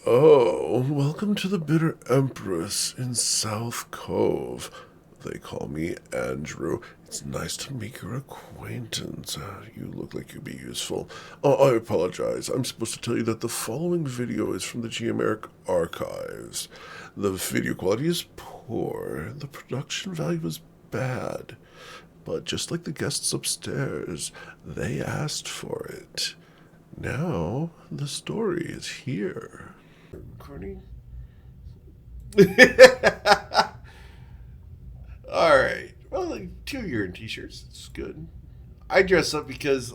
Oh, welcome to the Bitter Empress in South Cove. They call me Andrew. It's nice to make your acquaintance. You look like you'd be useful. Oh, I apologize. I'm supposed to tell you that the following video is from the Geomeric archives. The video quality is poor. The production value is bad. But just like the guests upstairs, they asked for it. Now, the story is here. Recording? Alright. Well, like 2 year in t shirts. It's good. I dress up because,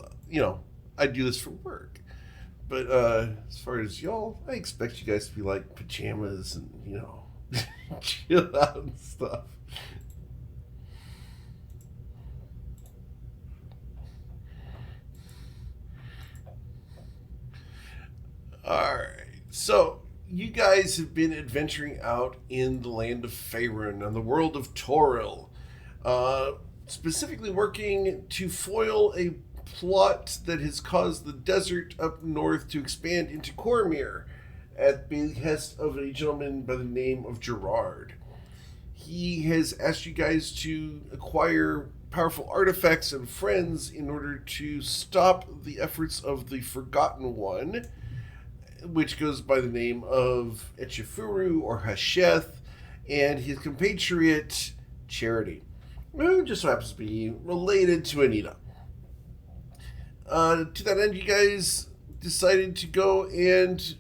I do this for work. But as far as y'all, I expect you guys to be like pajamas and, chill out and stuff. Alright. So, you guys have been adventuring out in the land of Faerun and the world of Toril. Uh, Specifically working to foil a plot that has caused the desert up north to expand into Cormyr at the behest of a gentleman by the name of Gerard. He has asked you guys to acquire powerful artifacts and friends in order to stop the efforts of the Forgotten One, which goes by the name of Echifuru or Hasheth, and his compatriot Charity, who just so happens to be related to Anita. To that end, you guys decided to go and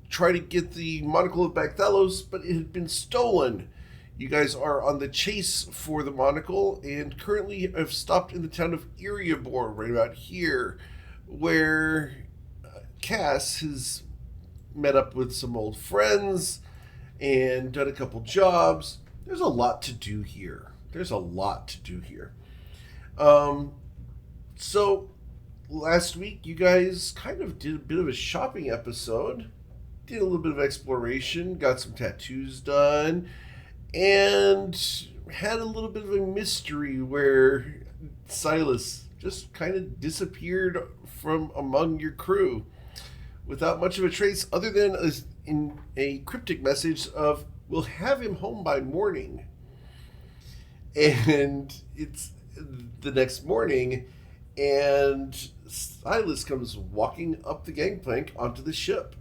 try to get the monocle of Bacthalos, but it had been stolen. You guys are on the chase for the monocle and currently have stopped in the town of Iriabor, right about here, where Cass has met up with some old friends and done a couple jobs. There's a lot to do here. So last week you guys kind of did a bit of a shopping episode, did a little bit of exploration, got some tattoos done, and had a little bit of a mystery where Silas just kind of disappeared from among your crew without much of a trace other than in a cryptic message of, we'll have him home by morning. And it's the next morning, and Silas comes walking up the gangplank onto the ship.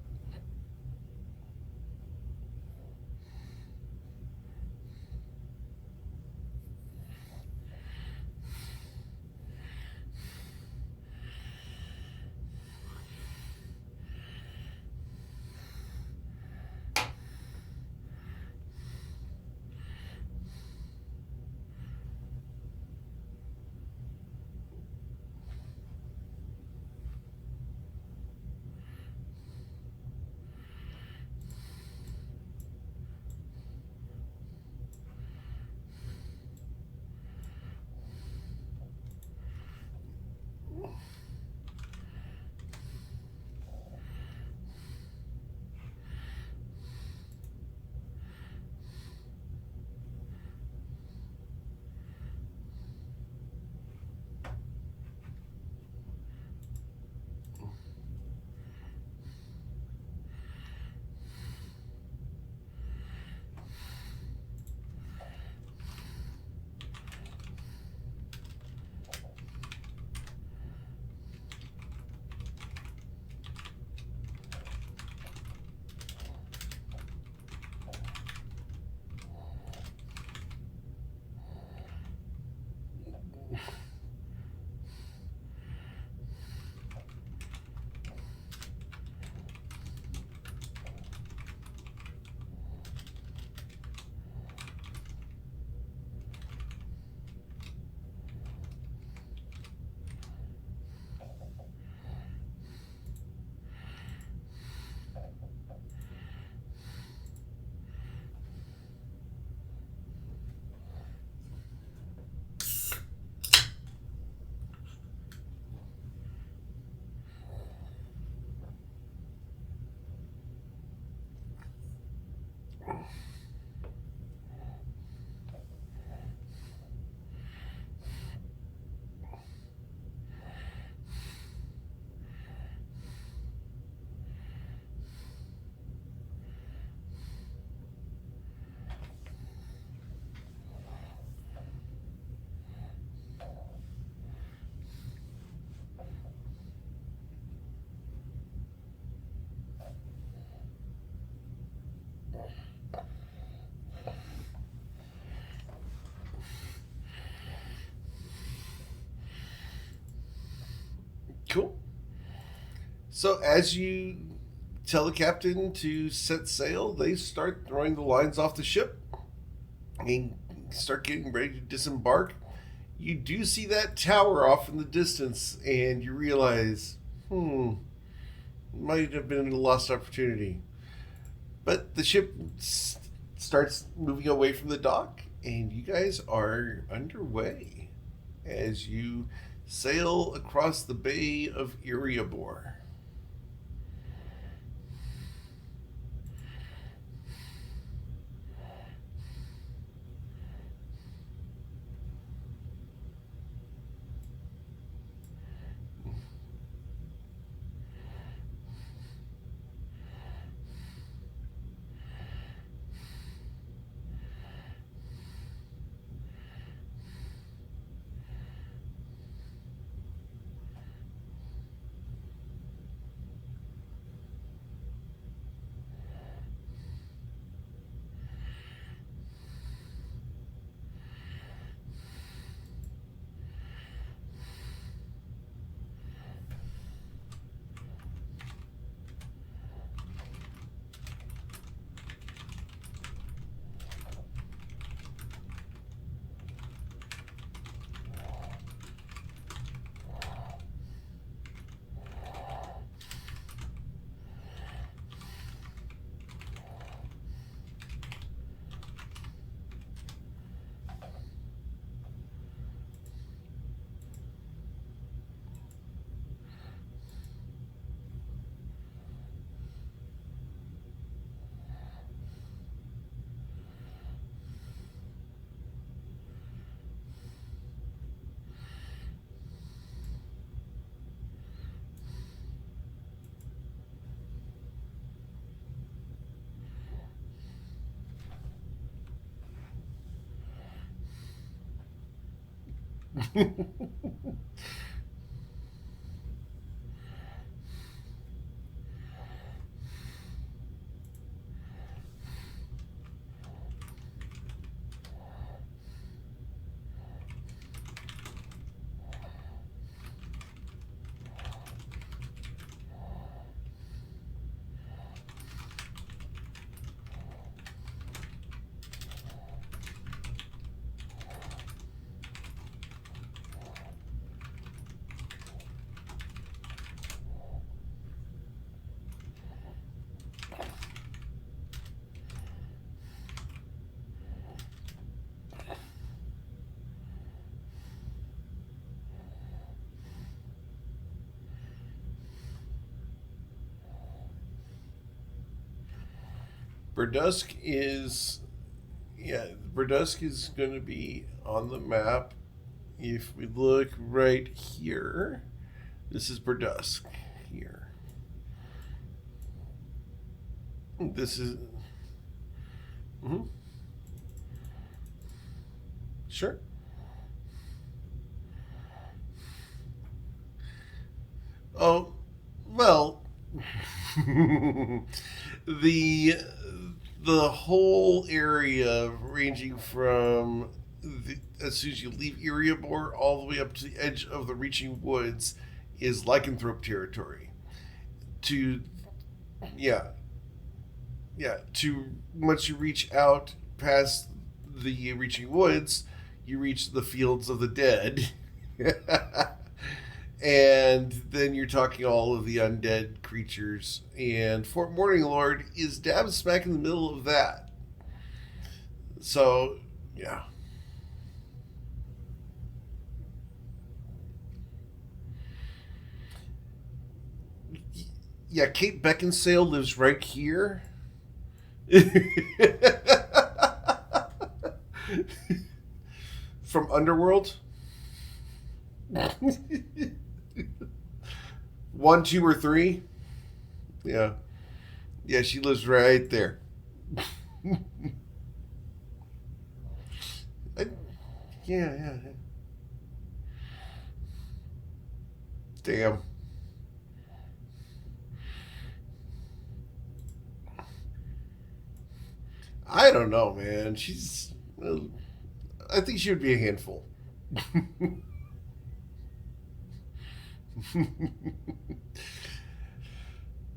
Cool. So as you tell the captain to set sail, they start throwing the lines off the ship and start getting ready to disembark. You do see that tower off in the distance, and you realize, might have been a lost opportunity. But the ship starts moving away from the dock, and you guys are underway as you sail across the Bay of Erebor. Burdusk is, yeah, Burdusk is going to be on the map. If we look right here, this is Burdusk here. This is, sure. Oh, well, the the whole area ranging from as soon as you leave Erebor all the way up to the edge of the Reaching Woods is lycanthrope territory. To yeah, yeah, to once you reach out past the Reaching Woods, you reach the Fields of the Dead. And then you're talking all of the undead creatures, and Fort Morning Lord is dab smack in the middle of that. So, yeah. Yeah, Kate Beckinsale lives right here. From Underworld. 1, 2, or 3. Yeah. Yeah, she lives right there. I, yeah. Damn. I don't know, man. She's. I think she would be a handful.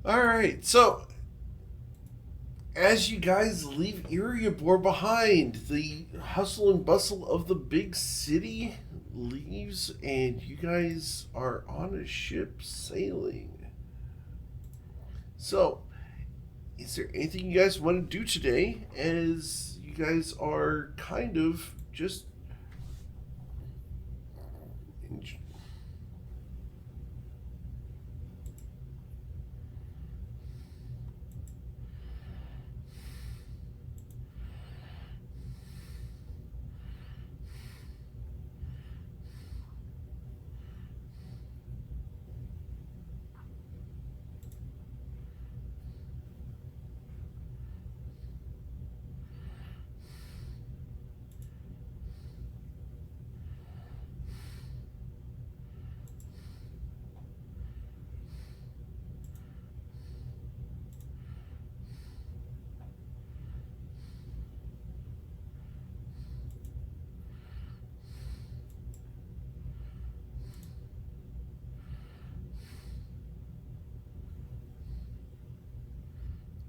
All right, so as you guys leave Erebor behind, the hustle and bustle of the big city leaves, and you guys are on a ship sailing. So, is there anything you guys want to do today as you guys are kind of just.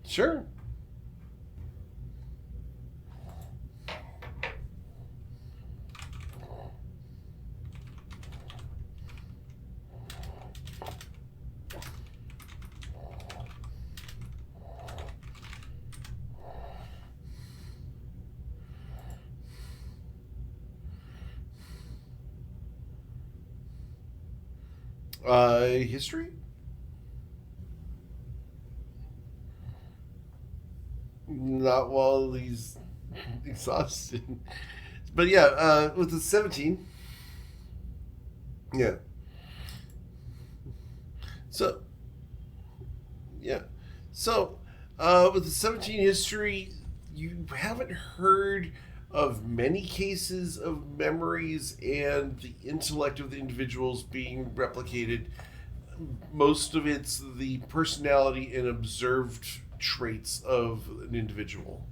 Sure. History? Not while he's exhausted. But yeah, with the 17. Yeah. So, yeah. So, with the 17 history, you haven't heard of many cases of memories and the intellect of the individuals being replicated. Most of it's the personality and observed traits of an individual.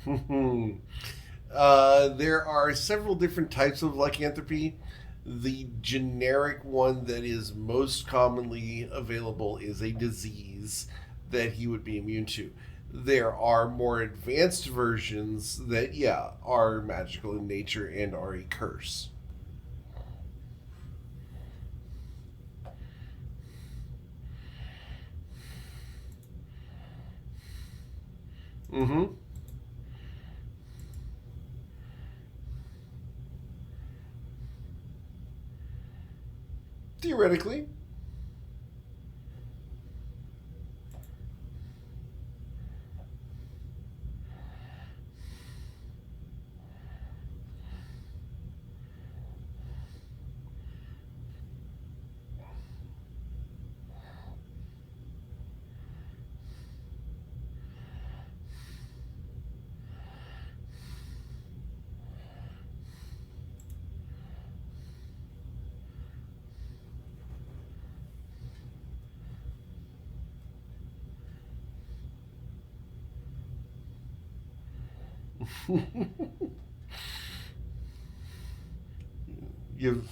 There are several different types of lycanthropy. The generic one that is most commonly available is a disease that he would be immune to. There are more advanced versions that, yeah, are magical in nature and are a curse. Mm-hmm. Theoretically. You've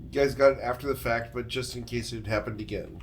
you guys got it after the fact, but just in case it happened again.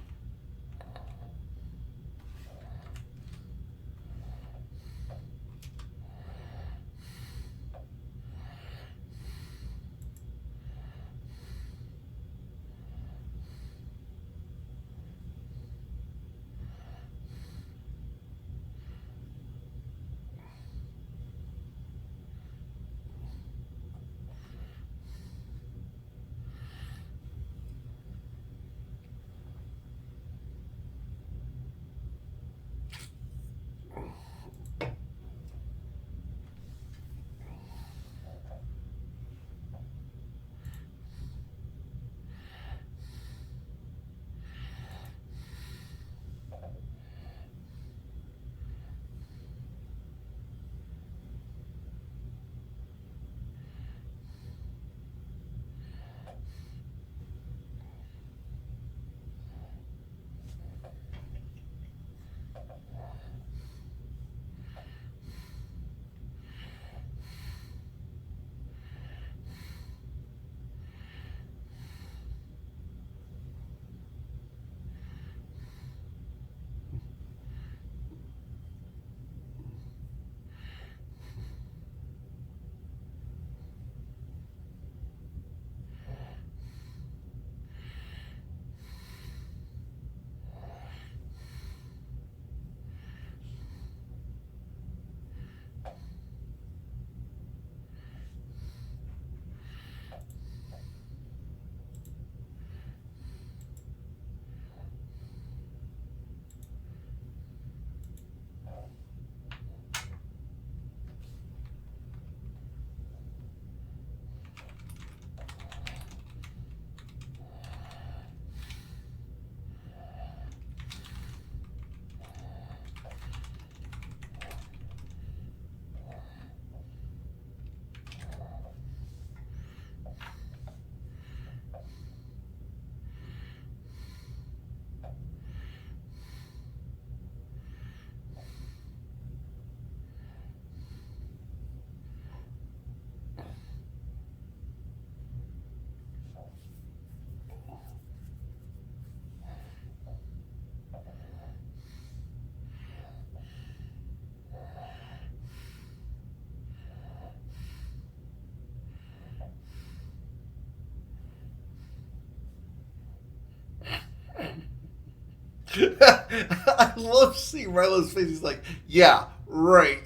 I love seeing Rilo's face. He's like, yeah, right.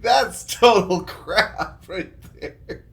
That's total crap right there.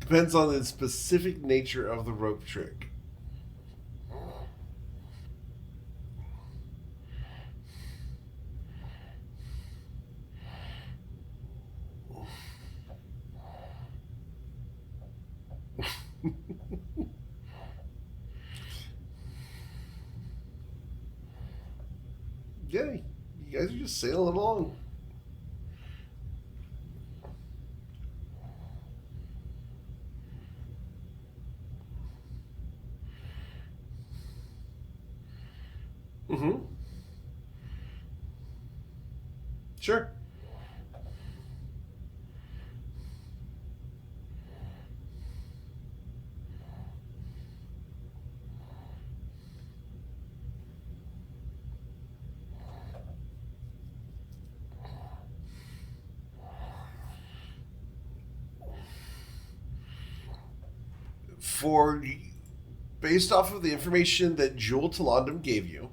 Depends on the specific nature of the rope trick. Yeah, you guys are just sailing along. Mm-hmm. Sure. For based off of the information that Jewel Talandum gave you,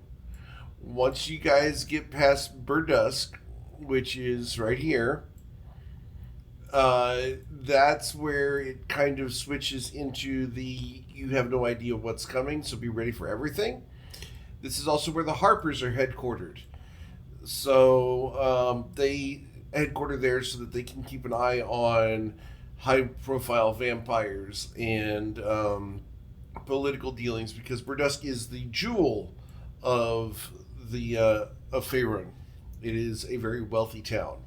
once you guys get past Burdusk, which is right here, that's where it kind of switches into the you have no idea what's coming, so be ready for everything. This is also where the Harpers are headquartered. So they headquarter there so that they can keep an eye on high profile vampires and political dealings because Burdusk is the jewel of the of Faerun. It is a very wealthy town.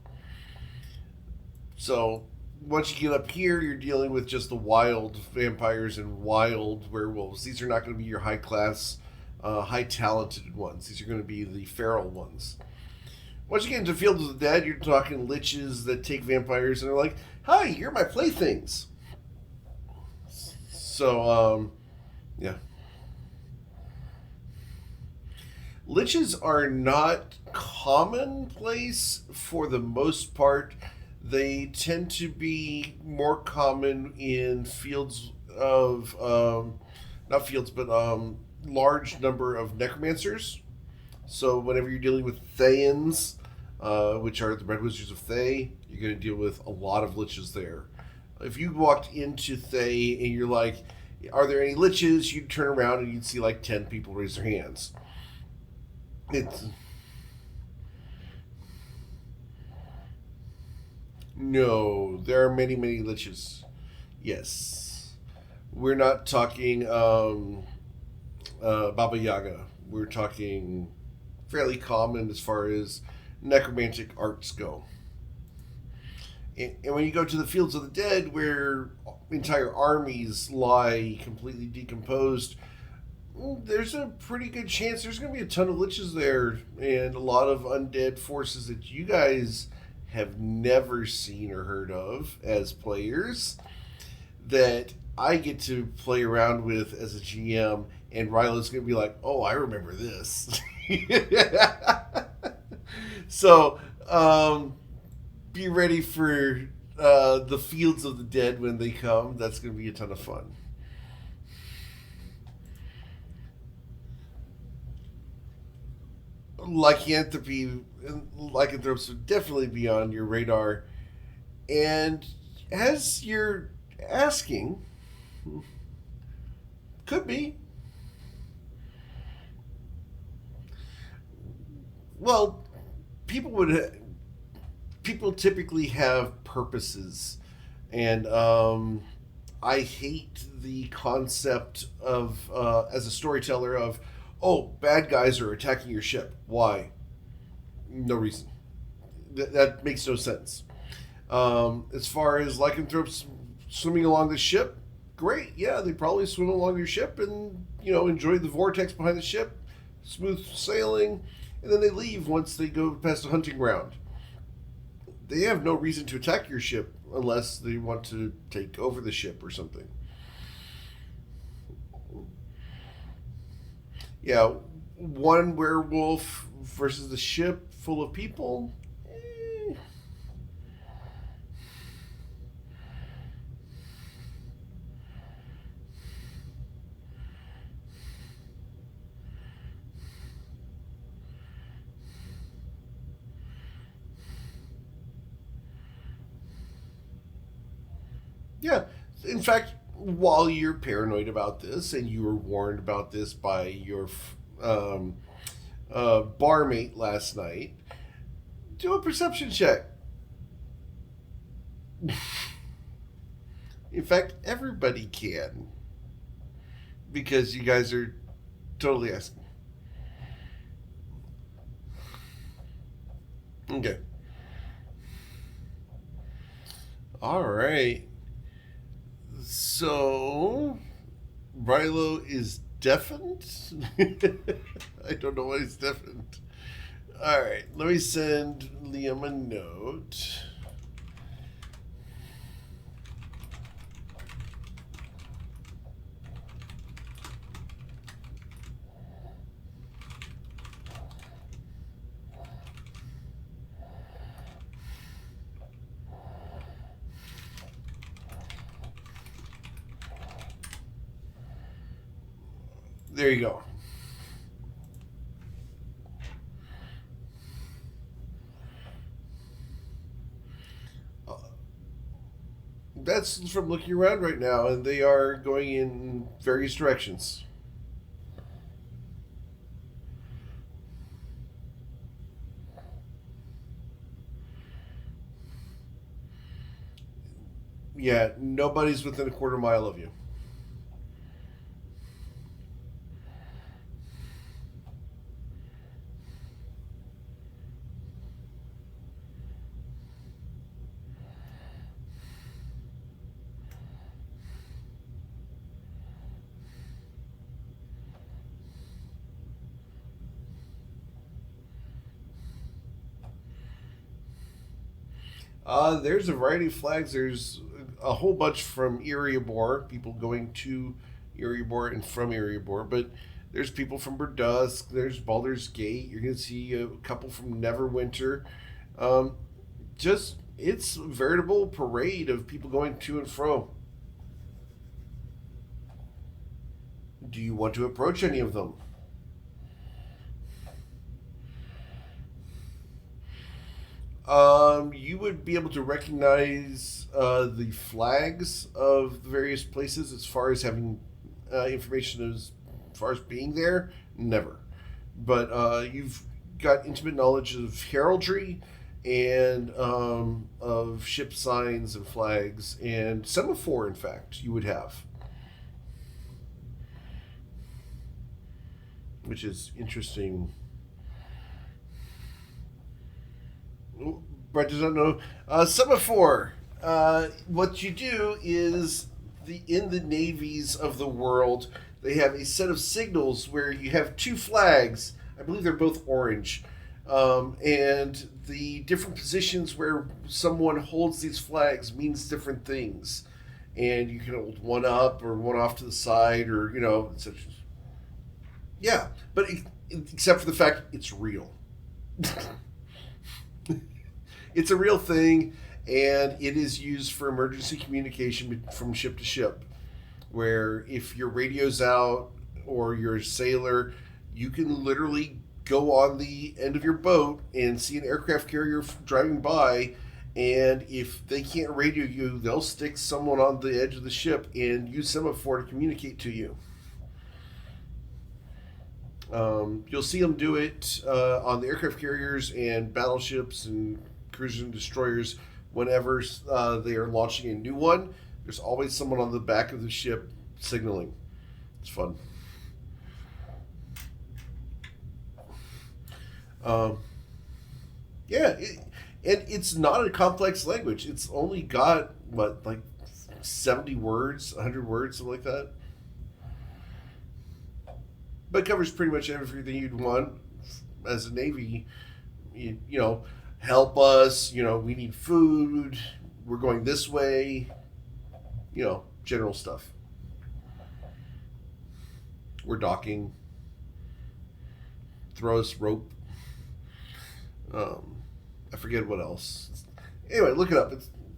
So once you get up here, you're dealing with just the wild vampires and wild werewolves. These are not going to be your high class, high talented ones. These are going to be the feral ones. Once you get into Fields of the Dead, you're talking liches that take vampires and are like, "Hi, you're my playthings." So, yeah. Liches are not commonplace for the most part. They tend to be more common in fields of, not fields, but large number of necromancers. So whenever you're dealing with Thayans, which are the Red Wizards of Thay, you're going to deal with a lot of liches there. If you walked into Thay and you're like, are there any liches? You'd turn around and you'd see like 10 people raise their hands. It's no, there are many, many liches. Yes, we're not talking Baba Yaga. We're talking fairly common as far as necromantic arts go. And when you go to the Fields of the Dead, where entire armies lie completely decomposed, there's a pretty good chance there's going to be a ton of liches there and a lot of undead forces that you guys have never seen or heard of as players that I get to play around with as a GM, and Rylo's going to be like, "Oh, I remember this." So, be ready for the Fields of the Dead when they come. That's going to be a ton of fun. Lycanthropy and lycanthropes would definitely be on your radar. And as you're asking, could be. Well, people would people typically have purposes, and I hate the concept of as a storyteller of, oh, bad guys are attacking your ship. Why? No reason. That makes no sense. As far as lycanthropes swimming along the ship, great. Yeah, they probably swim along your ship and enjoy the vortex behind the ship, smooth sailing, and then they leave once they go past a hunting ground. They have no reason to attack your ship unless they want to take over the ship or something. Yeah, one werewolf versus the ship full of people. Yeah. In fact, while you're paranoid about this and you were warned about this by your um, barmate last night, do a perception check. In fact, everybody can because you guys are totally asking. Okay. All right. So, Rilo is deafened? I don't know why he's deafened. All right. Let me send Liam a note. There you go. That's from looking around right now, and they are going in various directions. Yeah, nobody's within a quarter mile of you. There's a variety of flags. There's a whole bunch from Erebor, people going to Erebor and from Erebor, but there's people from Burdusk, there's Baldur's Gate, you're going to see a couple from Neverwinter. Um, just, it's a veritable parade of people going to and fro. Do you want to approach any of them? You would be able to recognize the flags of the various places as far as having information as far as being there. Never, but you've got intimate knowledge of heraldry and of ship signs and flags and semaphore. In fact, you would have, which is interesting. Brett does not know. Semaphore. What you do is in the navies of the world, they have a set of signals where you have two flags. I believe they're both orange, and the different positions where someone holds these flags means different things. And you can hold one up or one off to the side, or such. Yeah, but except for the fact it's real. It's a real thing, and it is used for emergency communication from ship to ship. Where if your radio's out or you're a sailor, you can literally go on the end of your boat and see an aircraft carrier driving by, and if they can't radio you, they'll stick someone on the edge of the ship and use semaphore to communicate to you. You'll see them do it on the aircraft carriers and battleships and cruisers and destroyers whenever they are launching a new one. There's always someone on the back of the ship signaling. It's fun. Um, yeah, and it's not a complex language. It's only got, what, like 70 words, 100 words, something like that. But it covers pretty much everything you'd want as a Navy. Help us, we need food, we're going this way, general stuff. We're docking, throw us rope. I forget what else. Anyway, look it up.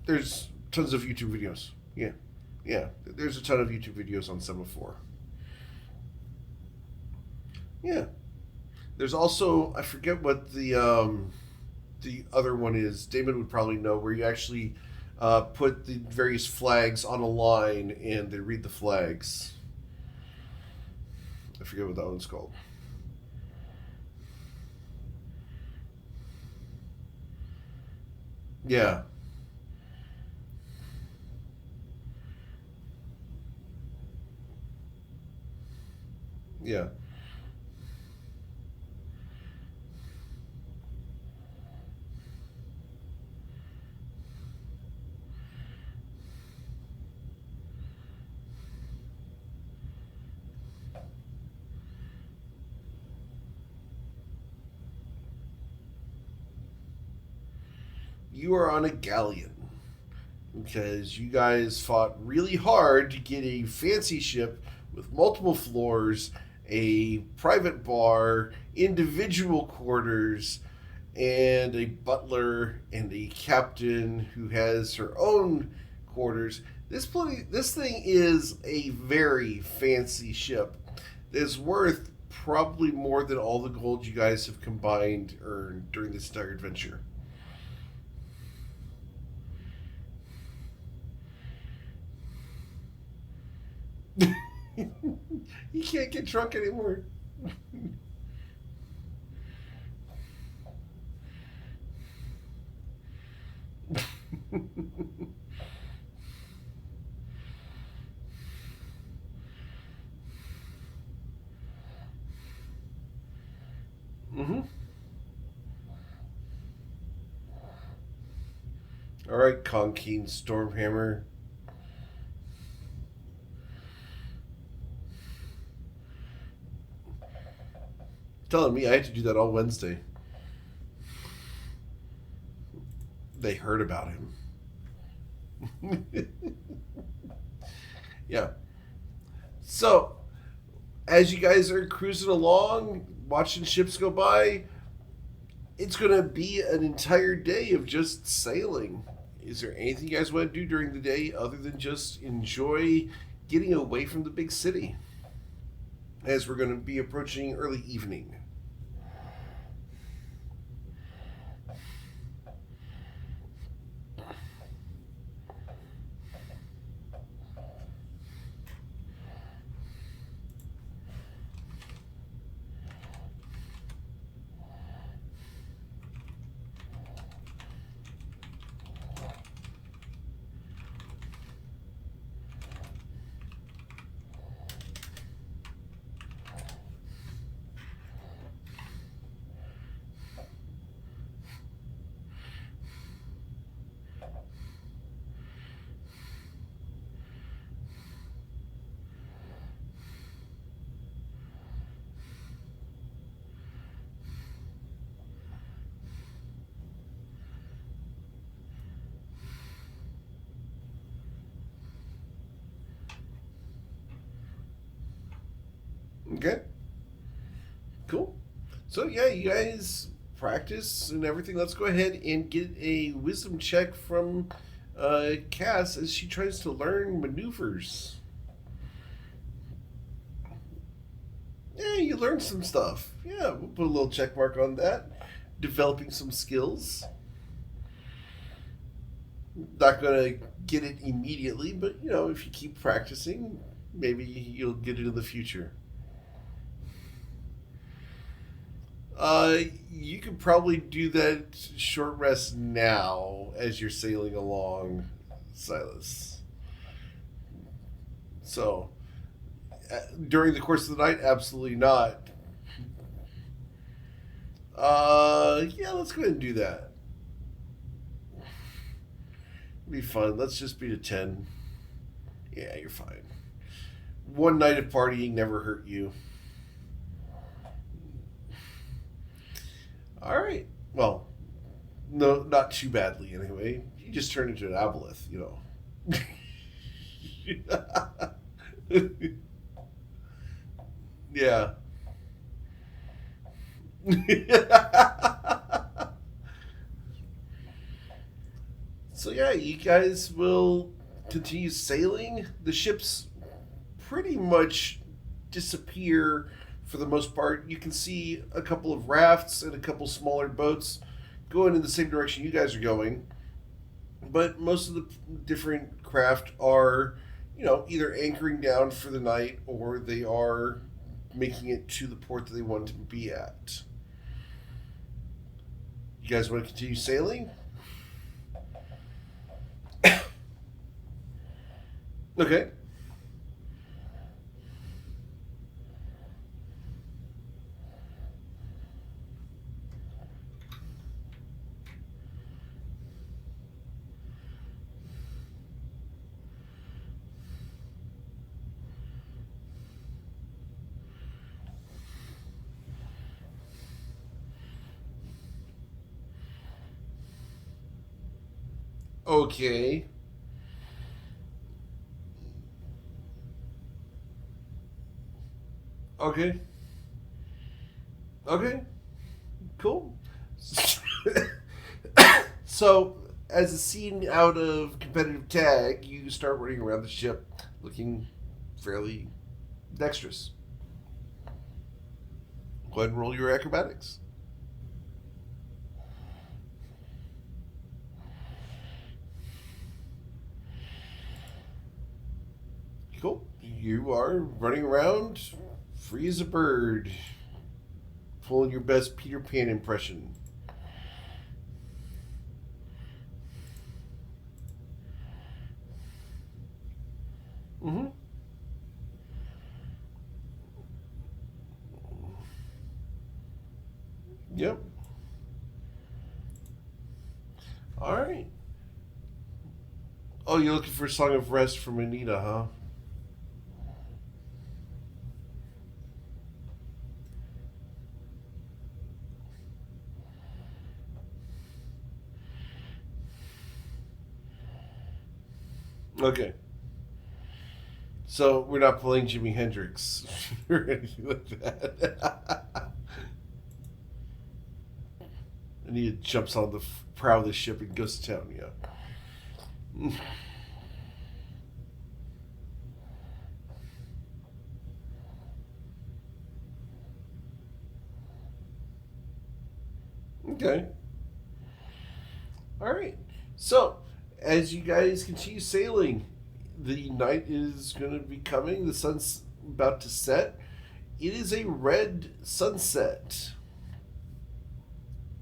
There's tons of YouTube videos. Yeah, yeah. There's a ton of YouTube videos on semaphore. Yeah. There's also, I forget what the other one is. Damon would probably know, where you actually put the various flags on a line and they read the flags. I forget what that one's called. Yeah. Yeah. You are on a galleon because you guys fought really hard to get a fancy ship with multiple floors, a private bar, individual quarters, and a butler and a captain who has her own quarters. This thing is a very fancy ship. It's worth probably more than all the gold you guys have combined earned during this entire adventure. You can't get drunk anymore. Mm-hmm. All right, Conkeen Stormhammer. Telling me I had to do that all Wednesday. They heard about him. Yeah. So, as you guys are cruising along, watching ships go by, it's going to be an entire day of just sailing. Is there anything you guys want to do during the day other than just enjoy getting away from the big city? As we're going to be approaching early evening. Okay, cool. So yeah, you guys practice and everything. Let's go ahead and get a wisdom check from Cass as she tries to learn maneuvers. Yeah, you learned some stuff. Yeah, we'll put a little check mark on that. Developing some skills. Not gonna get it immediately, but if you keep practicing, maybe you'll get it in the future. You could probably do that short rest now as you're sailing along, Silas. So, during the course of the night, absolutely not. Yeah, let's go ahead and do that. Be fun. Let's just beat a 10. Yeah, you're fine. One night of partying never hurt you. All right. Well, no, not too badly anyway. You just turned into an aboleth. Yeah. So yeah, you guys will continue sailing. The ships pretty much disappear for the most part. You can see a couple of rafts and a couple smaller boats going in the same direction you guys are going, but most of the different craft are, either anchoring down for the night or they are making it to the port that they want to be at. You guys want to continue sailing? Okay. Okay. Okay. Okay. Cool. So, as a scene out of competitive tag, you start running around the ship looking fairly dexterous. Go ahead and roll your acrobatics. Cool. You are running around free as a bird, pulling your best Peter Pan impression. Mm-hmm. Yep. All right. Oh, you're looking for a song of rest from Anita, huh? Okay. So we're not playing Jimi Hendrix or anything like that. Anita jumps on the prow of the ship and goes to town, yeah. Okay. All right. So, as you guys continue sailing, the night is going to be coming. The sun's about to set. It is a red sunset.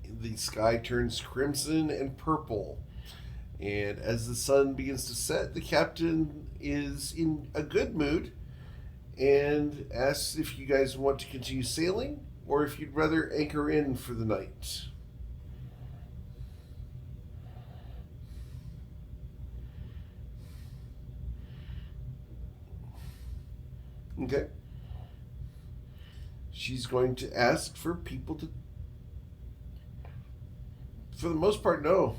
The sky turns crimson and purple. And as the sun begins to set, the captain is in a good mood and asks if you guys want to continue sailing or if you'd rather anchor in for the night. Okay. She's going to ask for people to, for the most part, no.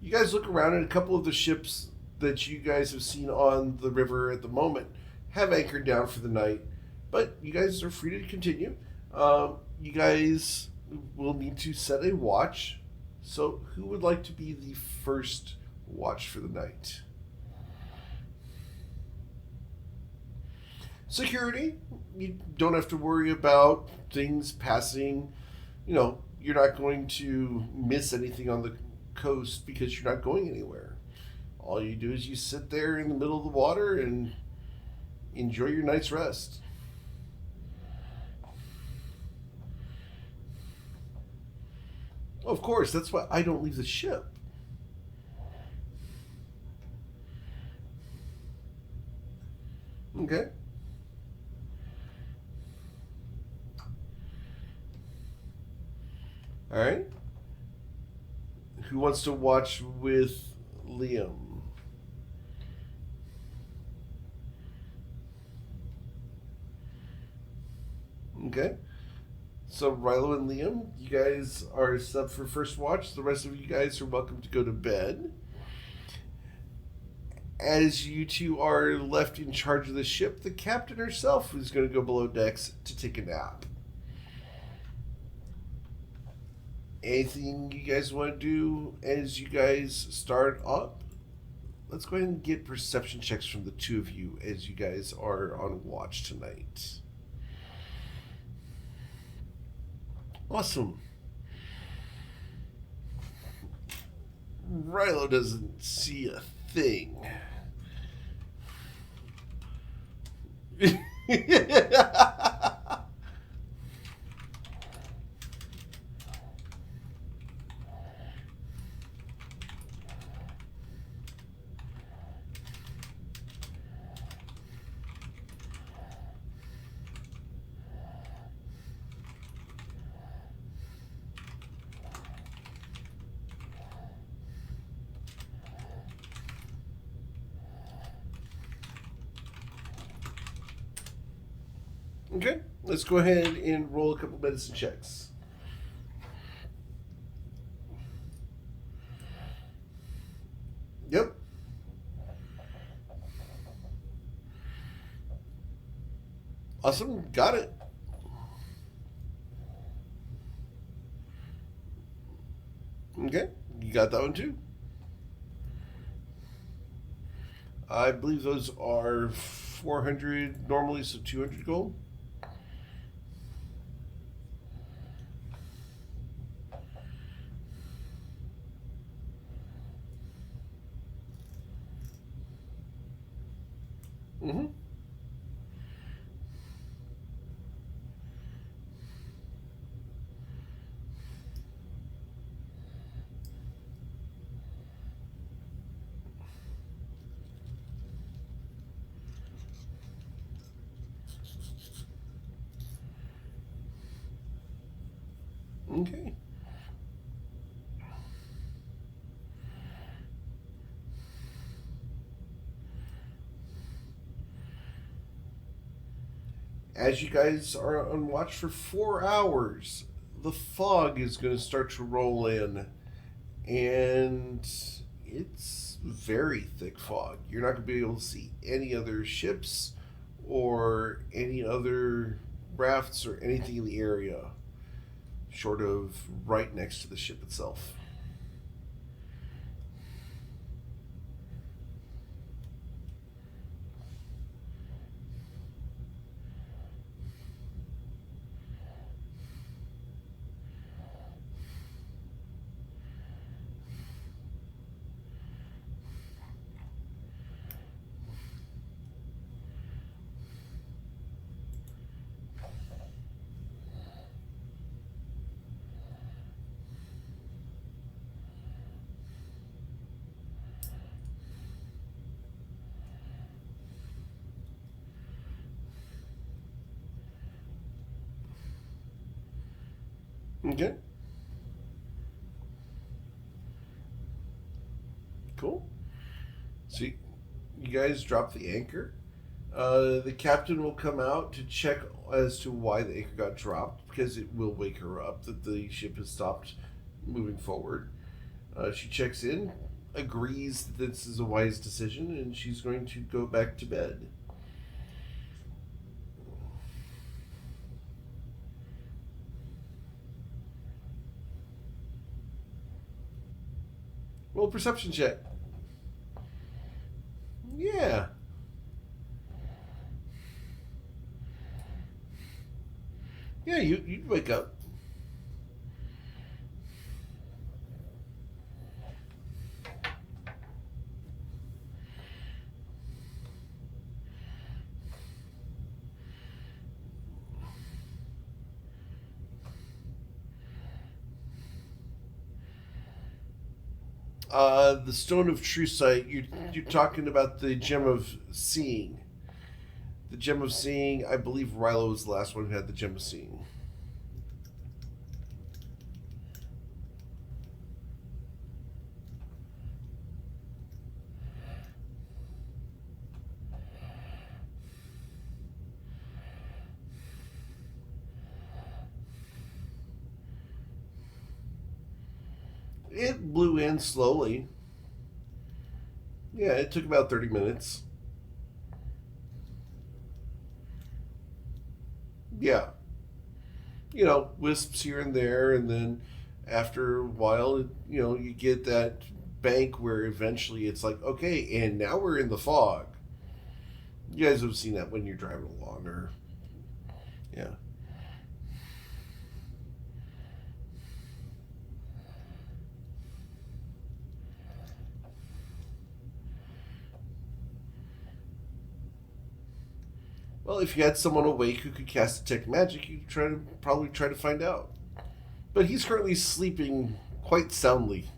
You guys look around, and a couple of the ships that you guys have seen on the river at the moment have anchored down for the night, but you guys are free to continue. You guys will need to set a watch. So, who would like to be the first watch for the night? Security, you don't have to worry about things passing. You're not going to miss anything on the coast because you're not going anywhere. All you do is you sit there in the middle of the water and enjoy your night's rest. Of course, that's why I don't leave the ship. Okay. All right. Who wants to watch with Liam? Okay. So Rilo and Liam, you guys are sub for first watch. The rest of you guys are welcome to go to bed. As you two are left in charge of the ship, the captain herself is going to go below decks to take a nap. Anything you guys want to do as you guys start up? Let's go ahead and get perception checks from the two of you as you guys are on watch tonight. Awesome. Rilo doesn't see a thing. Okay, let's go ahead and roll a couple medicine checks. Yep. Awesome, got it. Okay, you got that one too. I believe those are 400 normally, so 200 gold. Mm-hmm. Okay. As you guys are on watch for 4 hours, the fog is going to start to roll in, and it's very thick fog. You're not going to be able to see any other ships or any other rafts or anything in the area, short of right next to the ship itself. Okay. Cool. So you guys drop the anchor. The captain will come out to check as to why the anchor got dropped, because it will wake her up that the ship has stopped moving forward. She checks in, agrees that this is a wise decision, and she's going to go back to bed. Roll a perception check. Yeah. Yeah, you'd wake up. The Stone of True Sight, you're talking about the Gem of Seeing. The Gem of Seeing, I believe Rilo was the last one who had the Gem of Seeing. It blew in slowly. Yeah, it took about 30 minutes. Yeah. Wisps here and there, and then after a while, you get that bank where eventually it's like, okay, and now we're in the fog. You guys have seen that when you're driving along, or yeah. Well, if you had someone awake who could cast detect magic, you could probably try to find out. But he's currently sleeping quite soundly.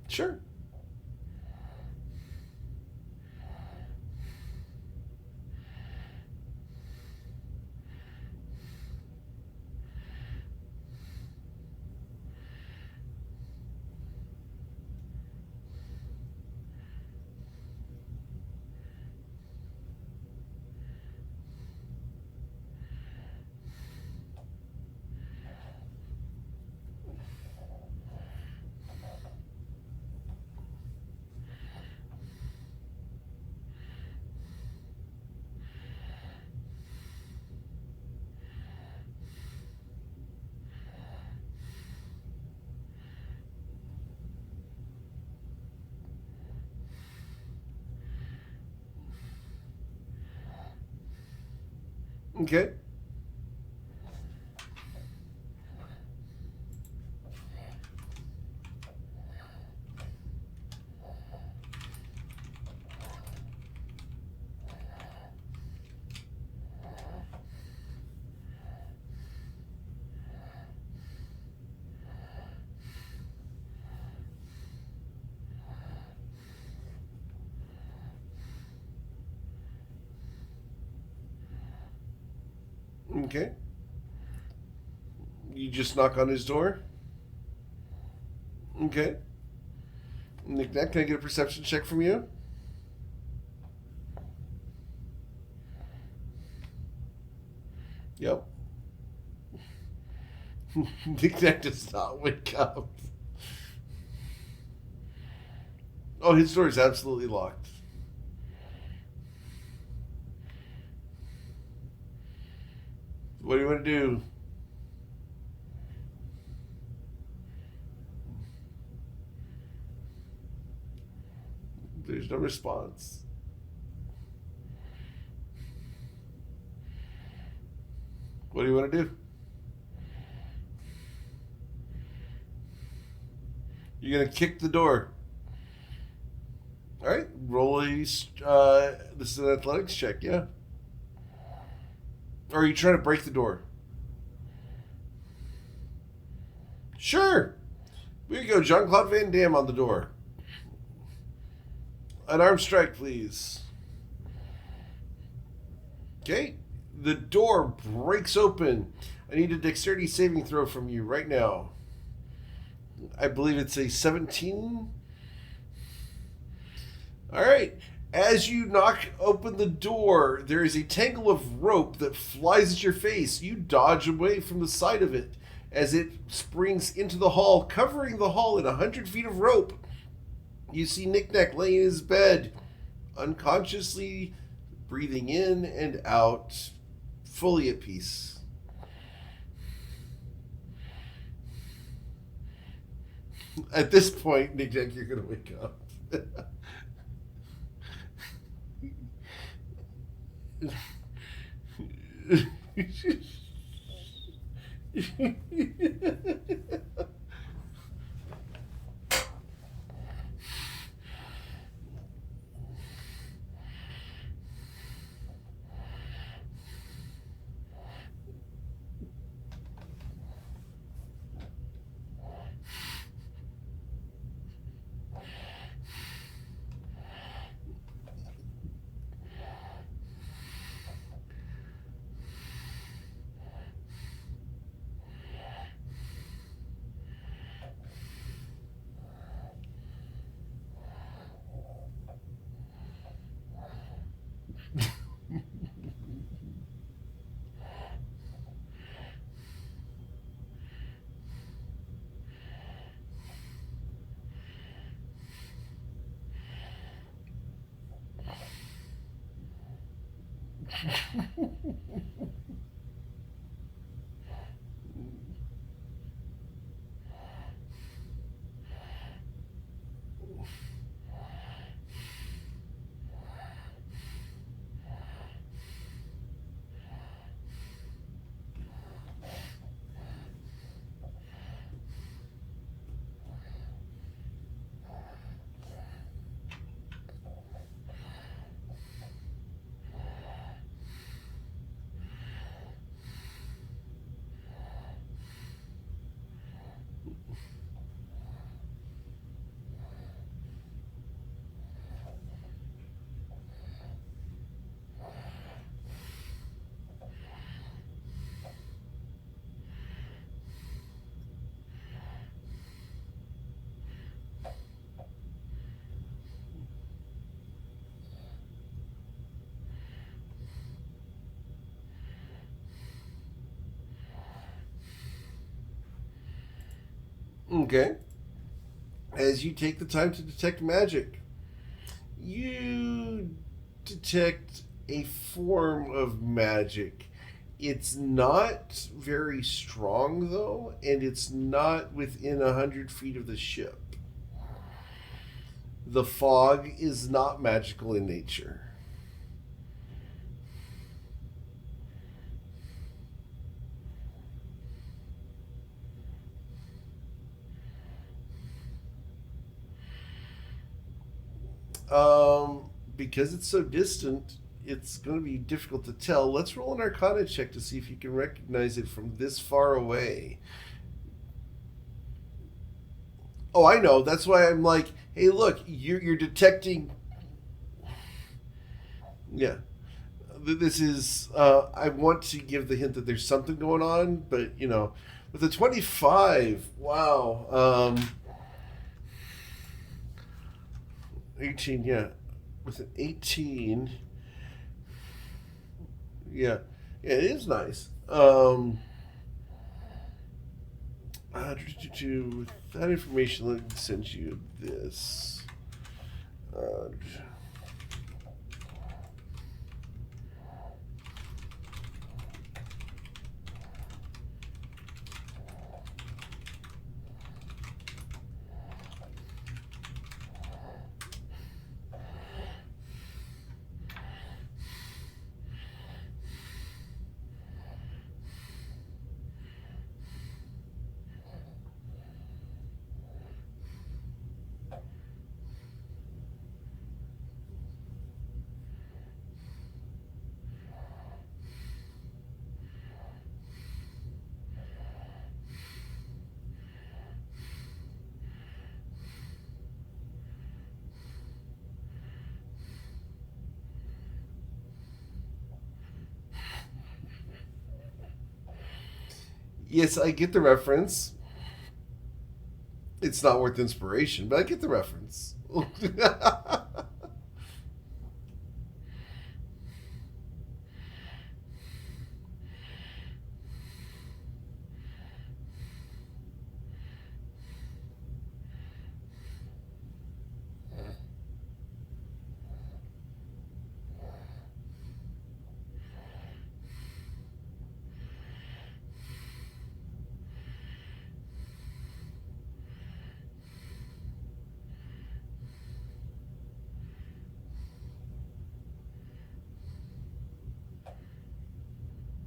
Sure. Okay. Okay. You just knock on his door? Okay. Nick Nack, can I get a perception check from you? Yep. Nick Nack does not wake up. Oh, his door is absolutely locked. What do you want to do? There's no response. What do you want to do? You're gonna kick the door. All right, roll a. This is an athletics check, yeah. Or are you trying to break the door? Sure. Here you go, Jean Claude Van Damme on the door. An arm strike, please. Okay. The door breaks open. I need a dexterity saving throw from you right now. I believe it's a 17. All right. As you knock open the door, there is a tangle of rope that flies at your face. You dodge away from the side of it as it springs into the hall, covering the hall in 100 feet of rope. You see Nick Nack laying in his bed, unconsciously breathing in and out, fully at peace. At this point, Nick Nack, you're going to wake up. Okay. As you take the time to detect magic, you detect a form of magic. It's not very strong, though, and it's not within 100 feet of the ship. The fog is not magical in nature. Because it's so distant, it's going to be difficult to tell. Let's roll an Arcana check to see if you can recognize it from this far away. Oh, I know. That's why I'm like, hey, look, you're detecting. Yeah, this is. I want to give the hint that there's something going on, but with a 25, wow. 18, yeah. With an 18, yeah, yeah, it is nice. With that information, let me send you this. Uh, yes, I get the reference. It's not worth inspiration, but I get the reference.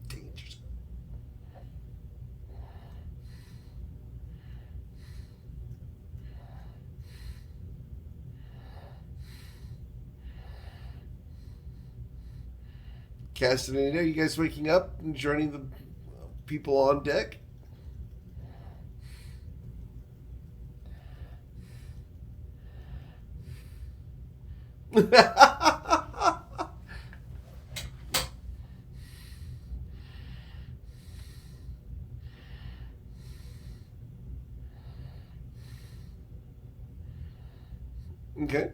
Dangerous. Castaneda, are you guys waking up and joining the people on deck? Okay.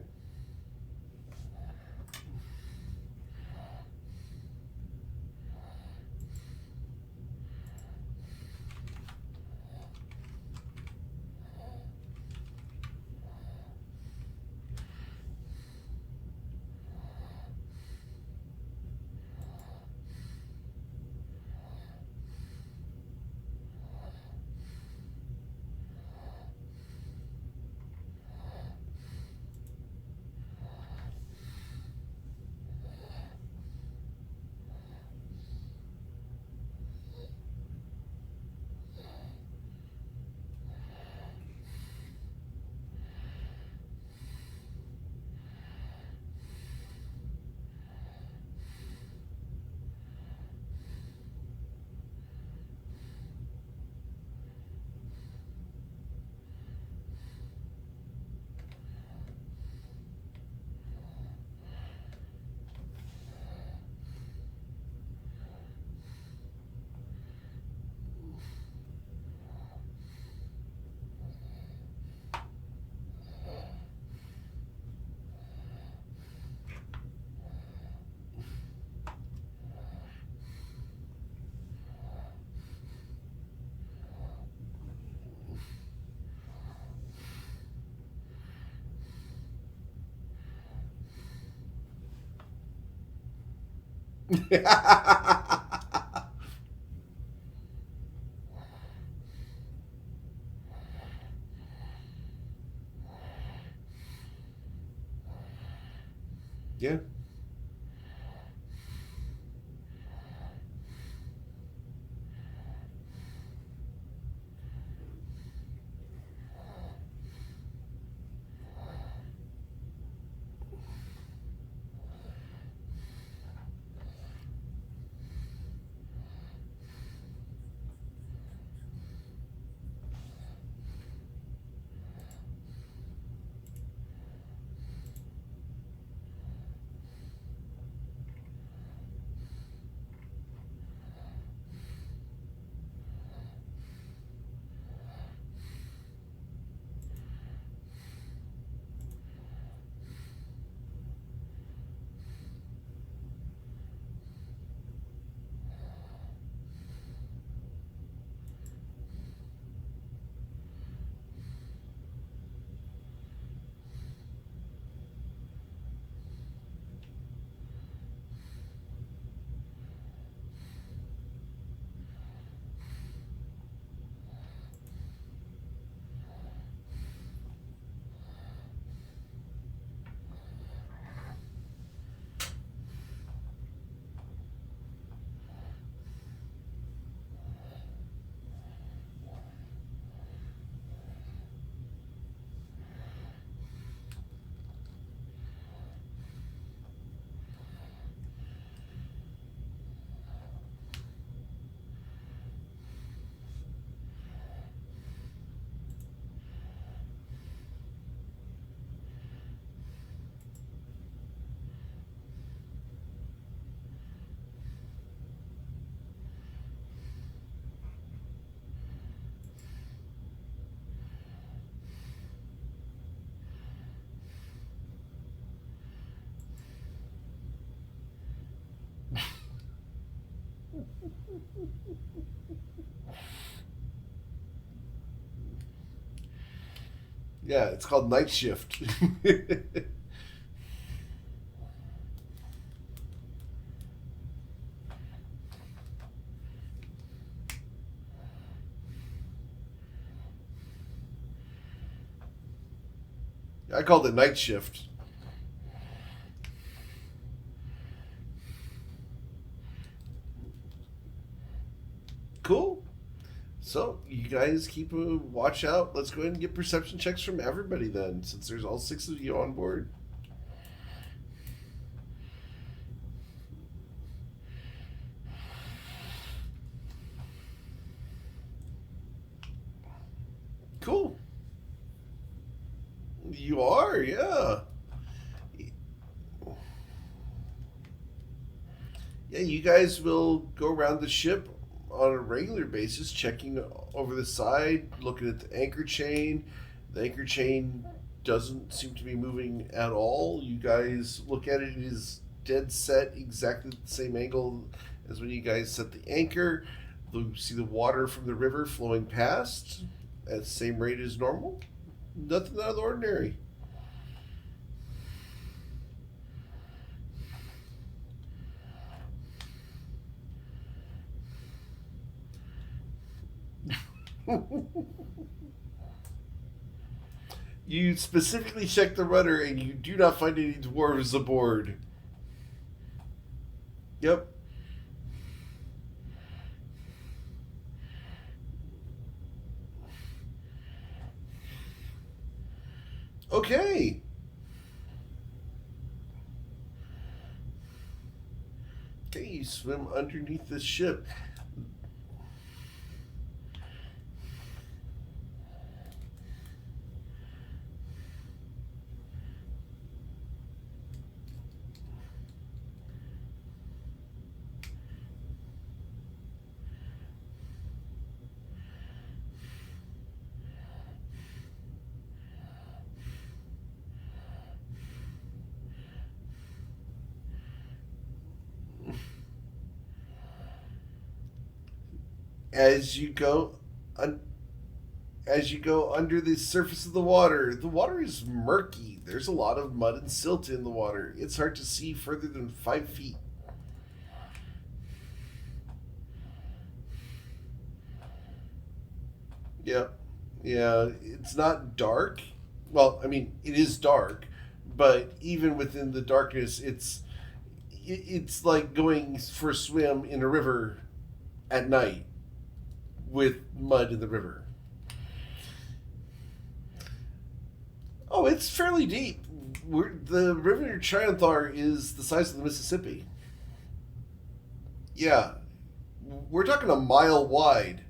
Yeah. Yeah, it's called night shift. I called it night shift. Cool. So, you guys keep a watch out. Let's go ahead and get perception checks from everybody then, since there's all six of you on board. Cool. You are, yeah. Yeah, you guys will go around the ship on a regular basis, checking over the side, looking at the anchor chain. The anchor chain doesn't seem to be moving at all. You guys look at it, it is dead set, exactly the same angle as when you guys set the anchor. You see the water from the river flowing past at the same rate as normal. Nothing out of the ordinary. You specifically check the rudder and you do not find any dwarves aboard. Yep. Okay. Okay, you swim underneath the ship. As you go, un- as you go under the surface of the water is murky. There's a lot of mud and silt in the water. It's hard to see further than 5 feet. Yeah. Yeah. It's not dark. Well, I mean, it is dark, but even within the darkness, it's like going for a swim in a river at night with mud in the river. Oh, it's fairly deep. The river Chianthar is the size of the Mississippi. Yeah, we're talking a mile wide.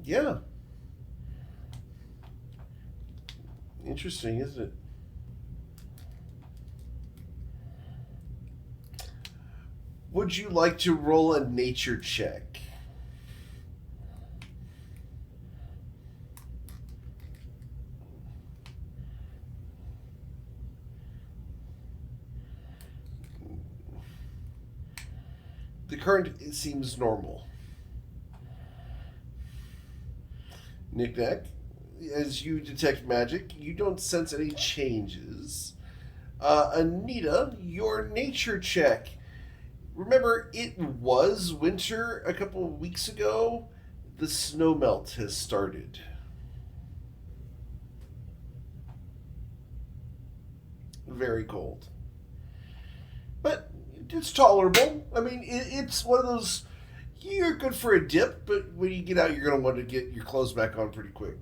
Yeah, interesting, isn't it? Would you like to roll a nature check? The current seems normal. Knick-knack. As you detect magic, you don't sense any changes. Anita, your nature check. Remember, it was winter a couple of weeks ago. The snow melt has started. Very cold. But it's tolerable. I mean, it's one of those. You're good for a dip, but when you get out, you're going to want to get your clothes back on pretty quick.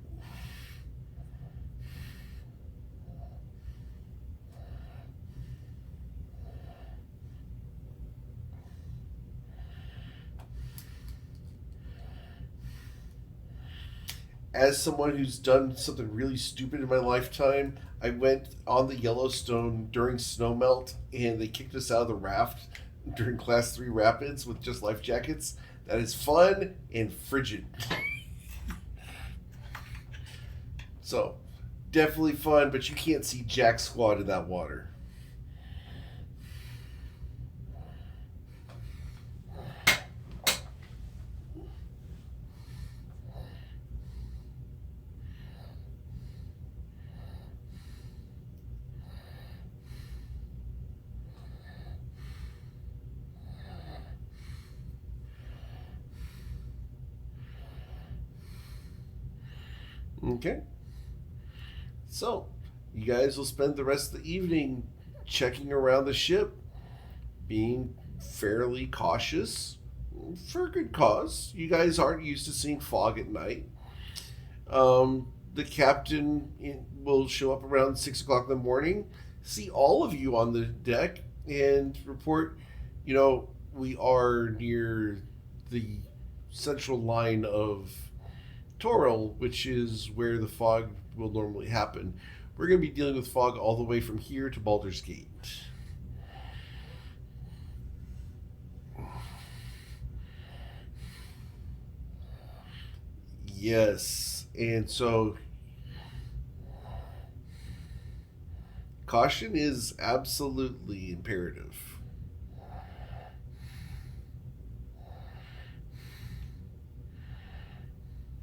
As someone who's done something really stupid in my lifetime, I went on the Yellowstone during snowmelt, and they kicked us out of the raft during Class 3 rapids with just life jackets. That is fun and frigid. So, definitely fun, but you can't see jack squat in that water. Okay. So, you guys will spend the rest of the evening checking around the ship, being fairly cautious for a good cause. You guys aren't used to seeing fog at night. The captain will show up around 6 o'clock in the morning, see all of you on the deck, and report. We are near the central line of Toril, which is where the fog will normally happen. We're going to be dealing with fog all the way from here to Baldur's Gate. Yes, and so caution is absolutely imperative.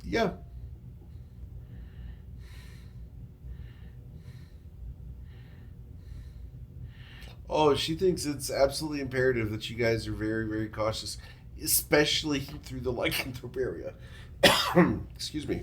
Yeah. Oh, she thinks it's absolutely imperative that you guys are very, very cautious, especially through the lycanthrope area. Excuse me.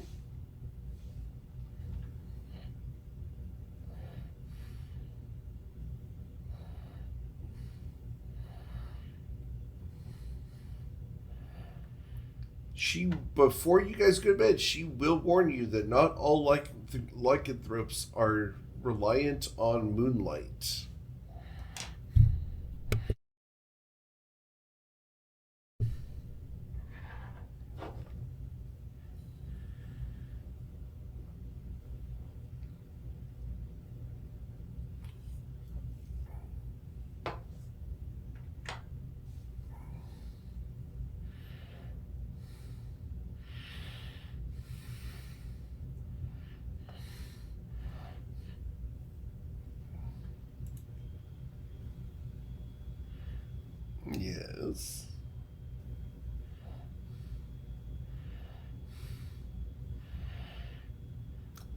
She Before you guys go to bed, she will warn you that not all lycanthropes are reliant on moonlight. Yes.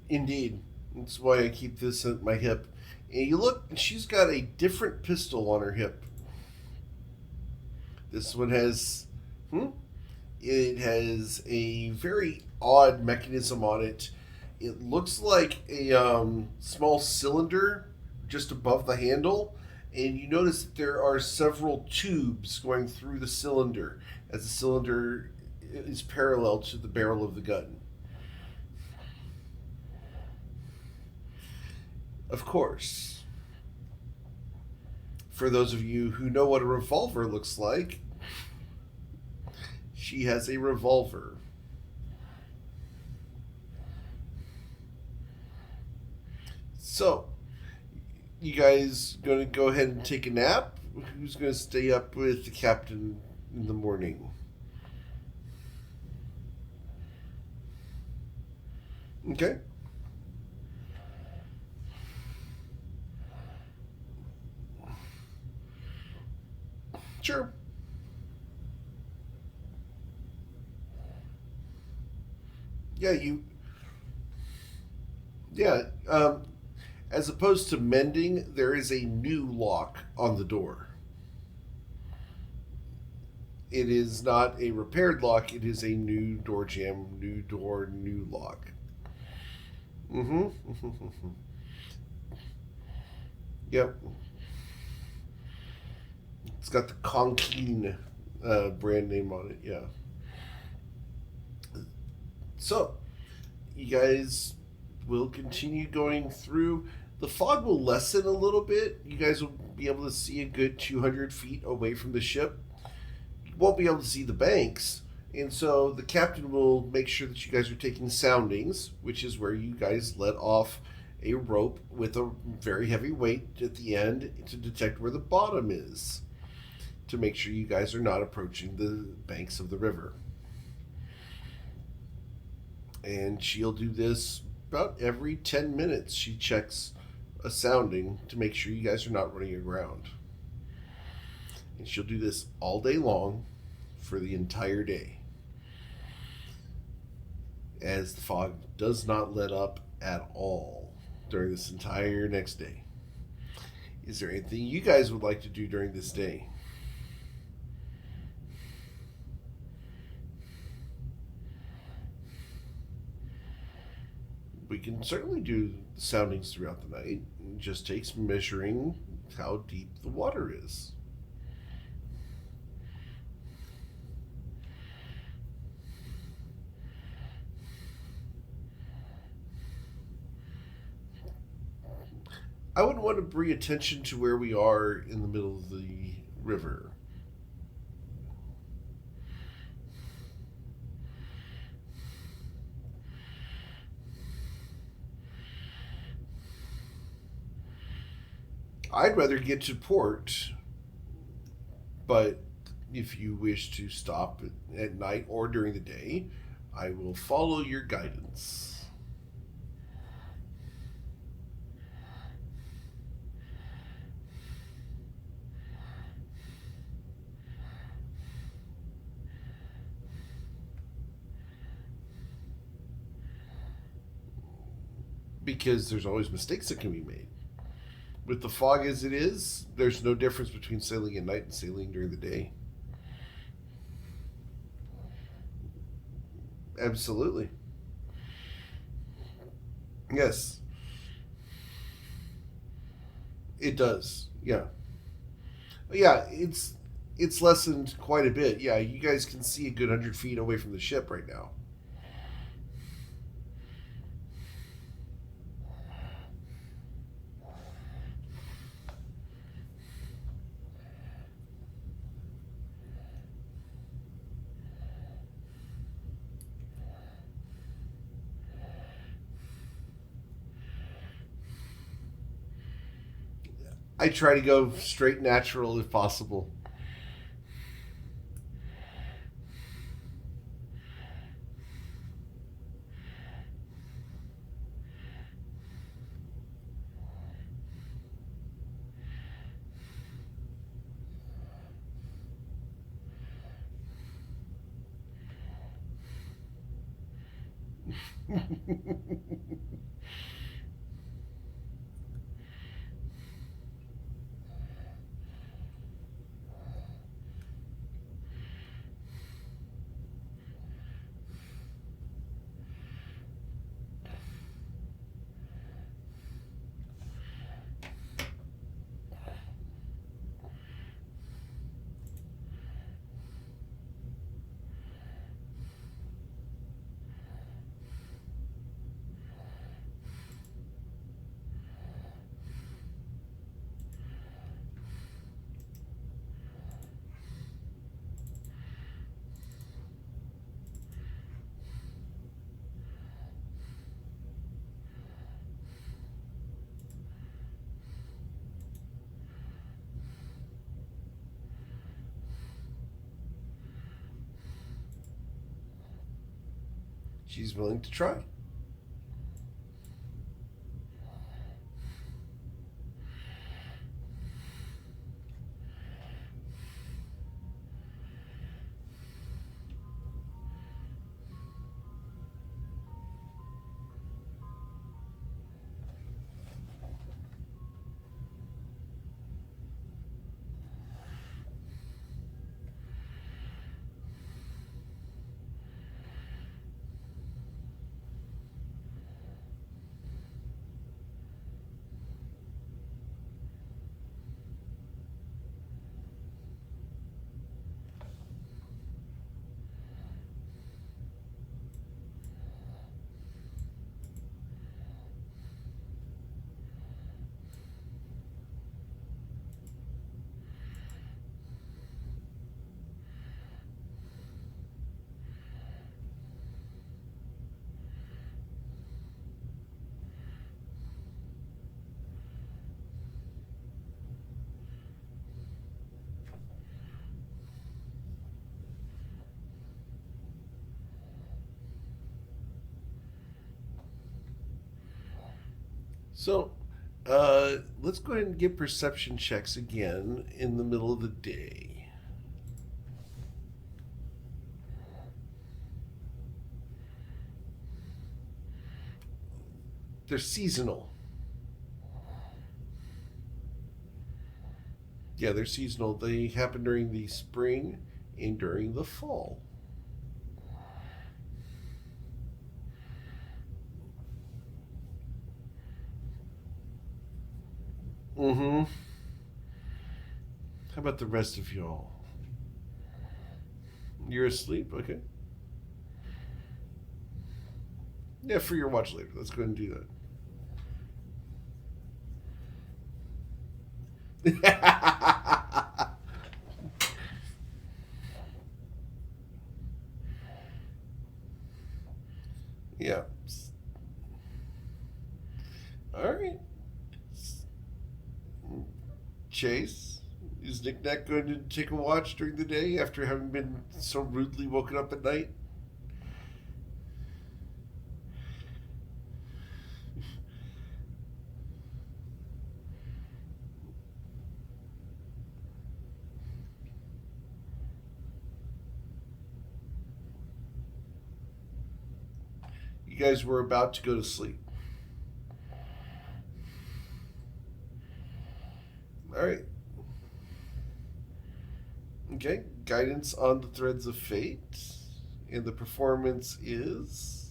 Indeed. That's why I keep this at my hip. And you look, she's got a different pistol on her hip. This one has, it has a very odd mechanism on it. It looks like a small cylinder just above the handle, and you notice that there are several tubes going through the cylinder as the cylinder is parallel to the barrel of the gun. Of course, for those of you who know what a revolver looks like, she has a revolver. So, you guys going to go ahead and take a nap? Who's going to stay up with the captain in the morning? Okay. Sure. Yeah, you. Yeah. As opposed to mending, there is a new lock on the door. It is not a repaired lock. It is a new door jamb, new door, new lock. Mm-hmm. Yep. It's got the Conkin brand name on it. Yeah. So, you guys will continue going through. The fog will lessen a little bit. You guys will be able to see a good 200 feet away from the ship. You won't be able to see the banks. And so the captain will make sure that you guys are taking soundings, which is where you guys let off a rope with a very heavy weight at the end to detect where the bottom is, to make sure you guys are not approaching the banks of the river. And she'll do this about every 10 minutes. She checks a sounding to make sure you guys are not running aground. And she'll do this all day long for the entire day, as the fog does not let up at all during this entire next day. Is there anything you guys would like to do during this day? We can certainly do soundings throughout the night. It just takes measuring how deep the water is. I would want to bring attention to where we are in the middle of the river. I'd rather get to port, but if you wish to stop at night or during the day, I will follow your guidance. Because there's always mistakes that can be made. With the fog as it is, there's no difference between sailing at night and sailing during the day. Absolutely. Yes, it does. Yeah. Yeah, it's lessened quite a bit. Yeah, you guys can see a good 100 feet away from the ship right now. I try to go straight natural if possible. she's willing to try. So, let's go ahead and get perception checks again in the middle of the day. They're seasonal. Yeah, they're seasonal. They happen during the spring and during the fall. Mm-hmm. How about the rest of y'all? You're asleep? Okay. Yeah, for your watch later. Let's go ahead and do that. Yeah. All right. Chase, is Nick Nack going to take a watch during the day after having been so rudely woken up at night? You guys were about to go to sleep. All right. Okay. Guidance on the threads of fate. And the performance is.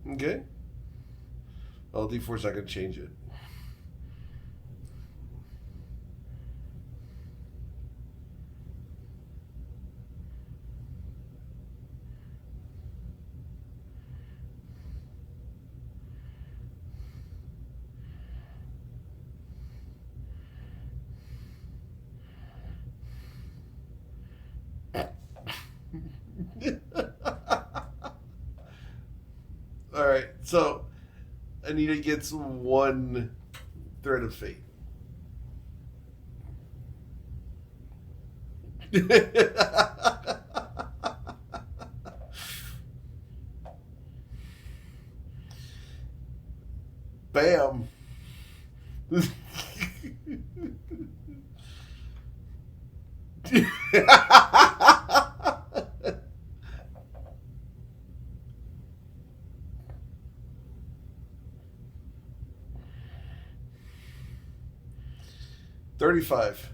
Okay. Well, D4's not going to change it. All right. So Anita gets one thread of fate. Bam. 35.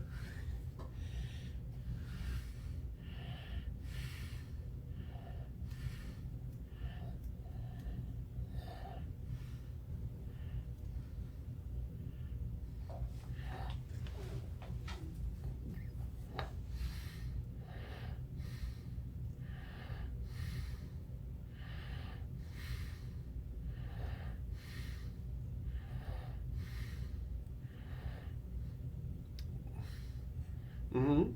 Mm-hmm.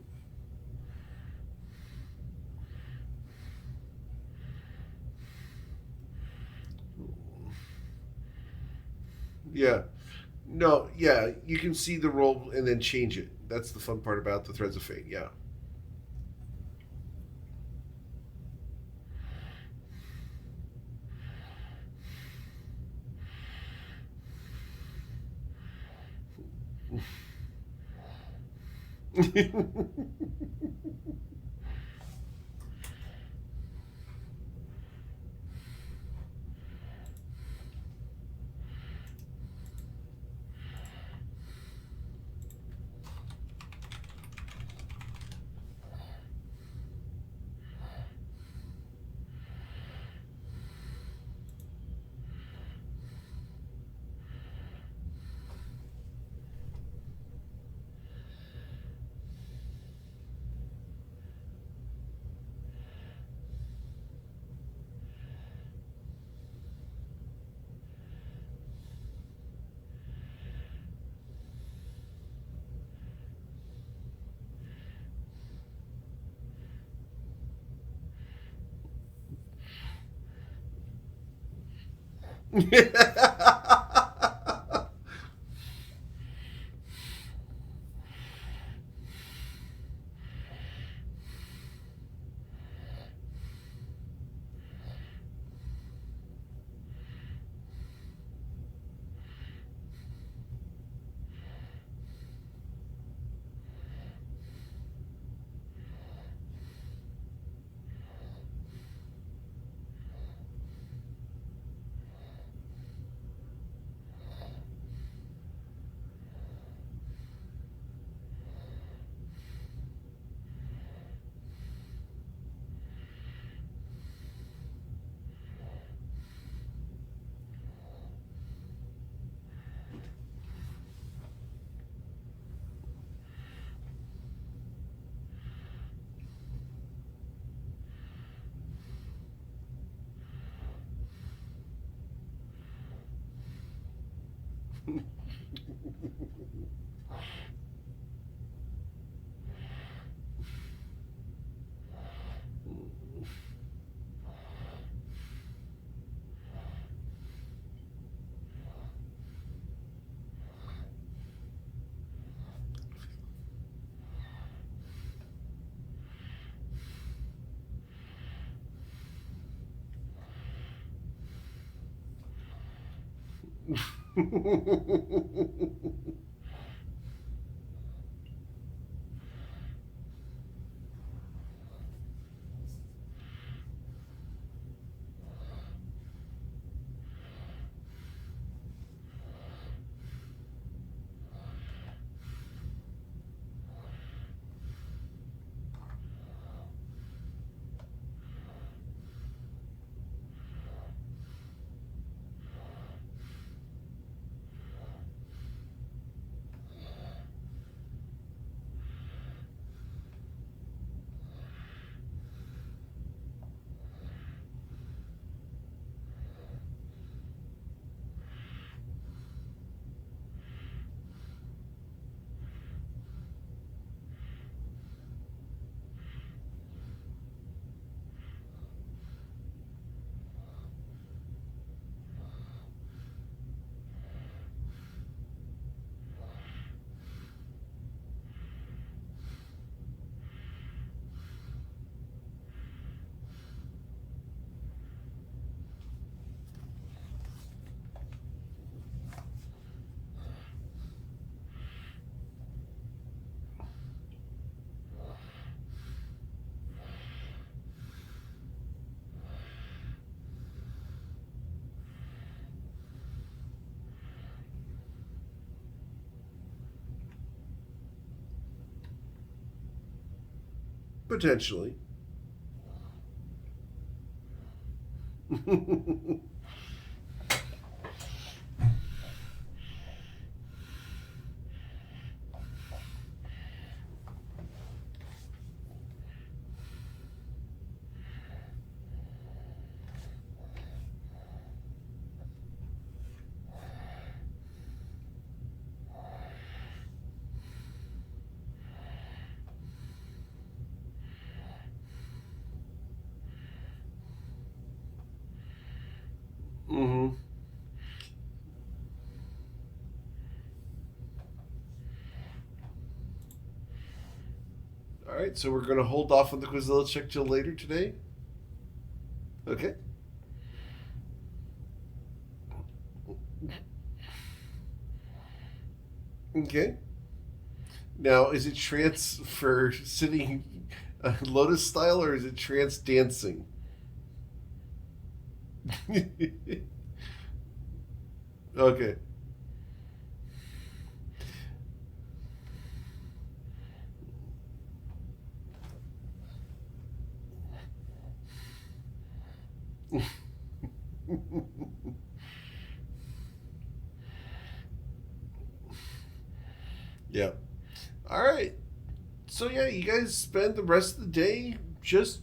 Yeah. No, yeah, you can see the roll and then change it. That's the fun part about the Threads of Fate, yeah. Potentially. Mm-hmm. All right, so we're going to hold off on the Quizilla check till later today. Okay. Okay. Now, is it trance for sitting lotus style or is it trance dancing? Okay. Yeah. All right. So yeah, you guys spend the rest of the day just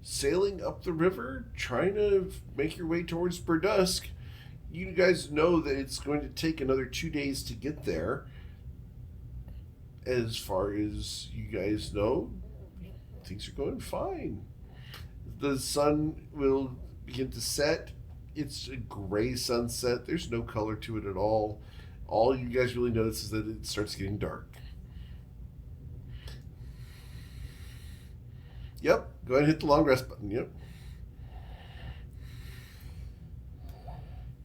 sailing up the river, trying to make your way towards Burdusk. You guys know that it's going to take another 2 days to get there. As far as you guys know, things are going fine. The sun will begin to set. It's a gray sunset. There's no color to it at all. All you guys really notice is that it starts getting dark. Yep. Go ahead and hit the long rest button. Yep.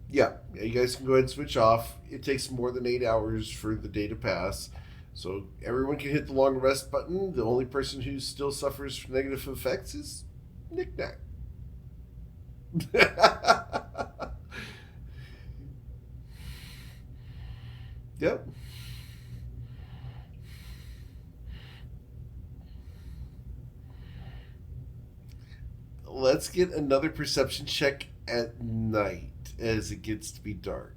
Yeah. Yeah. You guys can go ahead and switch off. It takes more than 8 hours for the day to pass. So everyone can hit the long rest button. The only person who still suffers from negative effects is Knick Knack. Yep. Let's get another perception check at night as it gets to be dark.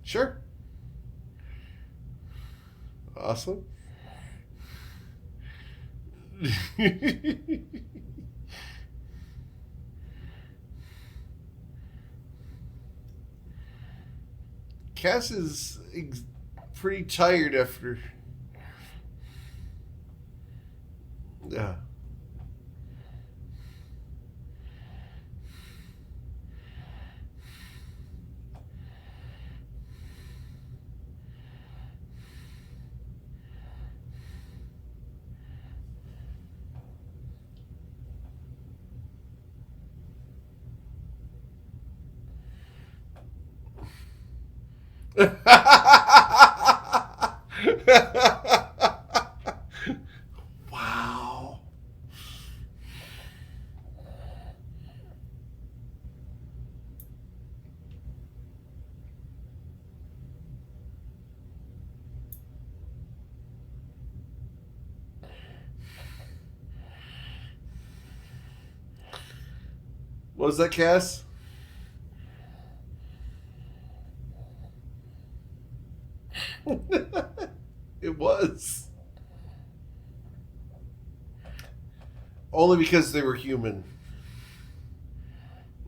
Sure. Awesome. Cass is pretty tired after. Yeah. Wow. What was that, Cass? It was. Only because they were human.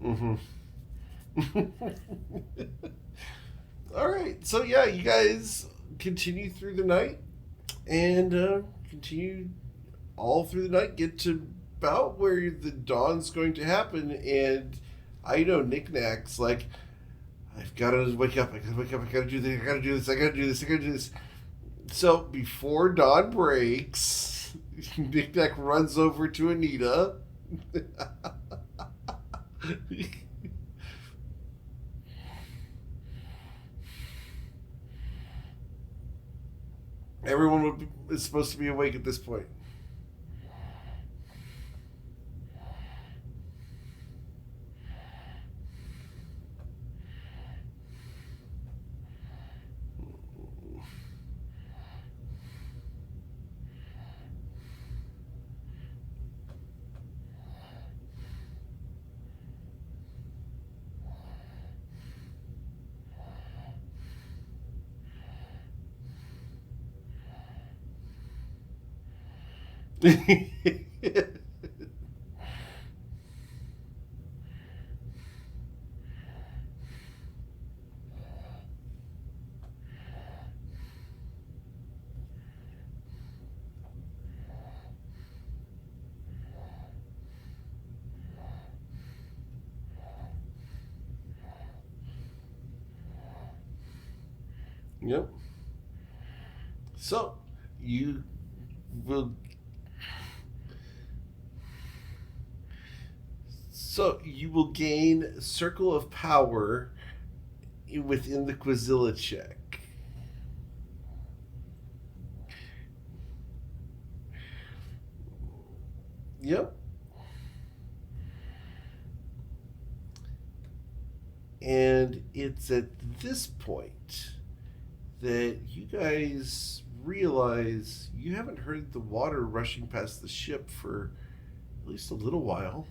Mm-hmm. All right. So yeah, you guys continue through the night and continue all through the night. Get to about where the dawn's going to happen, and I know Knickknack's like, I've got to wake up. I got to wake up. I got to do this. I got to do this. I got to do this. I got to do this. So before dawn breaks, Knickknack runs over to Anita. Is supposed to be awake at this point. Yep. So you will. So you will gain circle of power within the Quizilla check. Yep. And it's at this point that you guys realize you haven't heard the water rushing past the ship for at least a little while.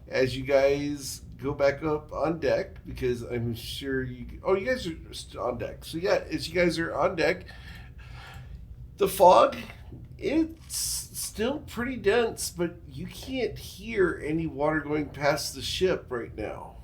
As you guys go back up on deck, because I'm sure you guys are on deck. So yeah, as you guys are on deck, the fog, it's still pretty dense, but you can't hear any water going past the ship right now.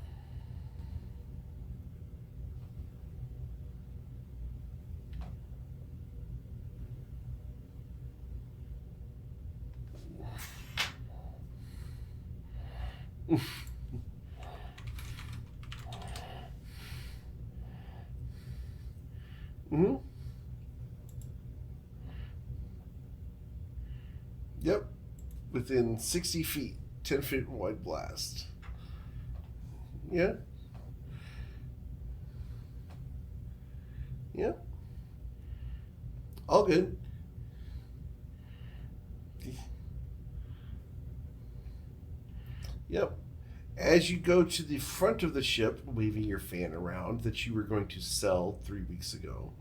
Mm-hmm. Yep. Within 60 feet, 10 feet wide blast. Yeah. Yeah. All good. Yep. As you go to the front of the ship, waving your fan around that you were going to sell 3 weeks ago.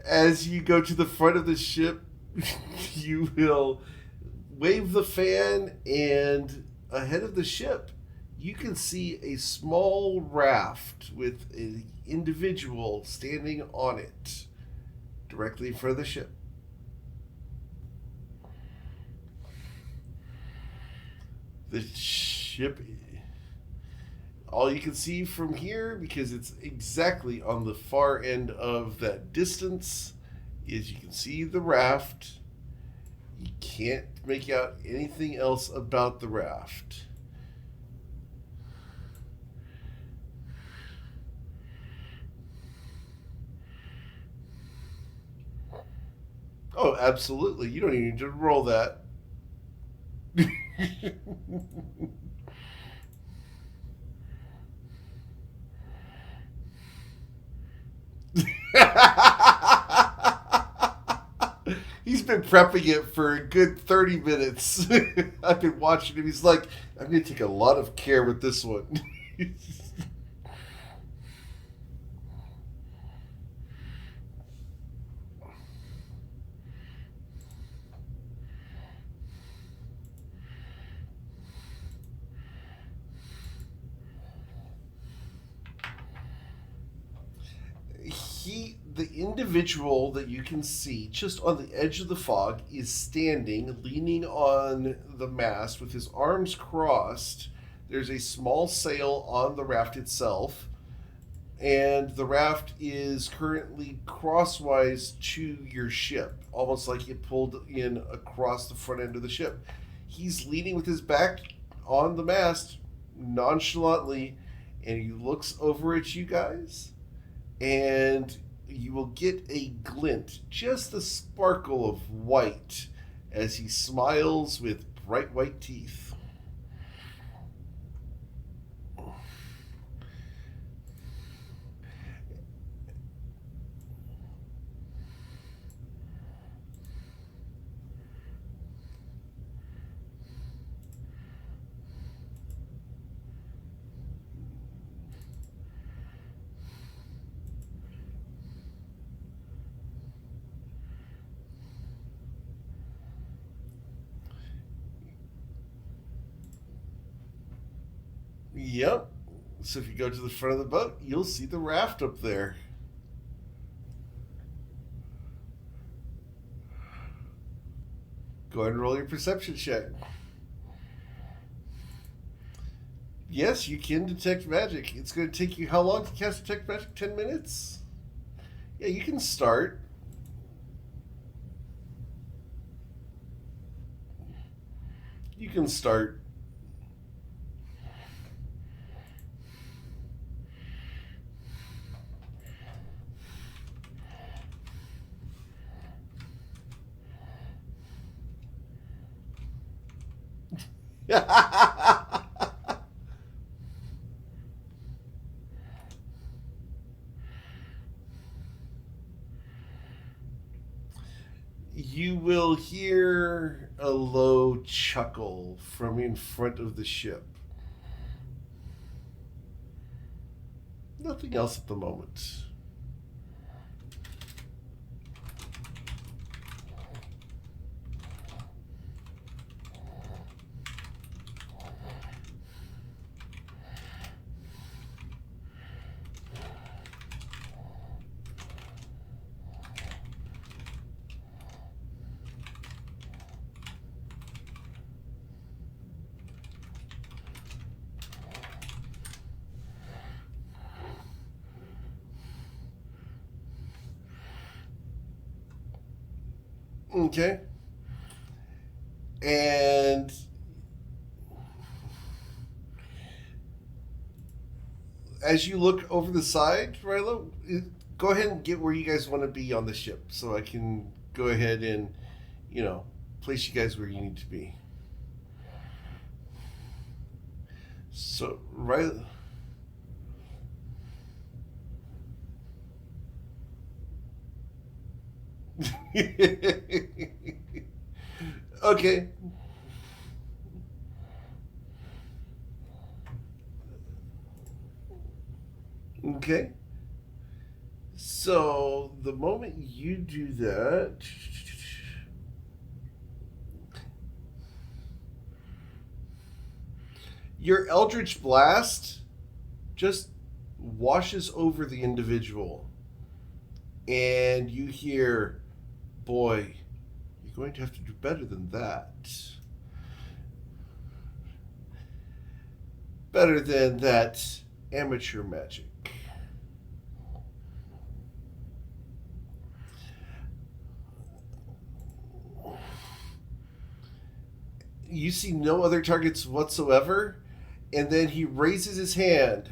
As you go to the front of the ship, you will wave the fan, and ahead of the ship, you can see a small raft with an individual standing on it directly in front of the ship. The ship, all you can see from here, because it's exactly on the far end of that distance, is you can see the raft. You can't make out anything else about the raft. Oh, absolutely. You don't even need to roll that. He's been prepping it for a good 30 minutes. I've been watching him. He's like, I'm going to take a lot of care with this one. The individual that you can see just on the edge of the fog is standing, leaning on the mast with his arms crossed. There's a small sail on the raft itself, and the raft is currently crosswise to your ship, almost like it pulled in across the front end of the ship. He's leaning with his back on the mast nonchalantly, and he looks over at you guys, and you will get a glint, just a sparkle of white, as he smiles with bright white teeth. Yep. So if you go to the front of the boat, you'll see the raft up there. Go ahead and roll your perception check. Yes, you can detect magic. It's going to take you how long to cast detect magic? 10 minutes? Yeah, you can start. You can start. You will hear a low chuckle from in front of the ship. Nothing else at the moment. Okay. And as you look over the side, Rilo, go ahead and get where you guys want to be on the ship so I can go ahead and, place you guys where you need to be. So, Rilo. Okay. Okay. So the moment you do that, your Eldritch Blast just washes over the individual. And you hear, boy, you're going to have to do better than that. Better than that amateur magic. You see no other targets whatsoever, and then he raises his hand.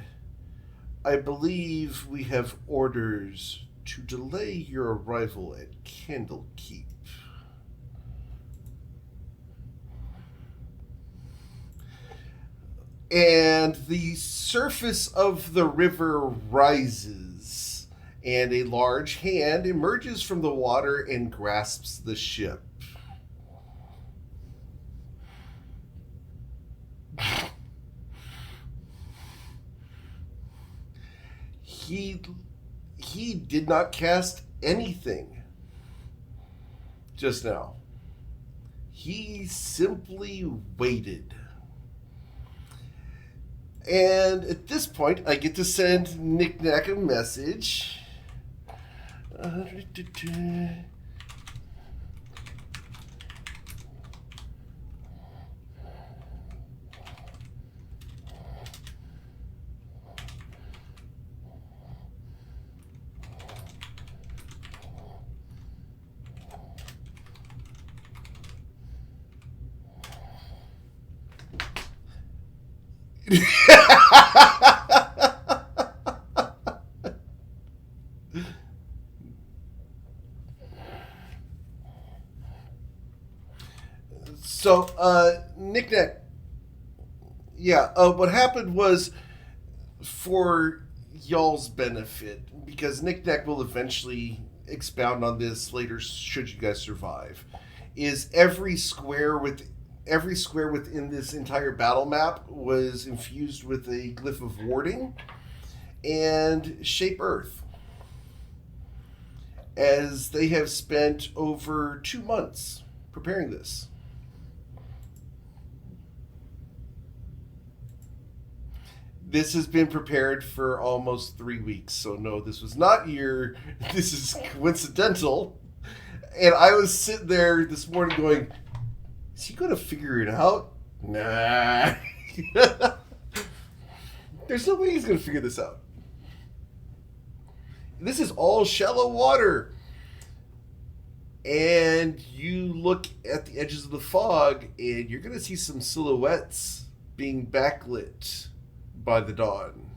I believe we have orders to delay your arrival at Candlekeep. And the surface of the river rises, and a large hand emerges from the water and grasps the ship. He did not cast anything just now. He simply waited. And at this point, I get to send Nick Nack a message. So, Nick Nack, yeah, what happened was, for y'all's benefit, because Nick Nack will eventually expound on this later should you guys survive, is every square within this entire battle map was infused with a glyph of warding and shape earth, as they have spent over 2 months preparing this. This has been prepared for almost 3 weeks, so no, this was not this is coincidental. And I was sitting there this morning going, is he going to figure it out? Nah. There's no way he's going to figure this out. This is all shallow water. And you look at the edges of the fog, and you're going to see some silhouettes being backlit by the dawn.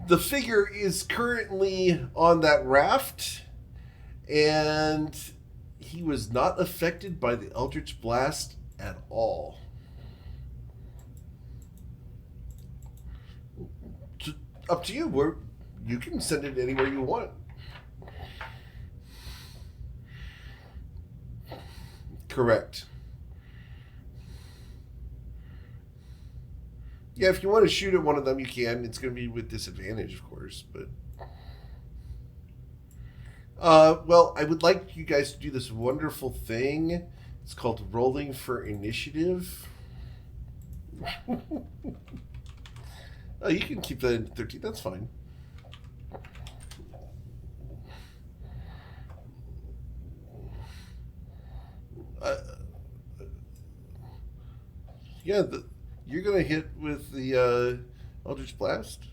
The figure is currently on that raft, and he was not affected by the Eldritch Blast at all. Up to you. Where you can send it anywhere you want. Correct. Yeah, if you want to shoot at one of them, you can. It's going to be with disadvantage, of course, but. Well, I would like you guys to do this wonderful thing. It's called rolling for initiative. Oh, you can keep that in 13. That's fine. Yeah, you're going to hit with the Eldritch Blast.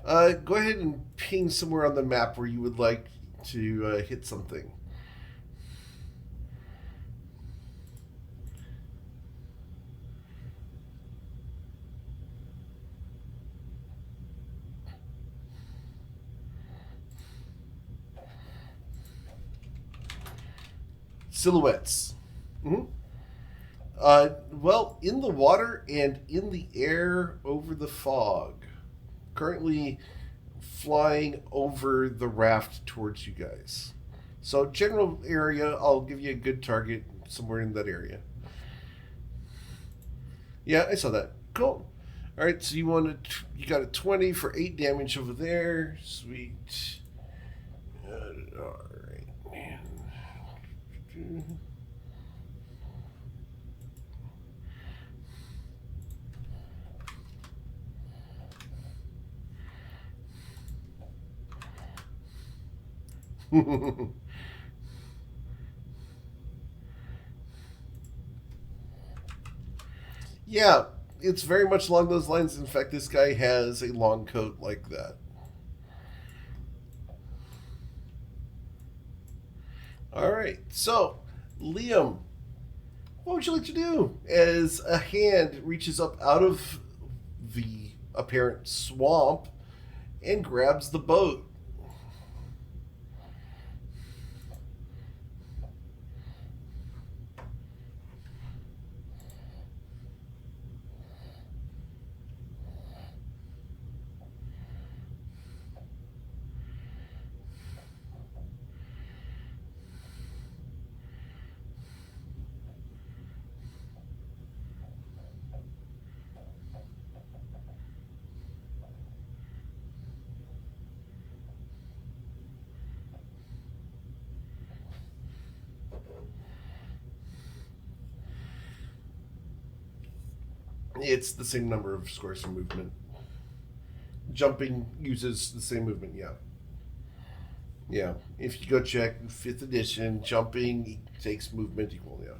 Go ahead and ping somewhere on the map where you would like to hit something. Silhouettes. Mm-hmm. Well, in the water and in the air over the fog. Currently flying over the raft towards you guys. So, general area, I'll give you a good target somewhere in that area. Yeah, I saw that. Cool. All right, so you got a 20 for 8 damage over there. Sweet. All right. Yeah, it's very much along those lines. In fact, this guy has a long coat like that. All right, so Liam, what would you like to do? As a hand reaches up out of the apparent swamp and grabs the boat. It's the same number of squares for movement. Jumping uses the same movement, yeah. Yeah. If you go check 5th edition, jumping takes movement equal, yeah.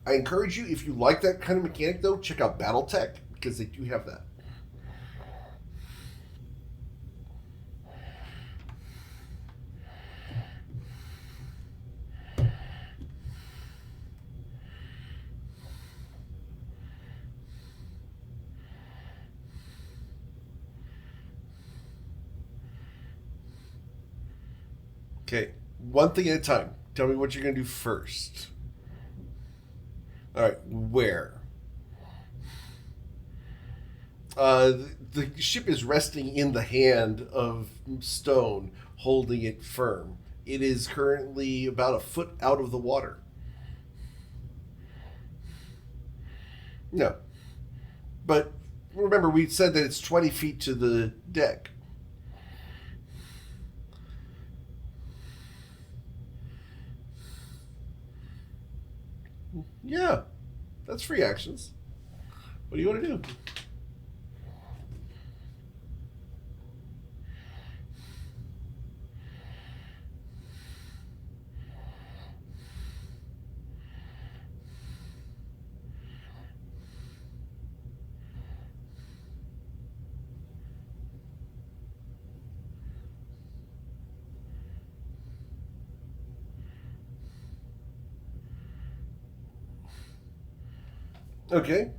I encourage you, if you like that kind of mechanic, though, check out BattleTech, because they do have that. Okay, one thing at a time. Tell me what you're going to do first. All right, where? The ship is resting in the hand of stone, holding it firm. It is currently about a foot out of the water. No. But remember, we said that it's 20 feet to the deck. Yeah, that's free actions. What do you want to do? Okay.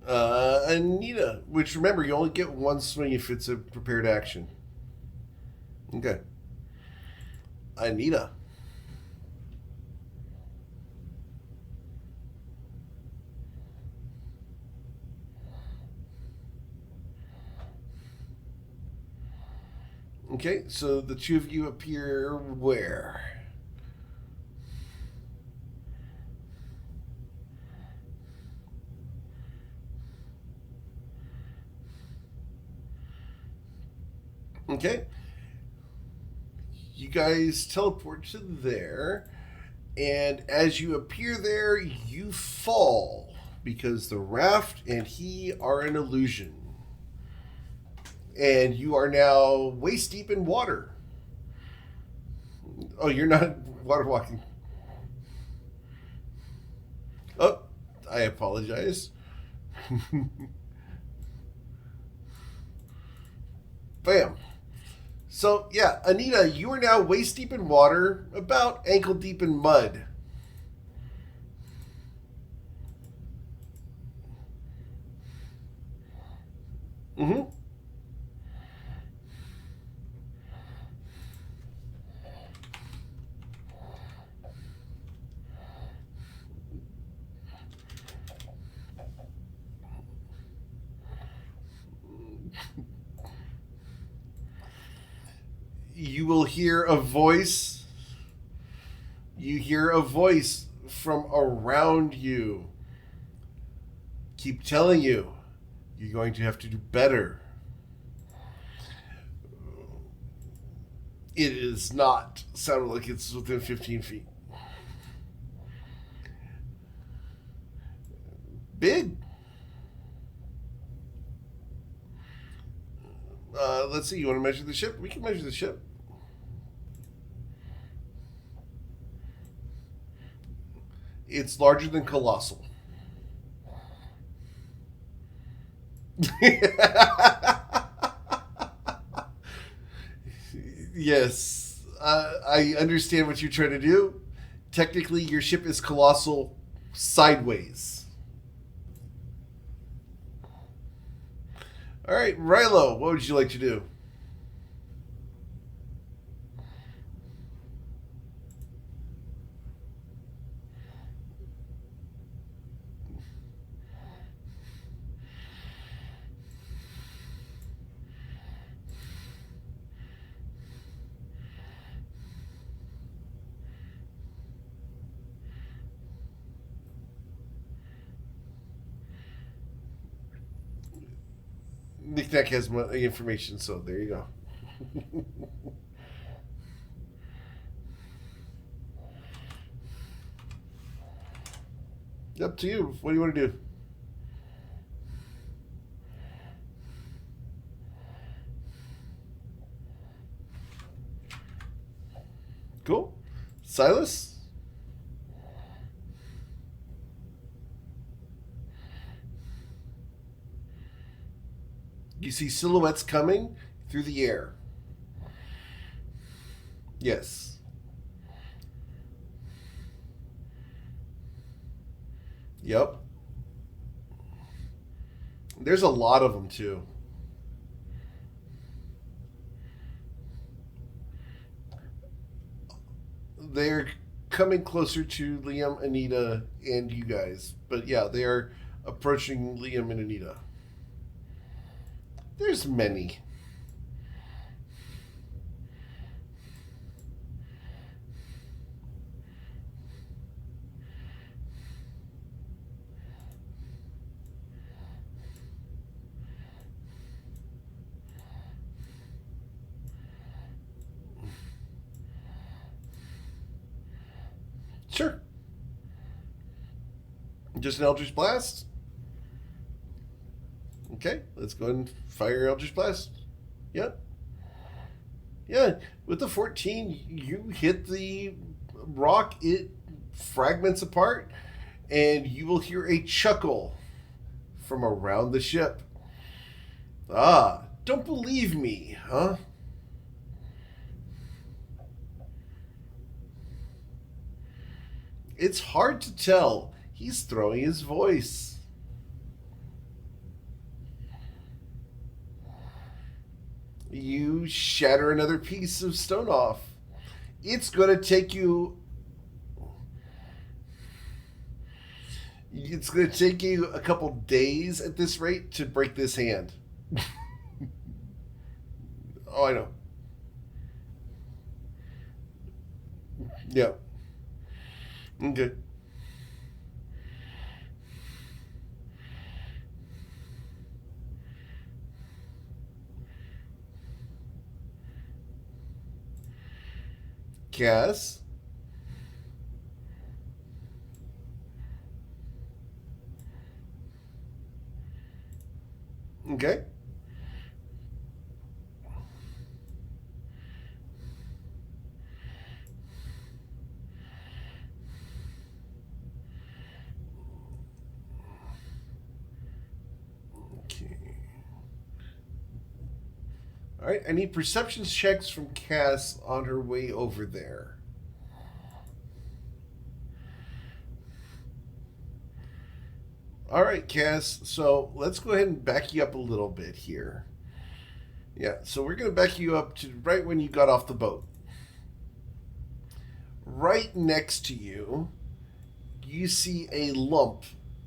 Anita, which remember, you only get one swing if it's a prepared action. Okay. Anita. Okay, so the two of you appear where? Okay. You guys teleport to there, and as you appear there, you fall because the raft and he are an illusion. And you are now waist deep in water. Oh, you're not water walking. Oh, I apologize. Bam. So, yeah, Anita, you are now waist deep in water, about ankle deep in mud. Mm-hmm. You will hear a voice. You hear a voice from around you. Keep telling you, you're going to have to do better. It is not sounding like it's within 15 feet. Big. Let's see. You want to measure the ship? We can measure the ship. It's larger than colossal. Yes, I understand what you're trying to do. Technically, your ship is colossal sideways. All right, Rilo, what would you like to do? Knick-Knack has information, so there you go. Up to you. What do you want to do? Cool. Silas? You see silhouettes coming through the air. Yes. Yep. There's a lot of them, too. They're coming closer to Liam, Anita, and you guys. But yeah, they are approaching Liam and Anita. There's many. Sure. Just an Eldritch Blast? Okay, let's go ahead and fire Eldritch Blast. Yep. Yeah, with the 14, you hit the rock, it fragments apart, and you will hear a chuckle from around the ship. Ah, don't believe me, huh? It's hard to tell. He's throwing his voice. You shatter another piece of stone off. It's going to take you. It's going to take you a couple days at this rate to break this hand. Oh, I know. Yeah. Okay. Cass. Okay. Okay. All right. I need perception checks from Cass on her way over there. All right, Cass. So let's go ahead and back you up a little bit here. Yeah, so we're going to back you up to right when you got off the boat. Right next to you, you see a lump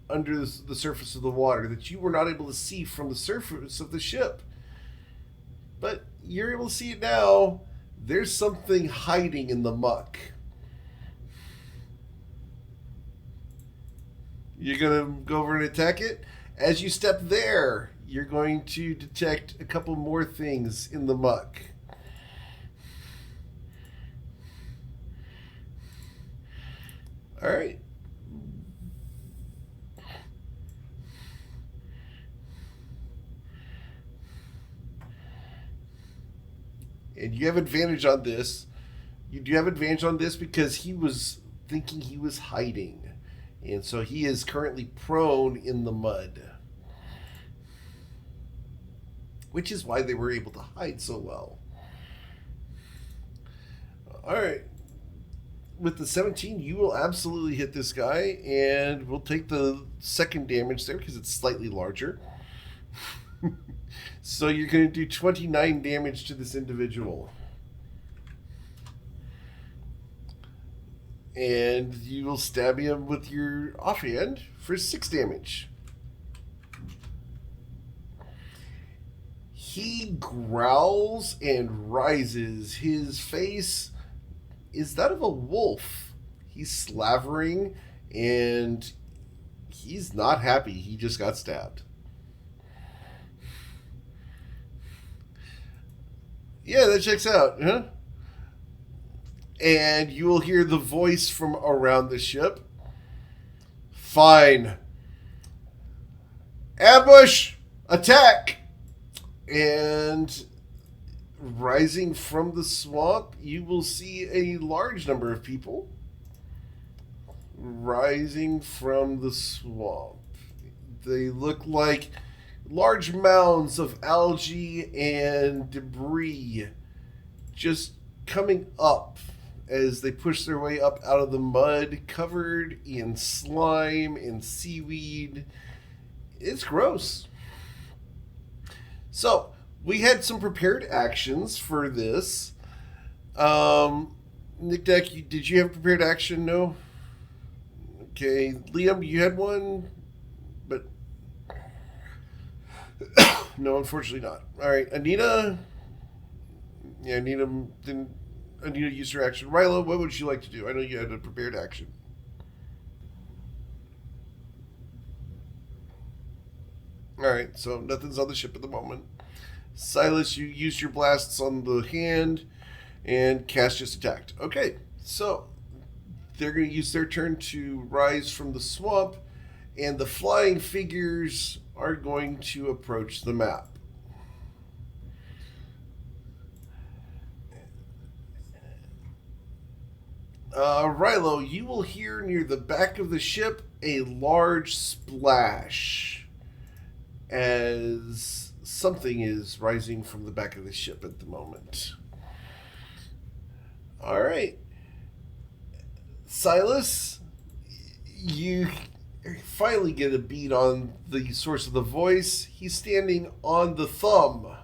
under the surface of the water that you were not able to see from the surface of the ship. But you're able to see it now. There's something hiding in the muck. You're going to go over and attack it. As you step there, you're going to detect a couple more things in the muck. All right. And you have advantage on this. You do have advantage on this because he was thinking he was hiding. And so he is currently prone in the mud. Which is why they were able to hide so well. Alright. With the 17, you will absolutely hit this guy. And we'll take the second damage there because it's slightly larger. So you're going to do 29 damage to this individual. And you will stab him with your offhand for 6 damage. He growls and rises. His face is that of a wolf. He's slavering and he's not happy. He just got stabbed. Yeah, that checks out, huh? And you will hear the voice from around the ship. Fine. Ambush! Attack! And rising from the swamp, you will see a large number of people rising from the swamp. They look like large mounds of algae and debris just coming up as they push their way up out of the mud, covered in slime and seaweed. It's gross. So, we had some prepared actions for this. Nick Deck, did you have a prepared action? No? Okay. Liam, you had one? But no, unfortunately not. All right. Anita? Yeah, Anita didn't. Anita used her action. Rilo, what would you like to do? I know you had a prepared action. Alright, so nothing's on the ship at the moment. Silas, you used your blasts on the hand, and Cass just attacked. Okay, so they're going to use their turn to rise from the swamp, and the flying figures are going to approach the map. Rilo, you will hear near the back of the ship a large splash as something is rising from the back of the ship at the moment. All right. Silas, you finally get a beat on the source of the voice. He's standing on the thumb.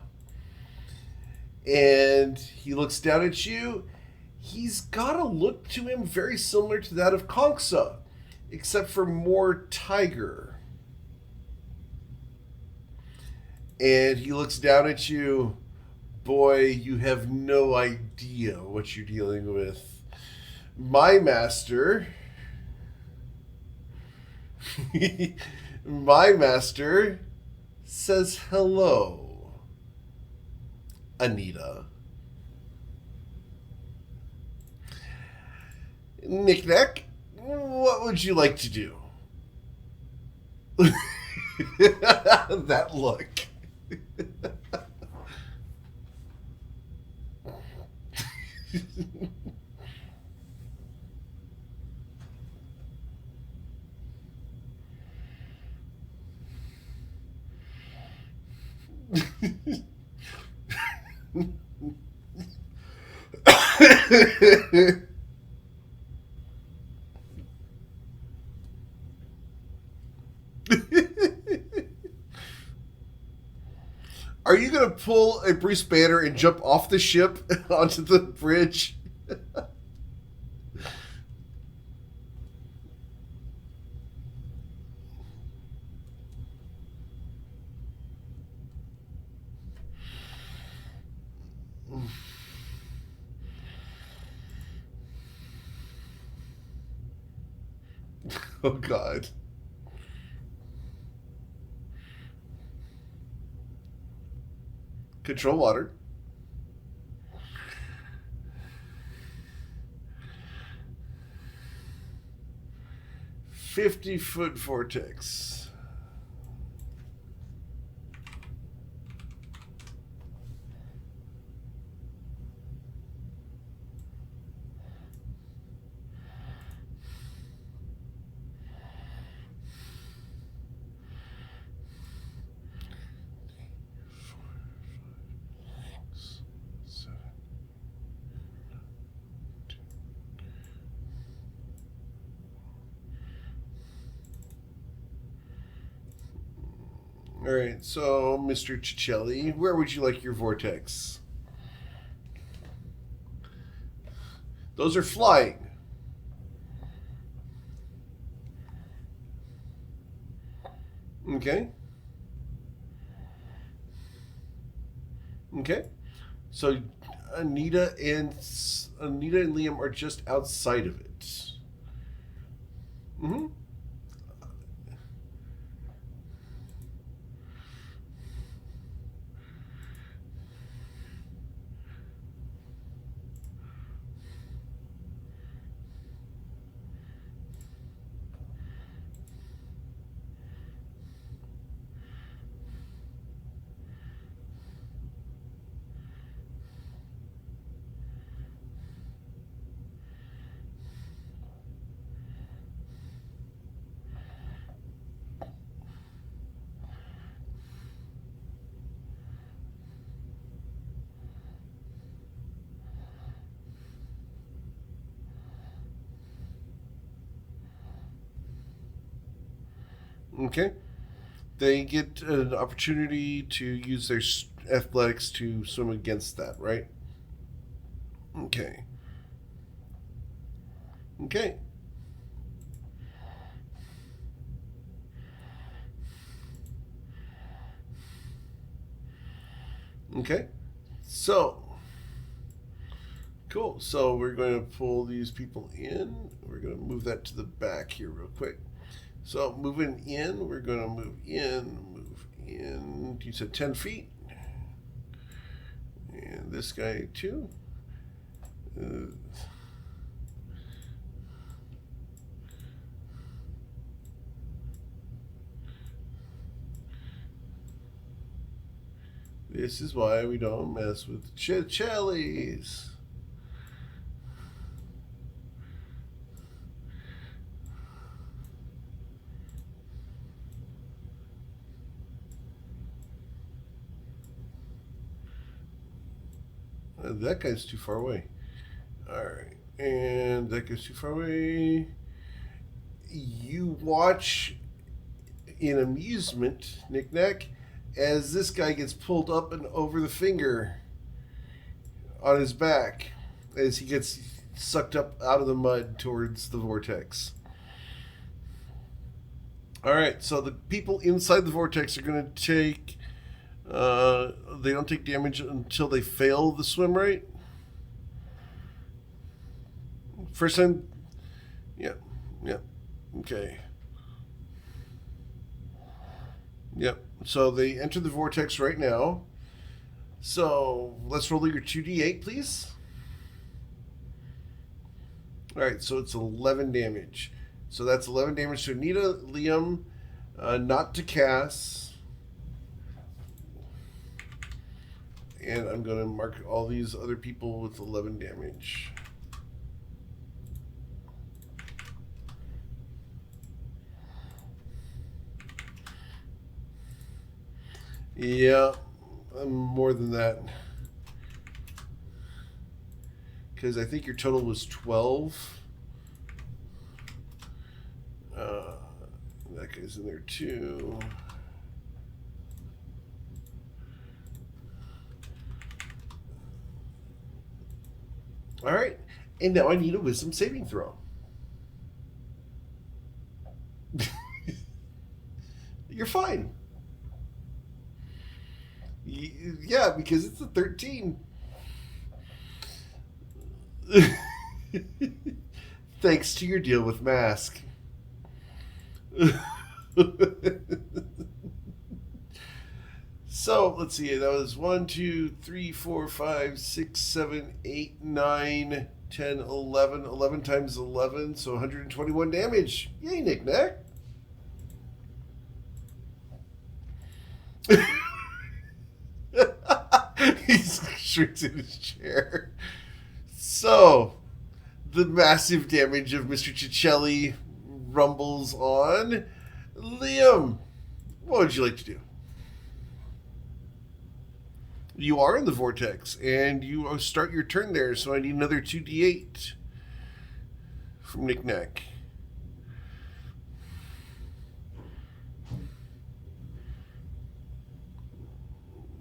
And he looks down at you. He's got a look to him very similar to that of Konksa, except for more tiger. And he looks down at you. Boy, you have no idea what you're dealing with. My master... my master says hello, Anita. Knick-knack, what would you like to do? That look. Are you going to pull a Bruce Banner and jump off the ship onto the bridge? Oh, God. Control water. 50-foot vortex. All right, so Mr. Cicelli, where would you like your vortex? Those are flying. Okay. Okay. So Anita and Liam are just outside of it. Mm-hmm. Okay. They get an opportunity to use their athletics to swim against that, right? Okay. Okay. Okay. So, cool. So we're going to pull these people in. We're going to move that to the back here real quick. So moving in, we're going to move in. You said 10 feet. And this guy too. This is why we don't mess with Chichelis. That guy's too far away. Alright. And that guy's too far away. You watch in amusement, Knick-Knack, as this guy gets pulled up and over the finger on his back. As he gets sucked up out of the mud towards the vortex. All right, so the people inside the vortex are going to take. They don't take damage until they fail the swim, right? First time. Yeah. Yeah. Okay. Yep. So they enter the vortex right now. So let's roll your 2d8, please. All right, so it's 11 damage. So that's 11 damage to Anita, Liam, not to Cass. And I'm going to mark all these other people with 11 damage. Yeah, more than that. Because I think your total was 12. That guy's in there too. All right, and now I need a wisdom saving throw. You're fine. Yeah, because it's a 13. Thanks to your deal with Mask. So let's see. That was 1, 2, 3, 4, 5, 6, 7, 8, 9, 10, 11. 11 times 11, so 121 damage. Yay, Nick Nack. He shrinks in his chair. So, the massive damage of Mr. Cicelli rumbles on. Liam, what would you like to do? You are in the vortex, and you start your turn there, so I need another 2d8 from Nick Nack.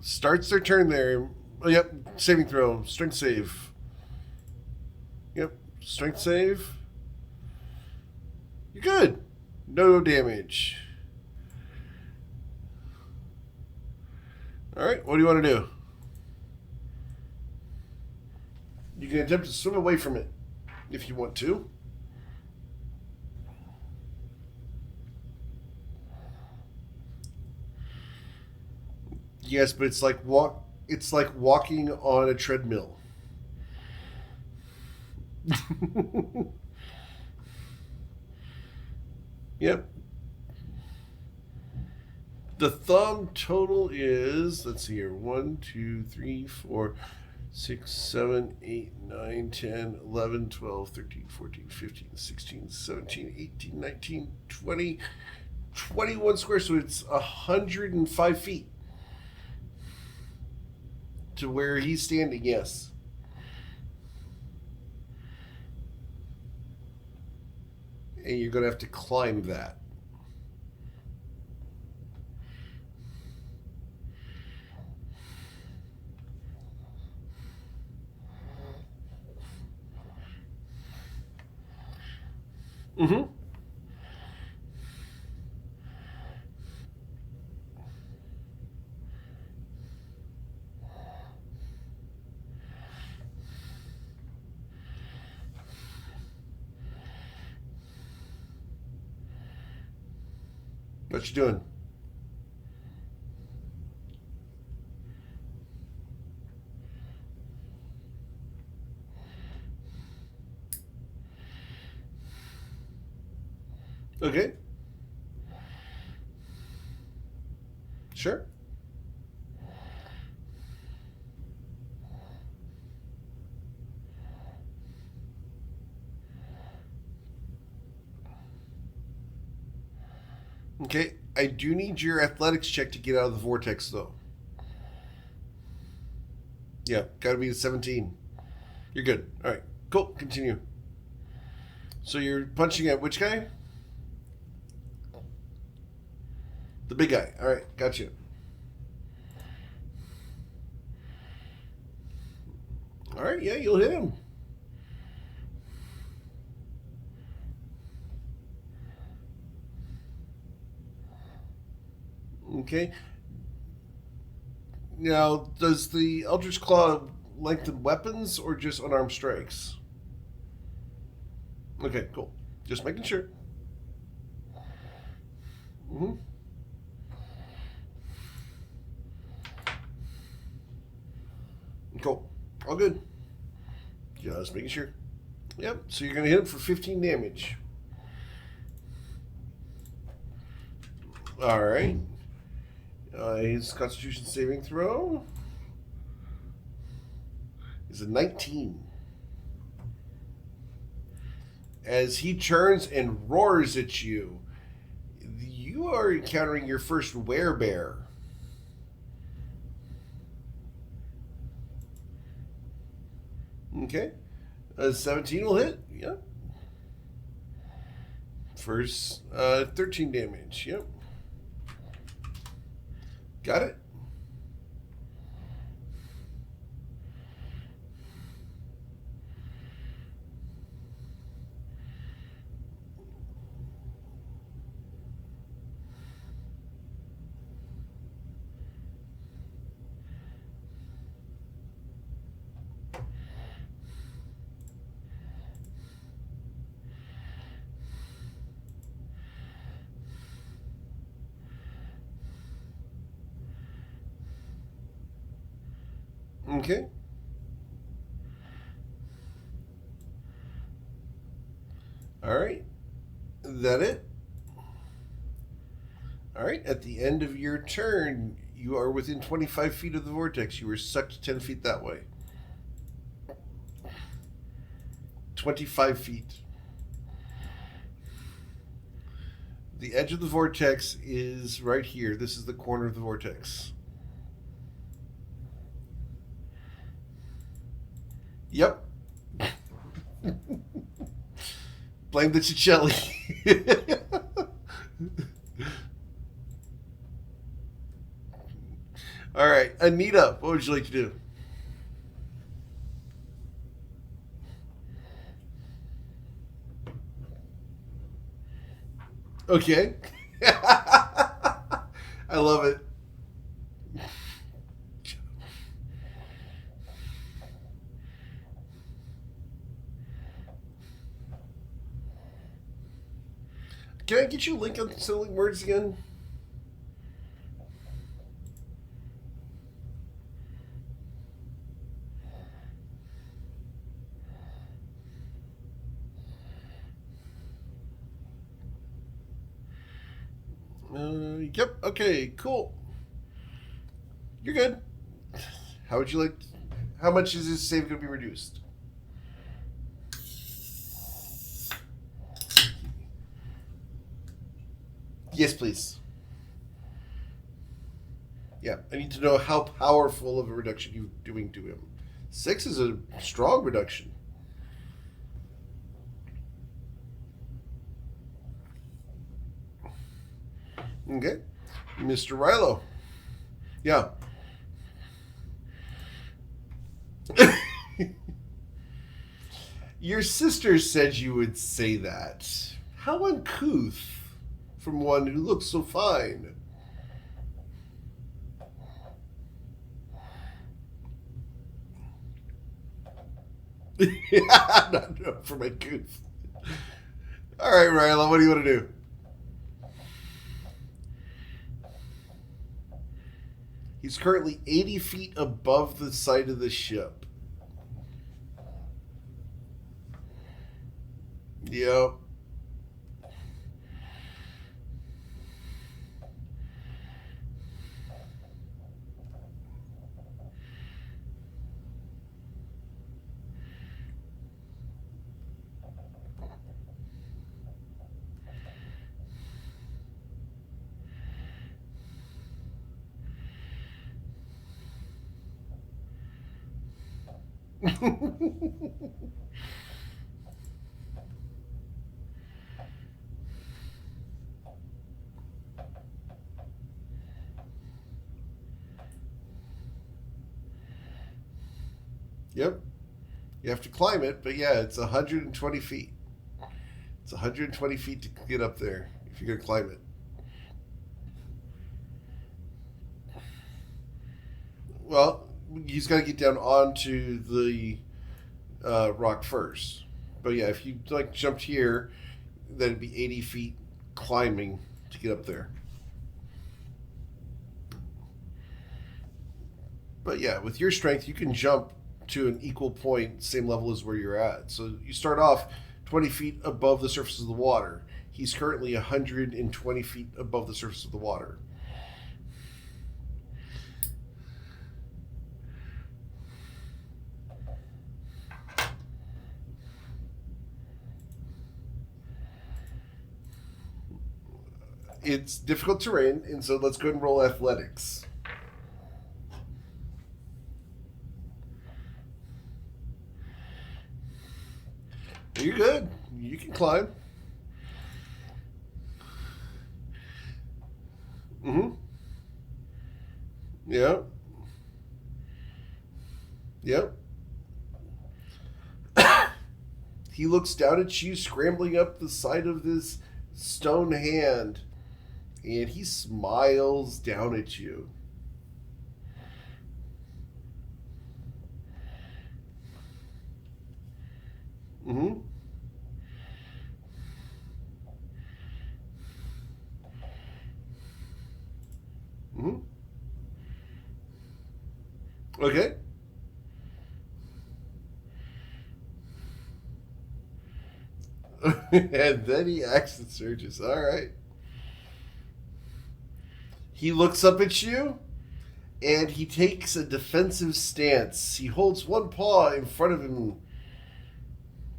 Starts their turn there. Oh, yep, saving throw, strength save. Yep, strength save. You're good. No damage. All right, what do you want to do? You can attempt to swim away from it if you want to. Yes, but it's like walking on a treadmill. Yep. The thumb total is, let's see here, 1, 2, 3, 4, 6, 7, 8, 9, 10, 11, 12, 13, 14, 15, 16, 17, 18, 19, 20, 21 squares. So it's 105 feet to where he's standing, yes. And you're going to have to climb that. Mm-hmm. What you doing? Okay. Sure. Okay. I do need your athletics check to get out of the vortex, though. Yeah, gotta be a 17. You're good. All right. Cool. Continue. So you're punching at which guy? The big guy. All right. Gotcha. All right. Yeah, you'll hit him. Okay. Now, does the Eldritch Claw lengthen weapons or just unarmed strikes? Okay, cool. Just making sure. Mm-hmm. Cool. All good. Just making sure. Yep, so you're going to hit him for 15 damage. Alright. His Constitution saving throw is a 19. As he turns and roars at you, you are encountering your first werebear. Okay. 17 will hit. Yep. First, 13 damage. Yep. Got it. Okay. All right. Is that it? All right. At the end of your turn, you are within 25 feet of the vortex. You were sucked 10 feet that way. 25 feet. The edge of the vortex is right here. This is the corner of the vortex. Yep. Blame the Cicelli. All right, Anita, what would you like to do? Okay. I love it. Can I get you a link on Settling Words again? Yep. Okay. Cool. You're good. How would you like? How much is his save going to be reduced? Yes, please. Yeah, I need to know how powerful of a reduction you're doing to him. 6 is a strong reduction. Okay. Mr. Rilo. Yeah. Your sister said you would say that. How uncouth from one who looks so fine. I'm not known for my goof. All right, Rilo, what do you want to do? He's currently 80 feet above the side of the ship. Yep. Yep. You have to climb it, but yeah, it's 120 feet. It's 120 feet to get up there if you're going to climb it. Well, he's got to get down onto the rock first. But yeah, if you like jumped here, then it'd be 80 feet climbing to get up there. But yeah, with your strength, you can jump to an equal point, same level as where you're at. So you start off 20 feet above the surface of the water. He's currently 120 feet above the surface of the water. It's difficult terrain, and so let's go ahead and roll athletics. You're good. You can climb. Mm-hmm. Yep. Yep. He looks down at you, scrambling up the side of this stone hand, and he smiles down at you. Mm-hmm. Mm-hmm. Okay. And then he action surges. All right. He looks up at you and he takes a defensive stance. He holds one paw in front of him.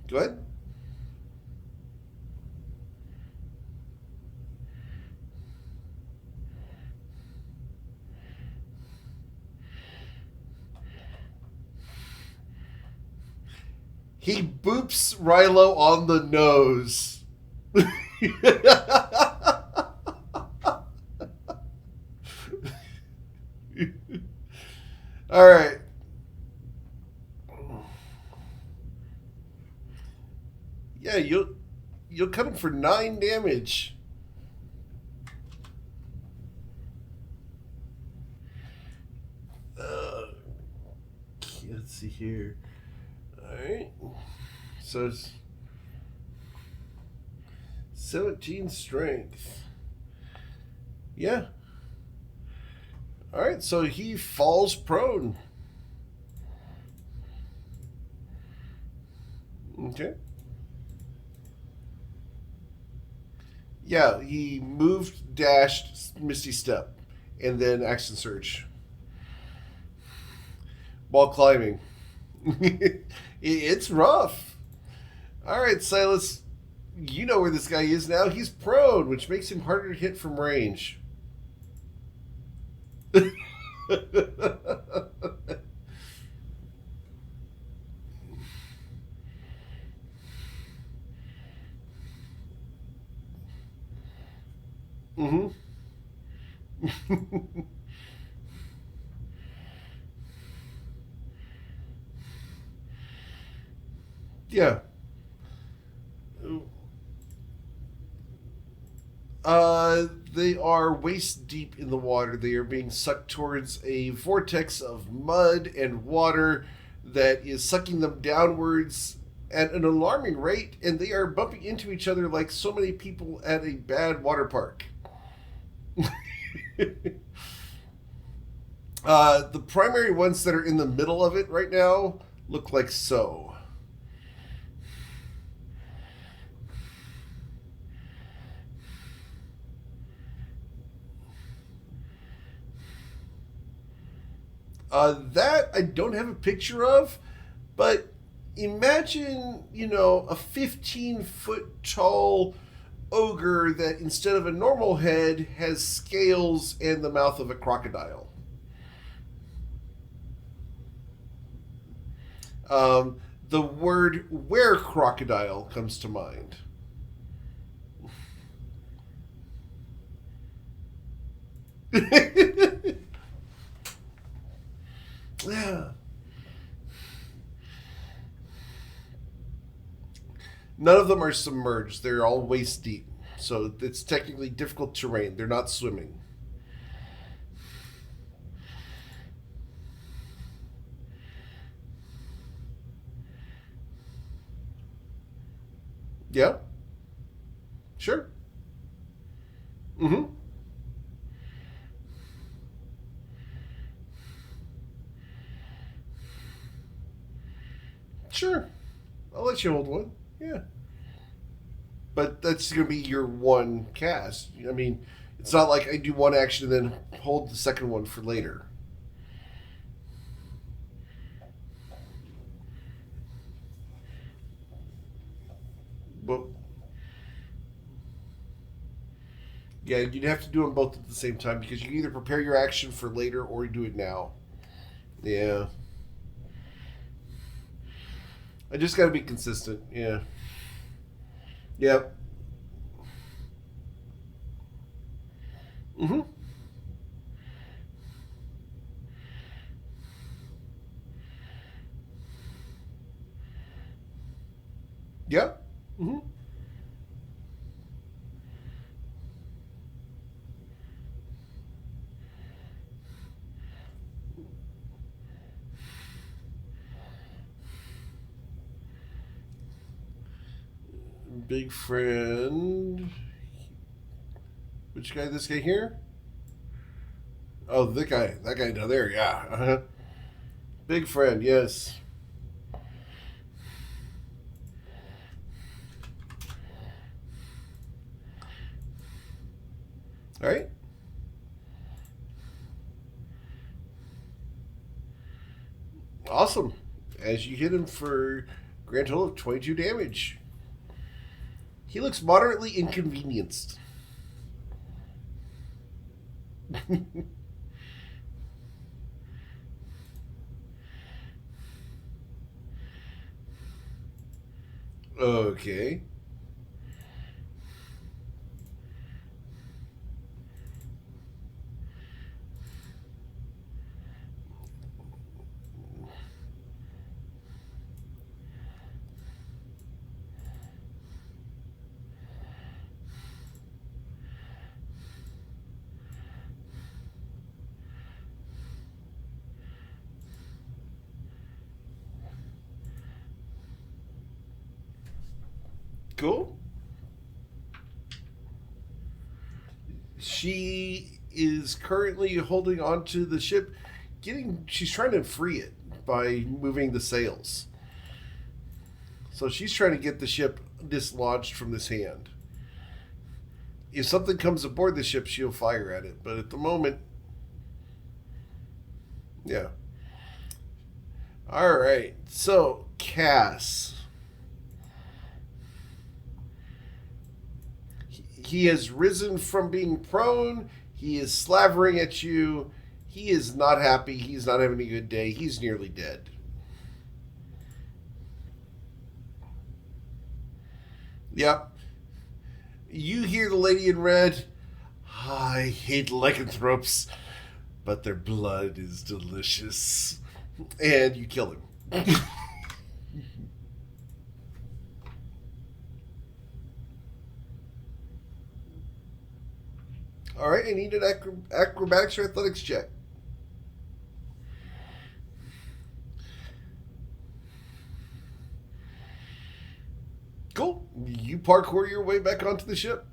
Go ahead. He boops Rilo on the nose. All right. Yeah, you'll come in for 9 damage. Let's see here. All right. So it's 17 strength. Yeah. All right. So he falls prone. Okay. Yeah, he moved, dashed, Misty Step, and then action surge while climbing. It's rough. All right, Silas, you know where this guy is now. He's prone, which makes him harder to hit from range. Mm-hmm. Yeah. They are waist deep in the water. They are being sucked towards a vortex of mud and water that is sucking them downwards at an alarming rate, and they are bumping into each other like so many people at a bad water park. The primary ones that are in the middle of it right now look like so. That I don't have a picture of, but imagine, a 15-foot tall ogre that instead of a normal head has scales and the mouth of a crocodile. The word were crocodile comes to mind. Yeah. None of them are submerged. They're all waist deep. So it's technically difficult terrain. They're not swimming. Yeah. Sure. Mm-hmm. Sure. I'll let you hold one. Yeah. But that's going to be your one cast. I mean, it's not like I do one action and then hold the second one for later. But yeah, you'd have to do them both at the same time because you either prepare your action for later or you do it now. Yeah. I just got to be consistent. Yeah. Yep. Mm-hmm. Yep. Mm-hmm. Big friend. Which guy? This guy here? Oh, the guy. That guy down there. Yeah. Uh-huh. Big friend. Yes. All right. Awesome. As you hit him for a grand total of 22 damage. He looks moderately inconvenienced. Okay. Cool. She is currently holding onto the ship, she's trying to free it by moving the sails. So she's trying to get the ship dislodged from this hand. If something comes aboard the ship, she'll fire at it. But at the moment, yeah. All right. So, Cass. He has risen from being prone. He is slavering at you. He is not happy. He's not having a good day. He's nearly dead. Yep. You hear the lady in red. I hate lycanthropes, but their blood is delicious. And you kill him. All right, I need an acrobatics or athletics check. Cool. You parkour your way back onto the ship.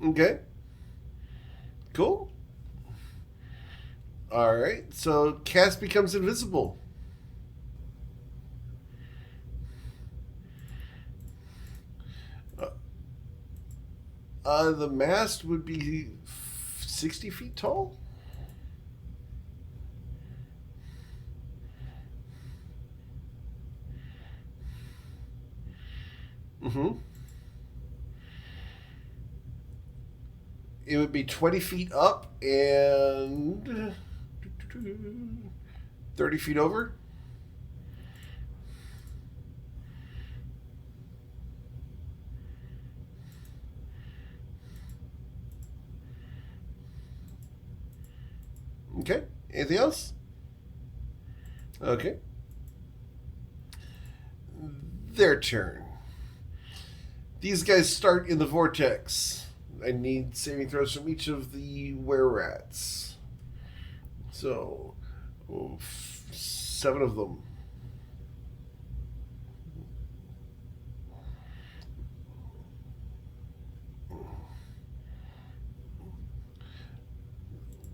Okay. Cool. All right. So Cass becomes invisible. The mast would be 60 feet tall. Mm-hmm. It would be 20 feet up and 30 feet over. Okay. Anything else? Okay. Their turn. These guys start in the vortex. I need saving throws from each of the were-rats. So, 7 of them.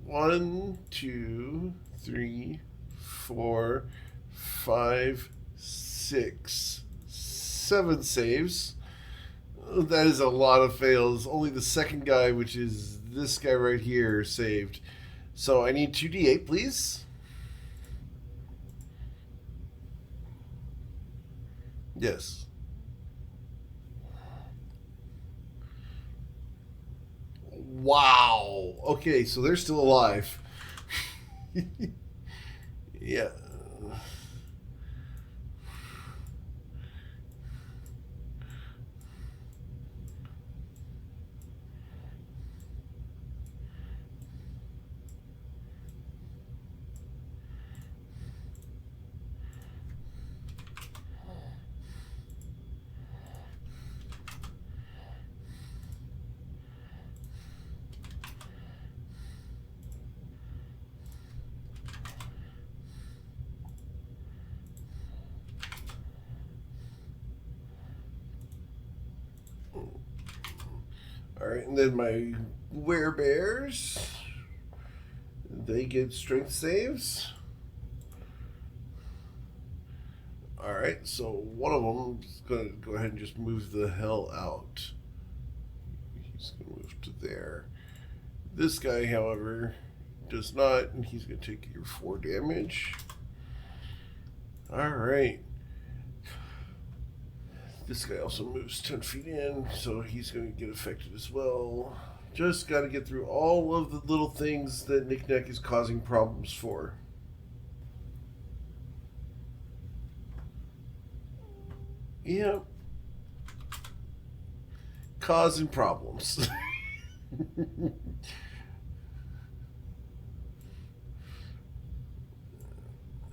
One, 2, 3, 4, 5, 6, 7 saves. That is a lot of fails. Only the second guy, which is this guy right here, saved. So I need 2d8, please. Yes. Wow. Okay, so they're still alive. Yeah. All right, and then my werebears, they get strength saves. All right, so one of them is going to go ahead and just move the hell out. He's going to move to there. This guy, however, does not, and he's going to take your 4 damage. All right. This guy also moves 10 feet in, so he's going to get affected as well. Just got to get through all of the little things that Nick Nack is causing problems for. Yeah. Causing problems.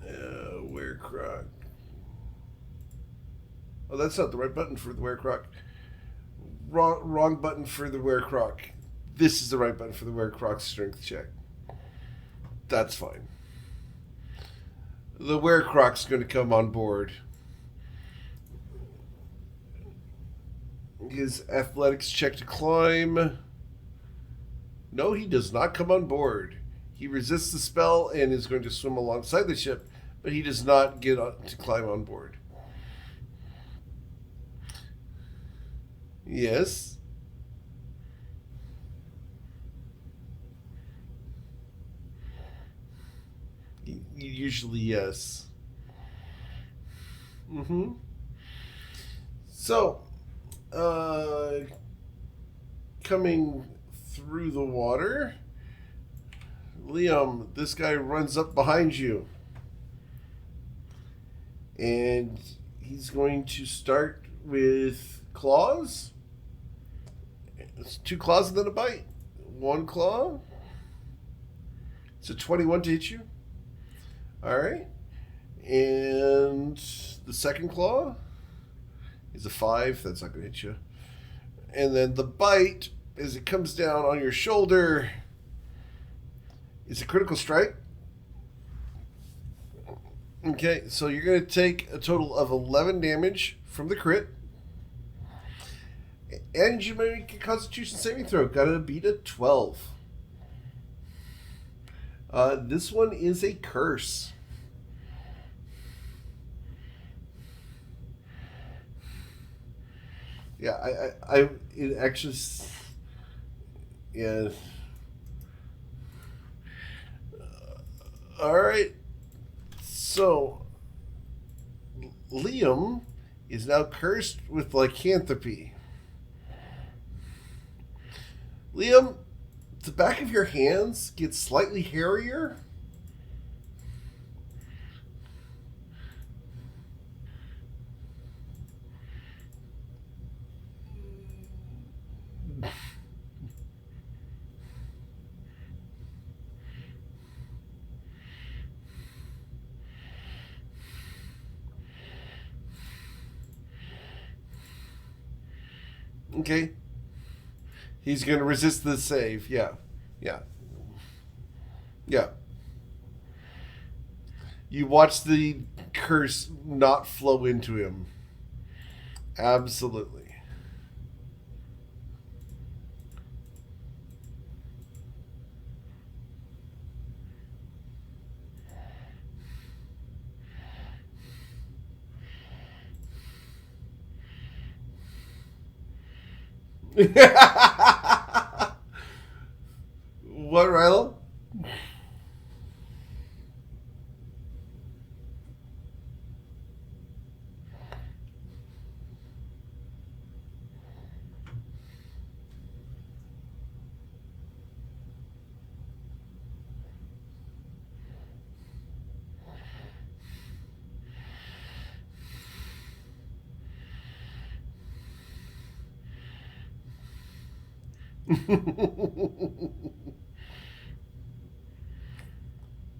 Werecroc. Oh, that's not the right button for the Werecroc. Wrong button for the Werecroc. This is the right button for the Werecroc strength check. That's fine. The Werecroc's going to come on board. His athletics check to climb. No, he does not come on board. He resists the spell and is going to swim alongside the ship, but he does not get to climb on board. Yes. Usually, yes. Mm-hmm. So, coming through the water, Liam, this guy runs up behind you. And he's going to start with claws. It's 2 claws and then a bite. 1 claw. It's a 21 to hit you. Alright. And the second claw is a 5. That's not going to hit you. And then the bite, as it comes down on your shoulder, is a critical strike. Okay, so you're going to take a total of 11 damage from the crit. And you make a Constitution saving throw. Got to beat a 12. This one is a curse. Yeah, it actually, yeah. All right. So, Liam is now cursed with lycanthropy. Liam, the back of your hands gets slightly hairier. Okay. He's going to resist the save. Yeah. Yeah. Yeah. You watch the curse not flow into him. Absolutely. What, Rilo?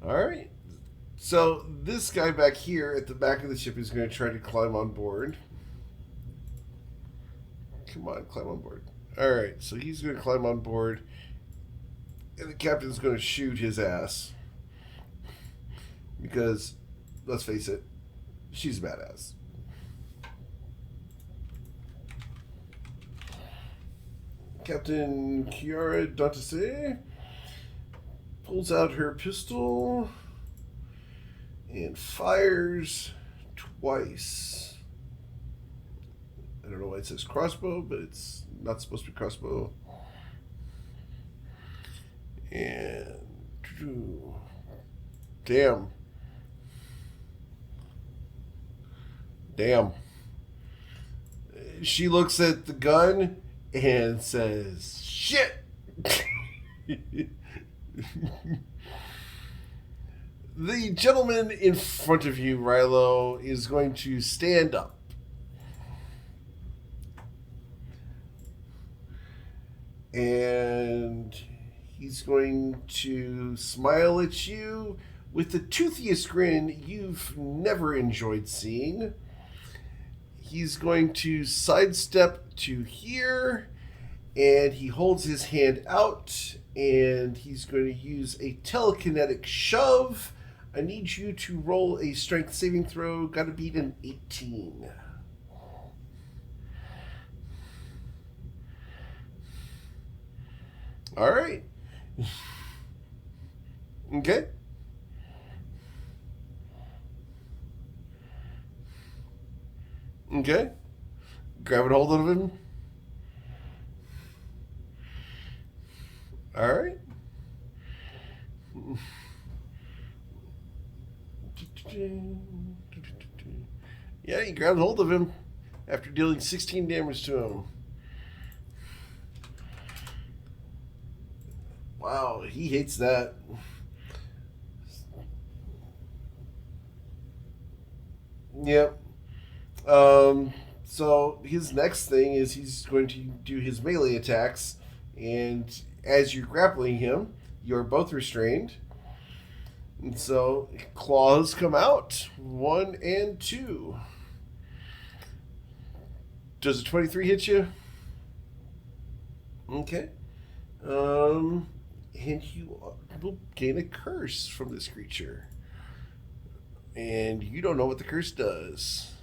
All right. So this guy back here at the back of the ship is going to try to climb on board. Come on, climb on board. All right. So he's going to climb on board, and the captain's going to shoot his ass because, let's face it, she's a badass. Captain Kiara Dantase pulls out her pistol and fires twice. I don't know why it says crossbow, but it's not supposed to be crossbow. And damn. She looks at the gun and says, "Shit." The gentleman in front of you, Rilo, is going to stand up. And he's going to smile at you with the toothiest grin you've never enjoyed seeing. He's going to sidestep to here, and he holds his hand out, and he's going to use a telekinetic shove. I need you to roll a strength saving throw. Got to beat an 18. All right. Okay. Okay. Grabbing hold of him. All right. Yeah, you grabbed hold of him after dealing 16 damage to him. Wow, he hates that. Yep. So his next thing is he's going to do his melee attacks, and as you're grappling him, you're both restrained. And so claws come out, 1 and 2. Does a 23 hit you? Okay. And you will gain a curse from this creature. And you don't know what the curse does.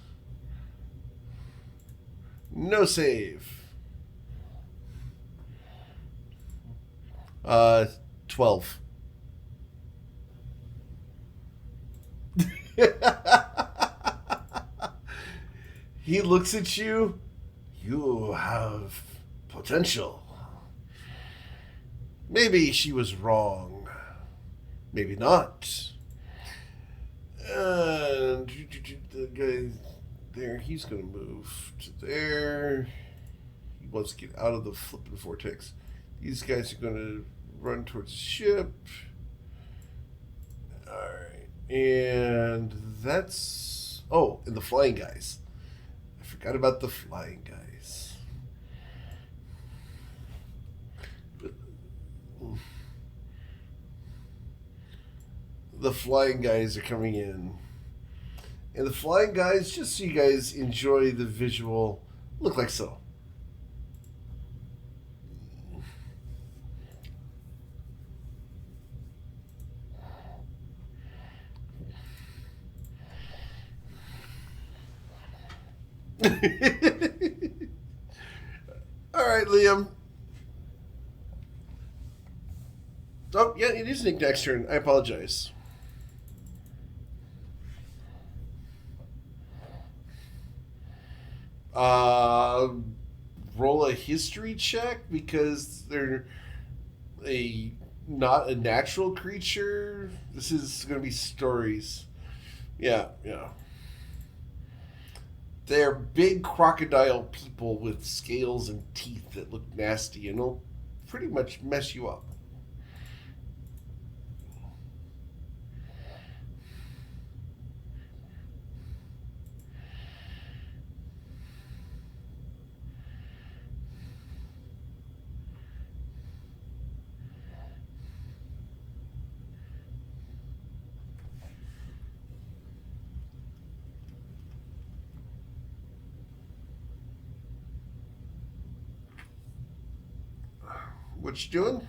No save. 12. He looks at you. You have potential. Maybe she was wrong. Maybe not. And the guy there, he's going to move to there. He wants to get out of the flipping vortex. These guys are going to run towards the ship. Alright. And that's... Oh, and the flying guys. I forgot about the flying guys. The flying guys are coming in. And the flying guys, just so you guys enjoy the visual, look like so. All right, Liam. Oh, yeah, it is Nicknack's turn. I apologize. Uh, roll a history check because they're a not a natural creature. This is going to be stories. Yeah, yeah. They're big crocodile people with scales and teeth that look nasty and will pretty much mess you up. What you doing?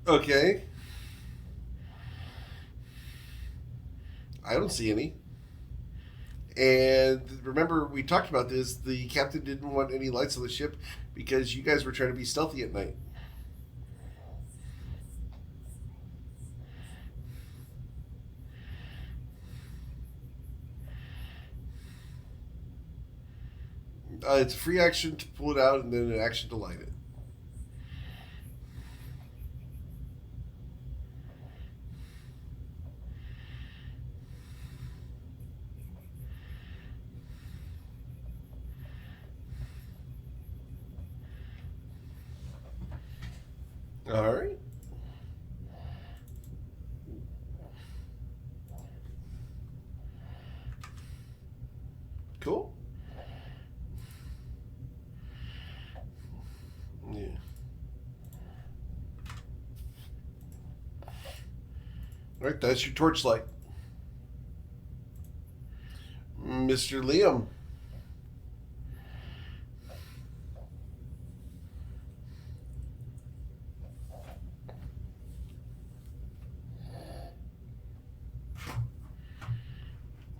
Okay. I don't see any. And remember, we talked about this. The captain didn't want any lights on the ship because you guys were trying to be stealthy at night. It's a free action to pull it out and then an action to light it. All right. Cool. Yeah. All right, that's your torchlight. Mr. Liam.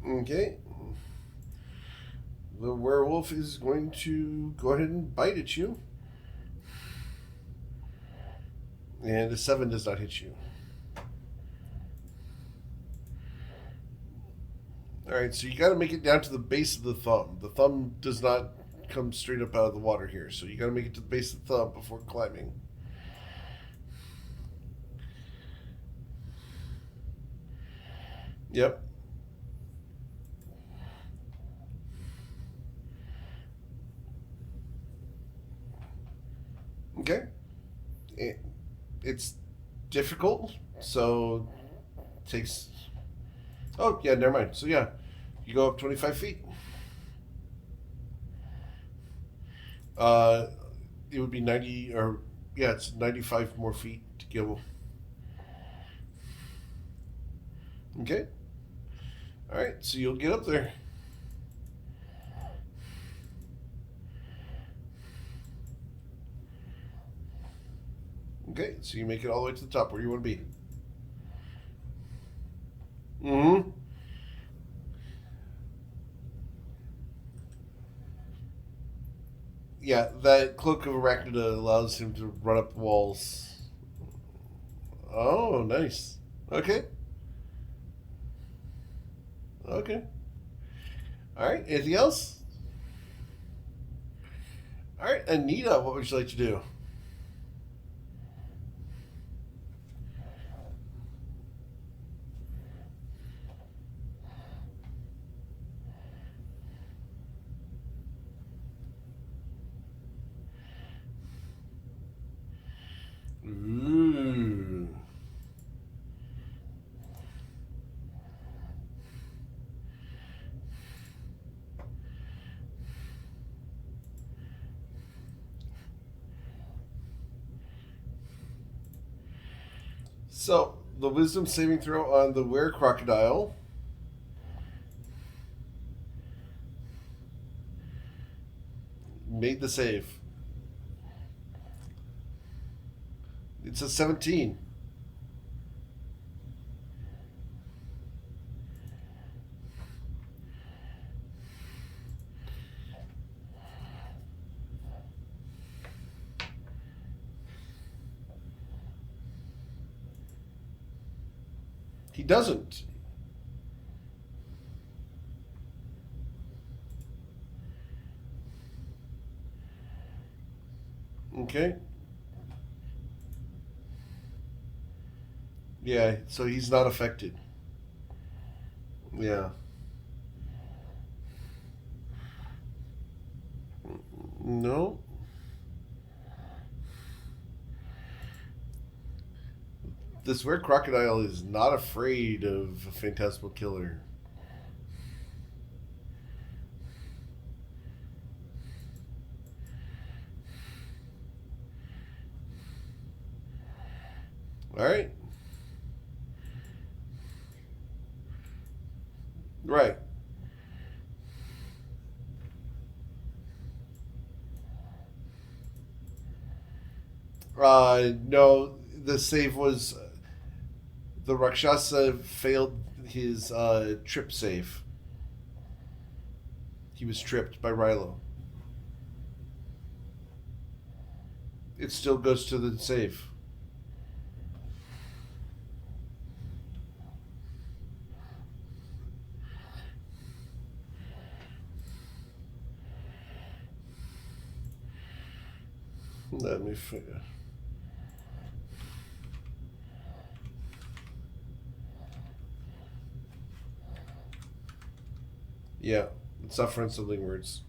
Okay. The werewolf is going to go ahead and bite at you. And a 7 does not hit you. Alright, so you got to make it down to the base of the thumb. The thumb does not come straight up out of the water here, so you got to make it to the base of the thumb before climbing. Yep. Okay. It's difficult, so it takes. Oh, yeah, never mind. So, yeah, you go up 25 feet. Uh, it would be 90, or, yeah, it's 95 more feet to go. Okay. All right, so you'll get up there. Okay, so you make it all the way to the top where you want to be. Mm-hmm. Yeah, that cloak of arachnida allows him to run up walls. Oh, nice. Okay. Okay. All right. Anything else? All right, Anita, what would you like to do? Ooh. So the wisdom saving throw on the were crocodile made the save. It's a 17. He doesn't. Okay. Yeah, so he's not affected. Yeah. No. This rare crocodile is not afraid of a phantasmal killer. All right. Right. No, the save was the Rakshasa failed his trip save. He was tripped by Rilo. It still goes to the save. Let me figure. Yeah, it's not for unsettling words.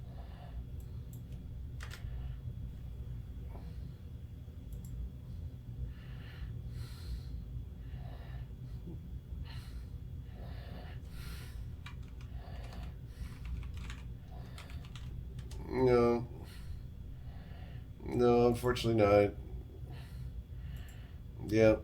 No, no, unfortunately not. Yeah.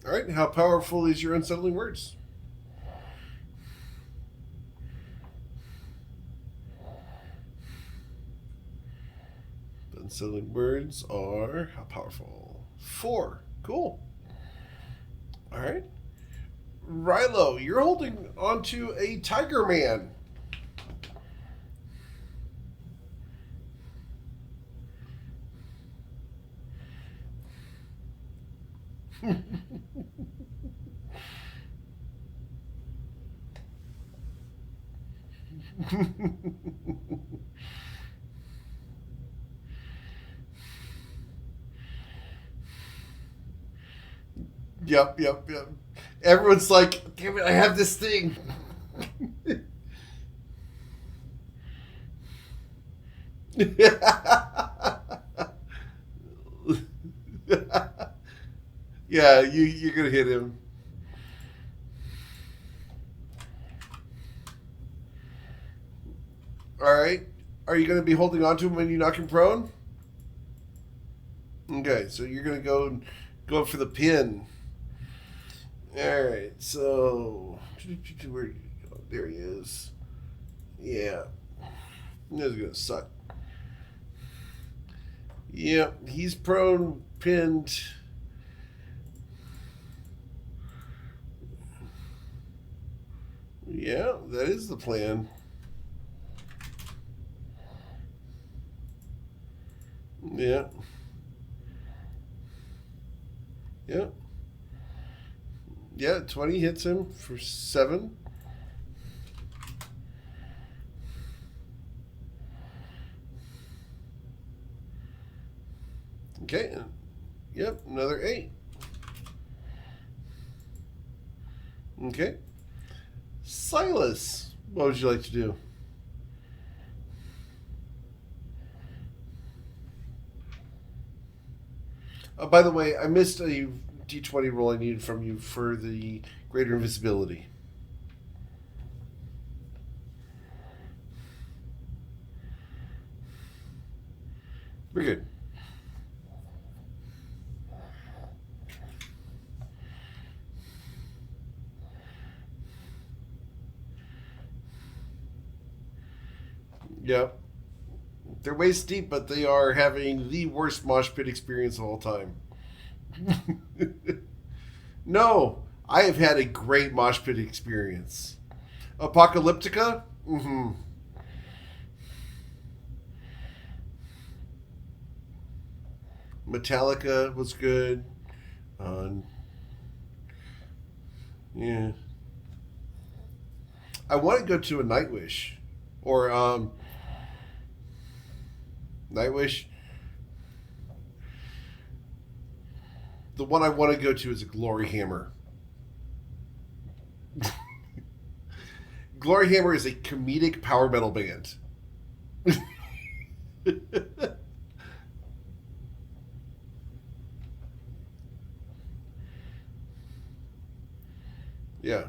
All right. How powerful is your unsettling words? The unsettling words are how powerful? 4. Cool. All right. Rilo, you're holding onto a Tiger Man. Yep. Everyone's like, damn it, I have this thing. Yeah, you're gonna hit him. All right. Are you gonna be holding on to him when you knock him prone? Okay, so you're gonna go for the pin. All right. So where? There he is. Yeah. This is gonna suck. Yep, he's prone, pinned. Yeah, that is the plan. Yeah. Yeah. Yeah, 20 hits him for 7. Okay. Yep, another 8. Okay. Silas, what would you like to do? By the way, I missed a d20 roll I needed from you for the greater invisibility. We're good. Yep. They're waist deep, but they are having the worst mosh pit experience of all time. No, I have had a great mosh pit experience. Apocalyptica? Mm-hmm. Metallica was good. Yeah. I want to go to a Nightwish. Or, Nightwish. The one I want to go to is a Glory Hammer. Glory Hammer is a comedic power metal band. Yeah.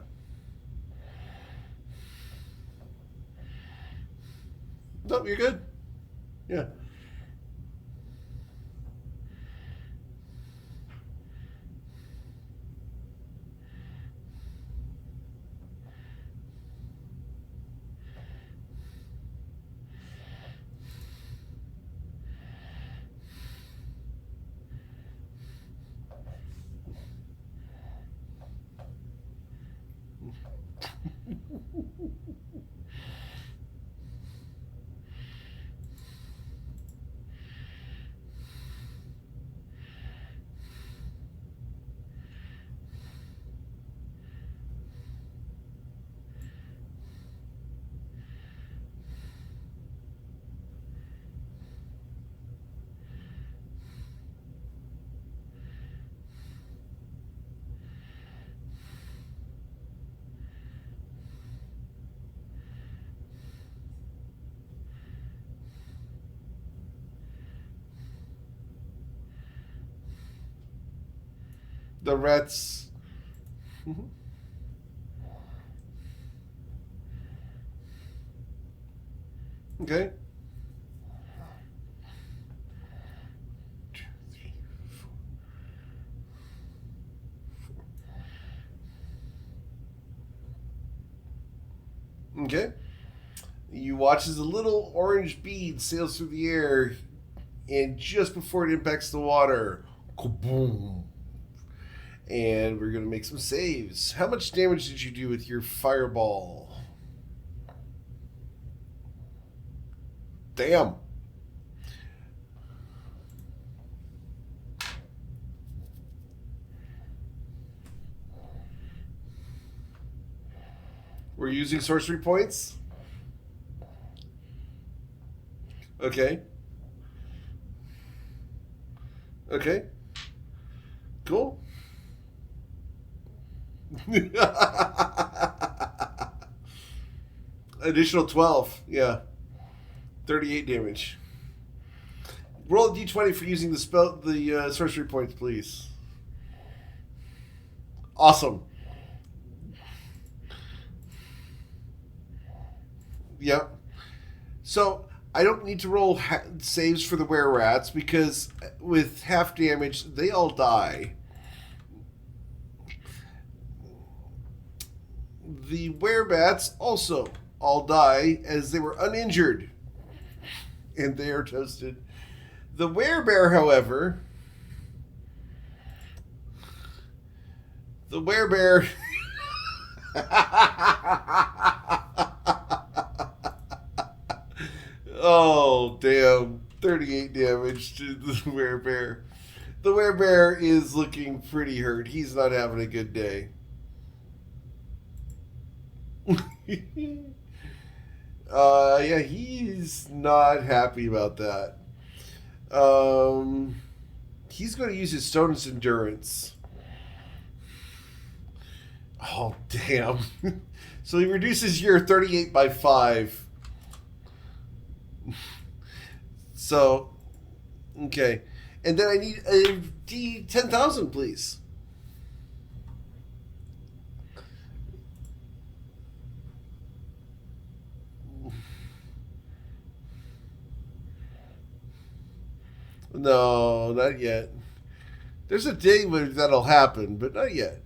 No, you're good. Yeah. The Rats. Mhm. Okay. 2, 3, 4. Okay. You watch as a little orange bead sails through the air, and just before it impacts the water, kaboom! And we're going to make some saves. How much damage did you do with your fireball? Damn. We're using sorcery points? Okay. Okay. Cool. Additional 12. Yeah. 38 damage. Roll a d20 for using the sorcery points, please. Awesome. Yep. So I don't need to roll saves for the were-rats because with half damage, they all die. The were-bats also all die as they were uninjured. And they are toasted. The werebear, however... The werebear... Oh, damn. 38 damage to the werebear. The werebear is looking pretty hurt. He's not having a good day. Yeah, he's not happy about that. He's going to use his Stone's Endurance. Oh, damn. So he reduces your 38 by 5. So, okay. And then I need a D10,000, please. No, not yet. There's a day when that'll happen, but not yet.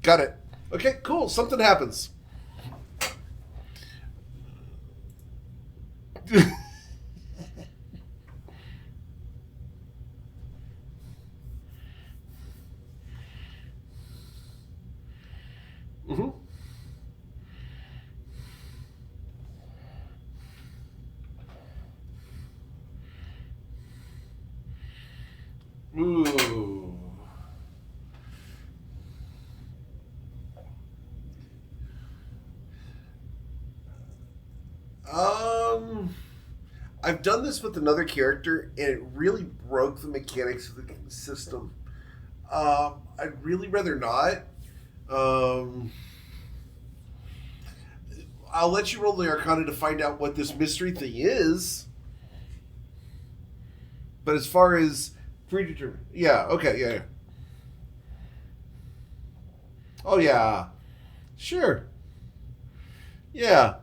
Got it. Okay, cool. Something happens. Mm-hmm. Ooh. Um, I've done this with another character, and it really broke the mechanics of the system. I'd really rather not. Um, I'll let you roll the Arcana to find out what this mystery thing is. But as far as predetermined, yeah, okay, yeah, yeah. Oh yeah, sure, yeah.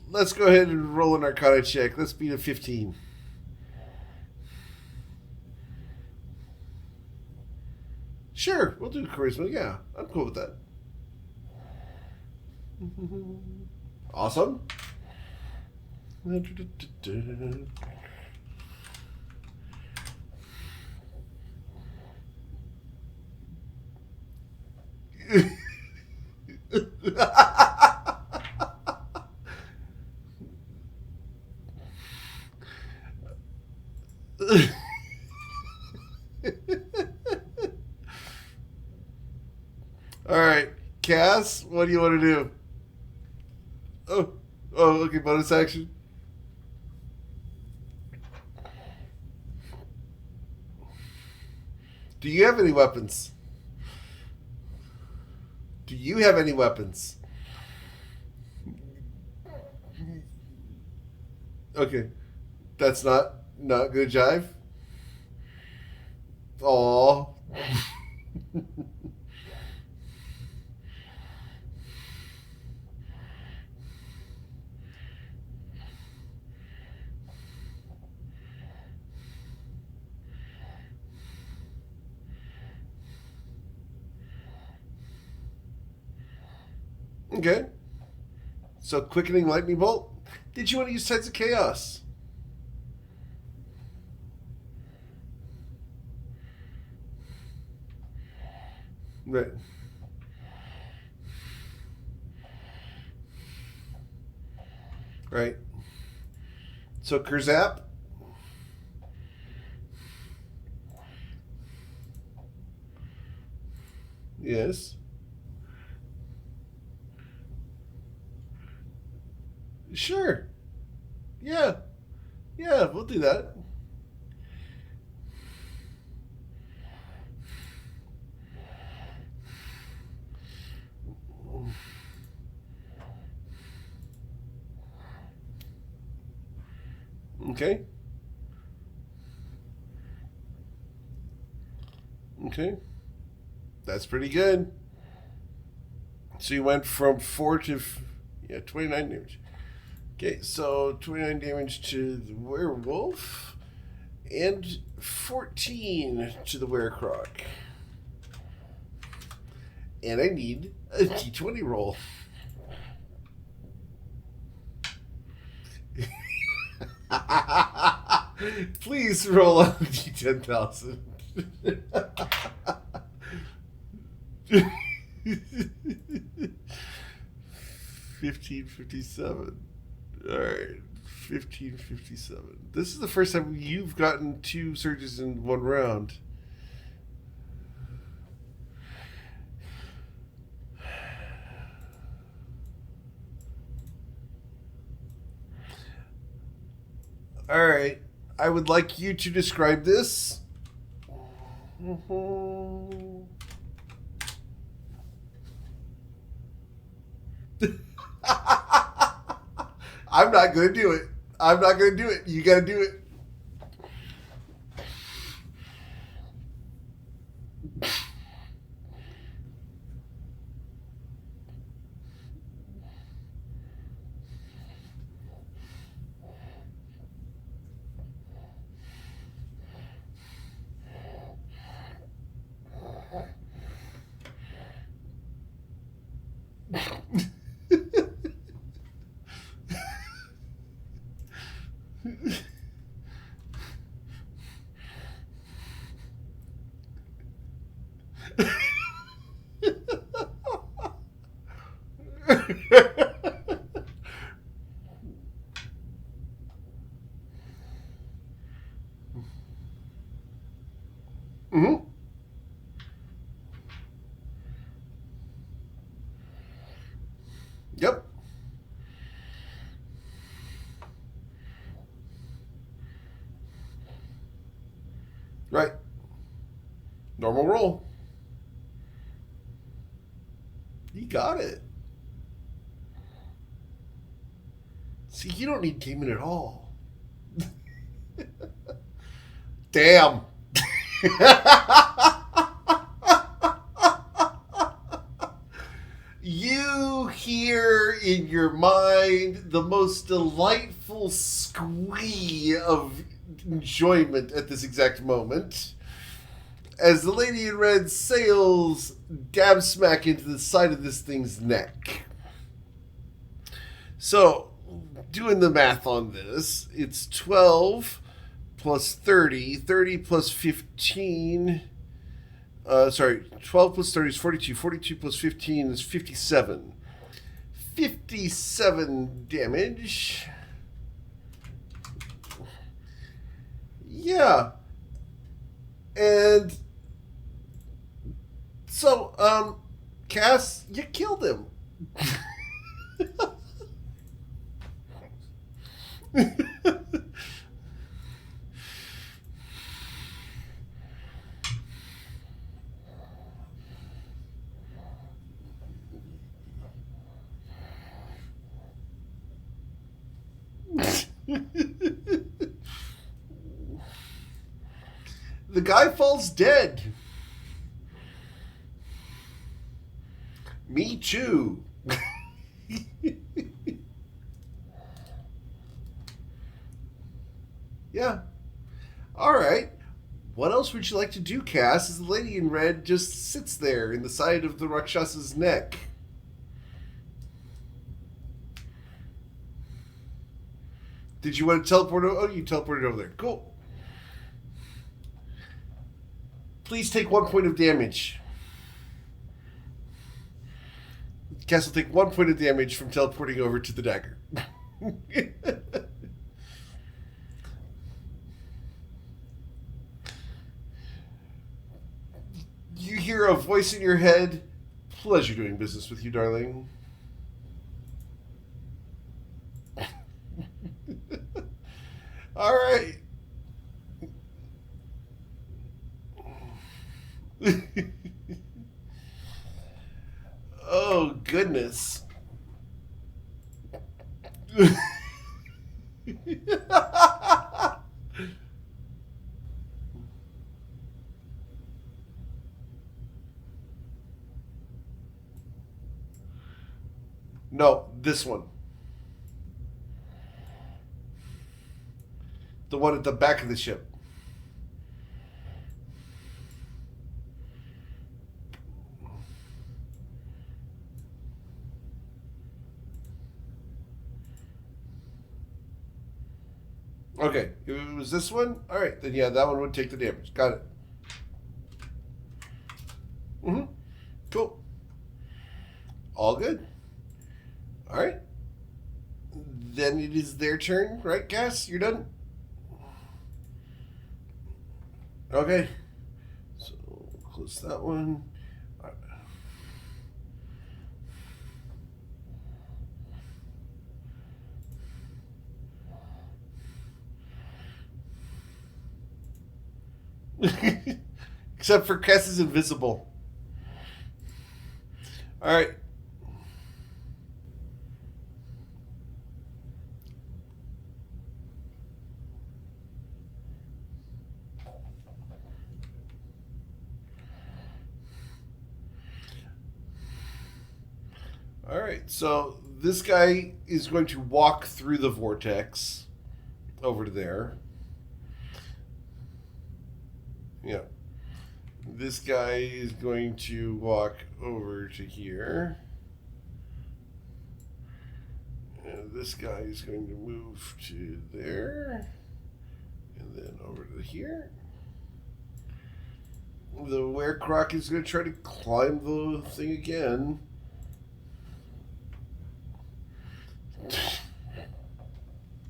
Let's go ahead and roll an Arcana check. Let's beat a 15. Sure, we'll do charisma. Yeah, I'm cool with that. Awesome. All right, Cass, what do you want to do? Oh, okay, bonus action. Do you have any weapons? Do you have any weapons? Okay, that's not good jive. Aw. Okay. So quickening lightning bolt. Did you want to use Tides of Chaos? Right. Right. So Kurzap. Yes. Sure. Yeah. Yeah, we'll do that. Okay. Okay. That's pretty good. So you went from 4 to 29 damage. Okay, so 29 damage to the werewolf and 14 to the werecroc. And I need a d20 roll. Please roll a d10,000. 1557. All right, 1557. This is the first time you've gotten 2 surges in one round. All right, I would like you to describe this. I'm not going to do it. I'm not going to do it. You got to do it. Mm-hmm. Yep. Right. Normal roll. You got it. See, you don't need gaming at all. Damn. You hear in your mind the most delightful squee of enjoyment at this exact moment as the lady in red sails dab smack into the side of this thing's neck. So, doing the math on this, it's 12 plus 30, 30 plus 15. 12 plus 30 is 42. 42 plus 15 is 57. 57 damage. Yeah. And so, Cass, you killed him. The guy falls dead. Me too. Yeah. All right. What else would you like to do, Cass, as the lady in red just sits there in the side of the Rakshasa's neck? Did you want to teleport? Oh, you teleported over there. Cool. Please take 1 point of damage. Cass will take 1 point of damage from teleporting over to the dagger. You hear a voice in your head. Pleasure doing business with you, darling. All right. Oh, goodness. No, this one. The one at the back of the ship. Okay, if it was this one, all right, then yeah, that one would take the damage. Got it. Mm-hmm. Cool. All good. All right. Then it is their turn, right, Cass? You're done? Okay. So, close that one. Except for Cass is invisible. All right. All right. So this guy is going to walk through the vortex over to there. Yeah. This guy is going to walk over to here. And this guy is going to move to there. And then over to here. The Werecroc is going to try to climb the thing again.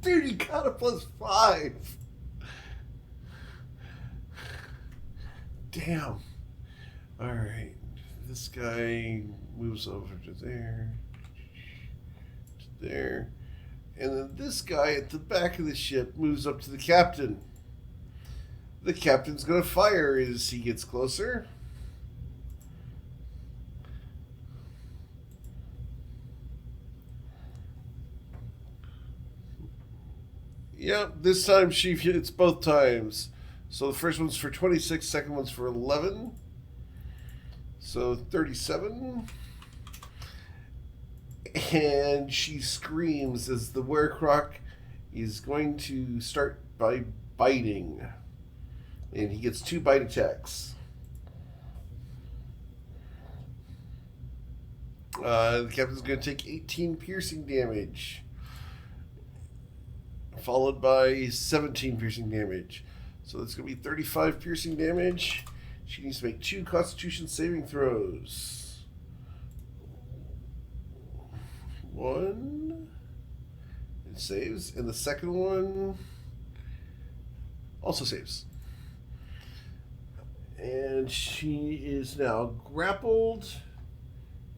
Dude, he got a +5. Damn. Alright. This guy moves over to there. To there. And then this guy at the back of the ship moves up to the captain. The captain's going to fire as he gets closer. Yep, this time she hits both times. So the first one's for 26, second one's for 11. So 37. And she screams as the Werecroc is going to start by biting. And he gets 2 bite attacks. The captain's going to take 18 piercing damage. Followed by 17 piercing damage. So that's going to be 35 piercing damage. She needs to make 2 Constitution saving throws. 1. It saves. And the second one also saves. And she is now grappled.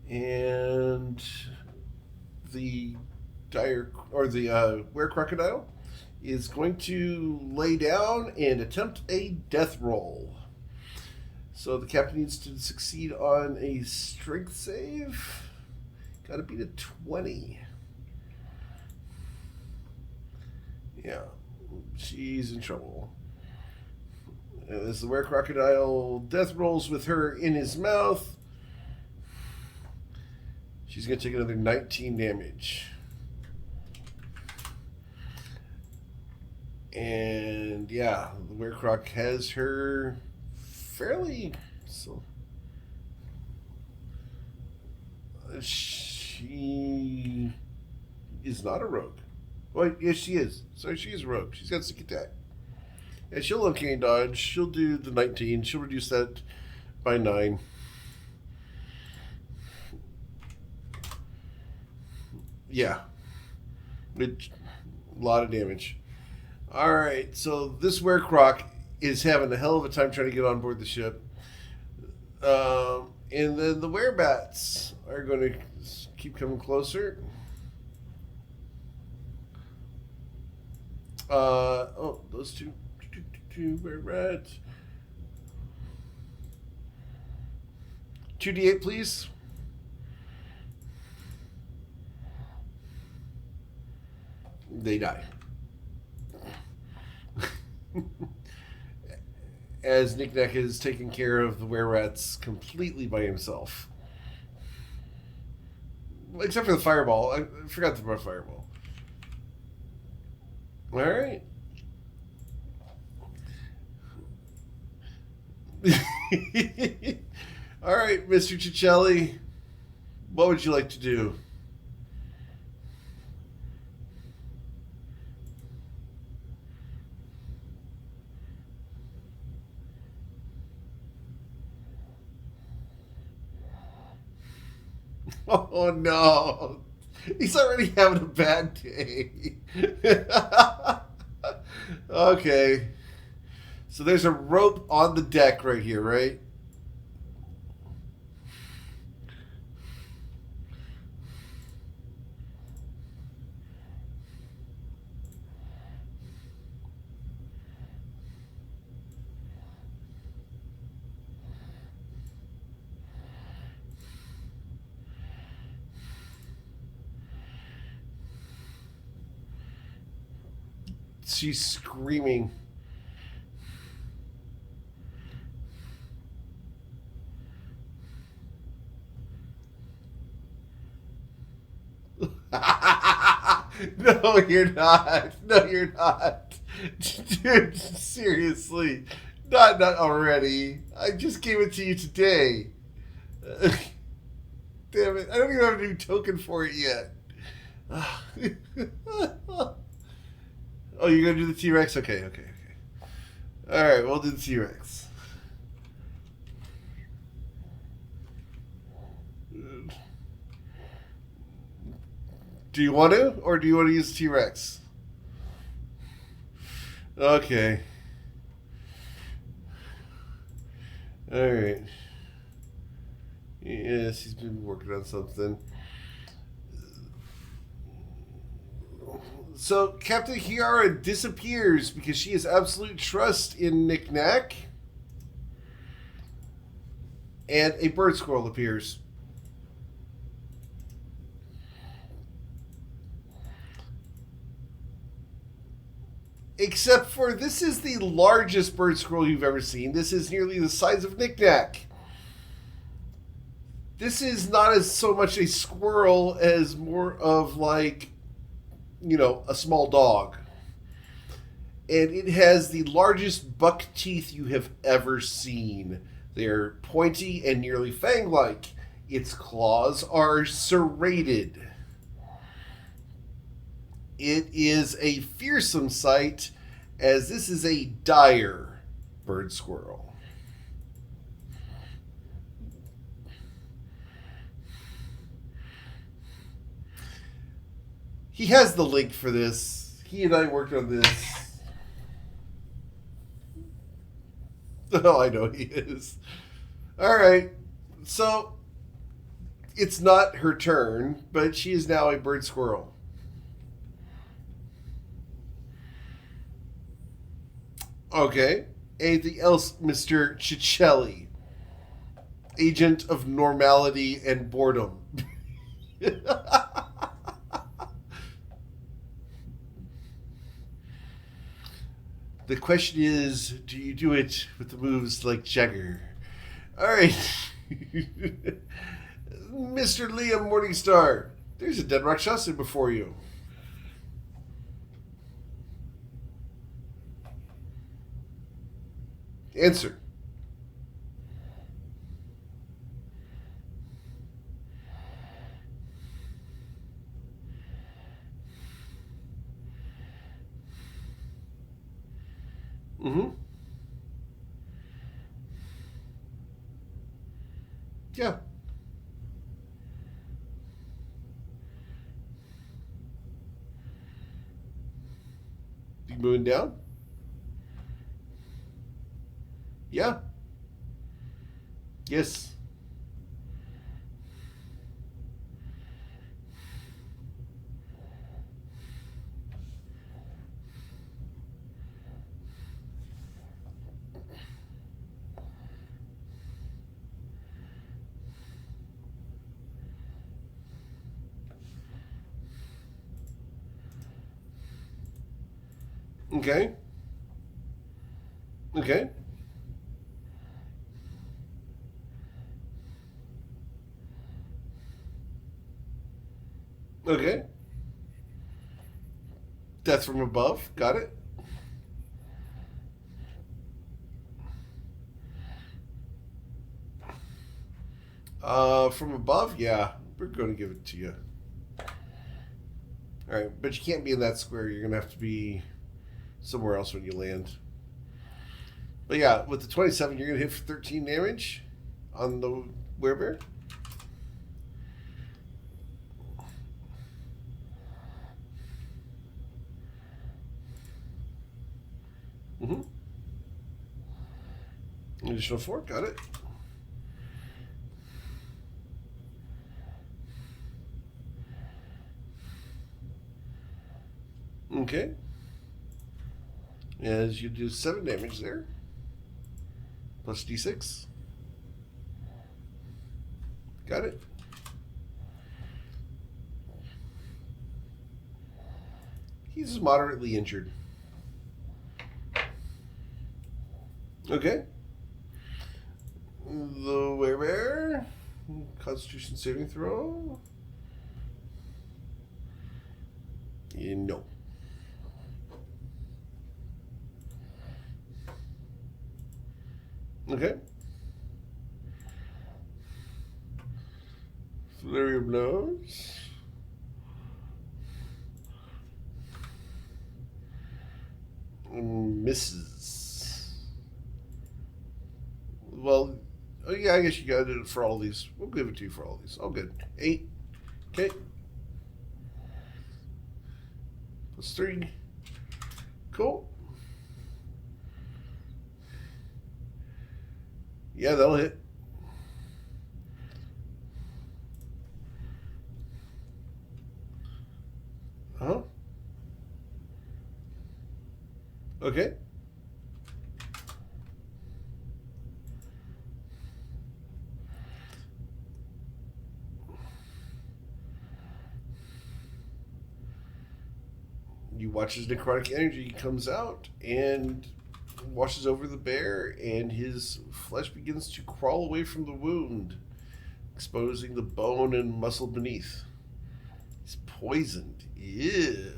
And the Werecrocodile is going to lay down and attempt a death roll. So the captain needs to succeed on a strength save. Got to beat a 20. Yeah, she's in trouble. And as the Werecrocodile death rolls with her in his mouth, she's going to take another 19 damage. And yeah, the Werecroc has her fairly. So she is not a rogue. Wait, yes, she is. Sorry, she is a rogue. She's got sneak attack. And she'll uncanny dodge. She'll do the 19. She'll reduce that by 9. Yeah. A lot of damage. Alright, so this Werecroc is having a hell of a time trying to get on board the ship. And then the Werebats are going to keep coming closer. Those two Werebats. 2d8, please. They die. As Knick-Knack is taking care of the Wererats completely by himself. Except for the fireball. I forgot to throw a fireball. Alright. Alright, Mr. Ciccelli. What would you like to do? Oh no, he's already having a bad day. Okay, so there's a rope on the deck right here, right? She's screaming. No, you're not. No, you're not. Dude, seriously. Not already. I just gave it to you today. Damn it. I don't even have a new token for it yet. Oh, you're gonna do the T-Rex? Okay, okay, okay. All right, we'll do the T-Rex. Do you want to, or do you want to use T-Rex? Okay. All right. Yes, he's been working on something. So Captain Kiara disappears because she has absolute trust in Knick Knack, and a bird squirrel appears. Except for this is the largest bird squirrel you've ever seen. This is nearly the size of Knick Knack. This is not as so much a squirrel as more of like, a small dog. And it has the largest buck teeth you have ever seen. They're pointy and nearly fang-like. Its claws are serrated. It is a fearsome sight, as this is a dire bird squirrel. He has the link for this. He and I worked on this. Oh, I know he is. All right. So, it's not her turn, but she is now a bird squirrel. Okay. Anything else, Mr. Ciccelli? Agent of normality and boredom. The question is, do you do it with the moves like Jagger? All right. Mr. Liam Morningstar, there's a dead Rakshasa before you. Answer. Mm-hmm. Yeah. You moving down? Yeah. Yes. Okay. Okay. Okay. That's from above. Got it. From above, yeah. We're going to give it to you. All right, but you can't be in that square. You're going to have to be somewhere else when you land. But yeah, with the 27, you're going to hit for 13 damage on the werebear. Mm-hmm. Additional 4, got it. Okay. As you do 7 damage there. Plus d6. Got it. He's moderately injured. Okay. The werebear. Constitution saving throw. No. Okay. Flurry of blows. Misses. Well, oh yeah, I guess you got it for all these. We'll give it to you for all these. All good. 8. Okay. Plus 3. Cool. Yeah, that'll hit. Huh? Okay. You watch as necrotic energy comes out and washes over the bear, and his flesh begins to crawl away from the wound, exposing the bone and muscle beneath. He's poisoned. Yeah.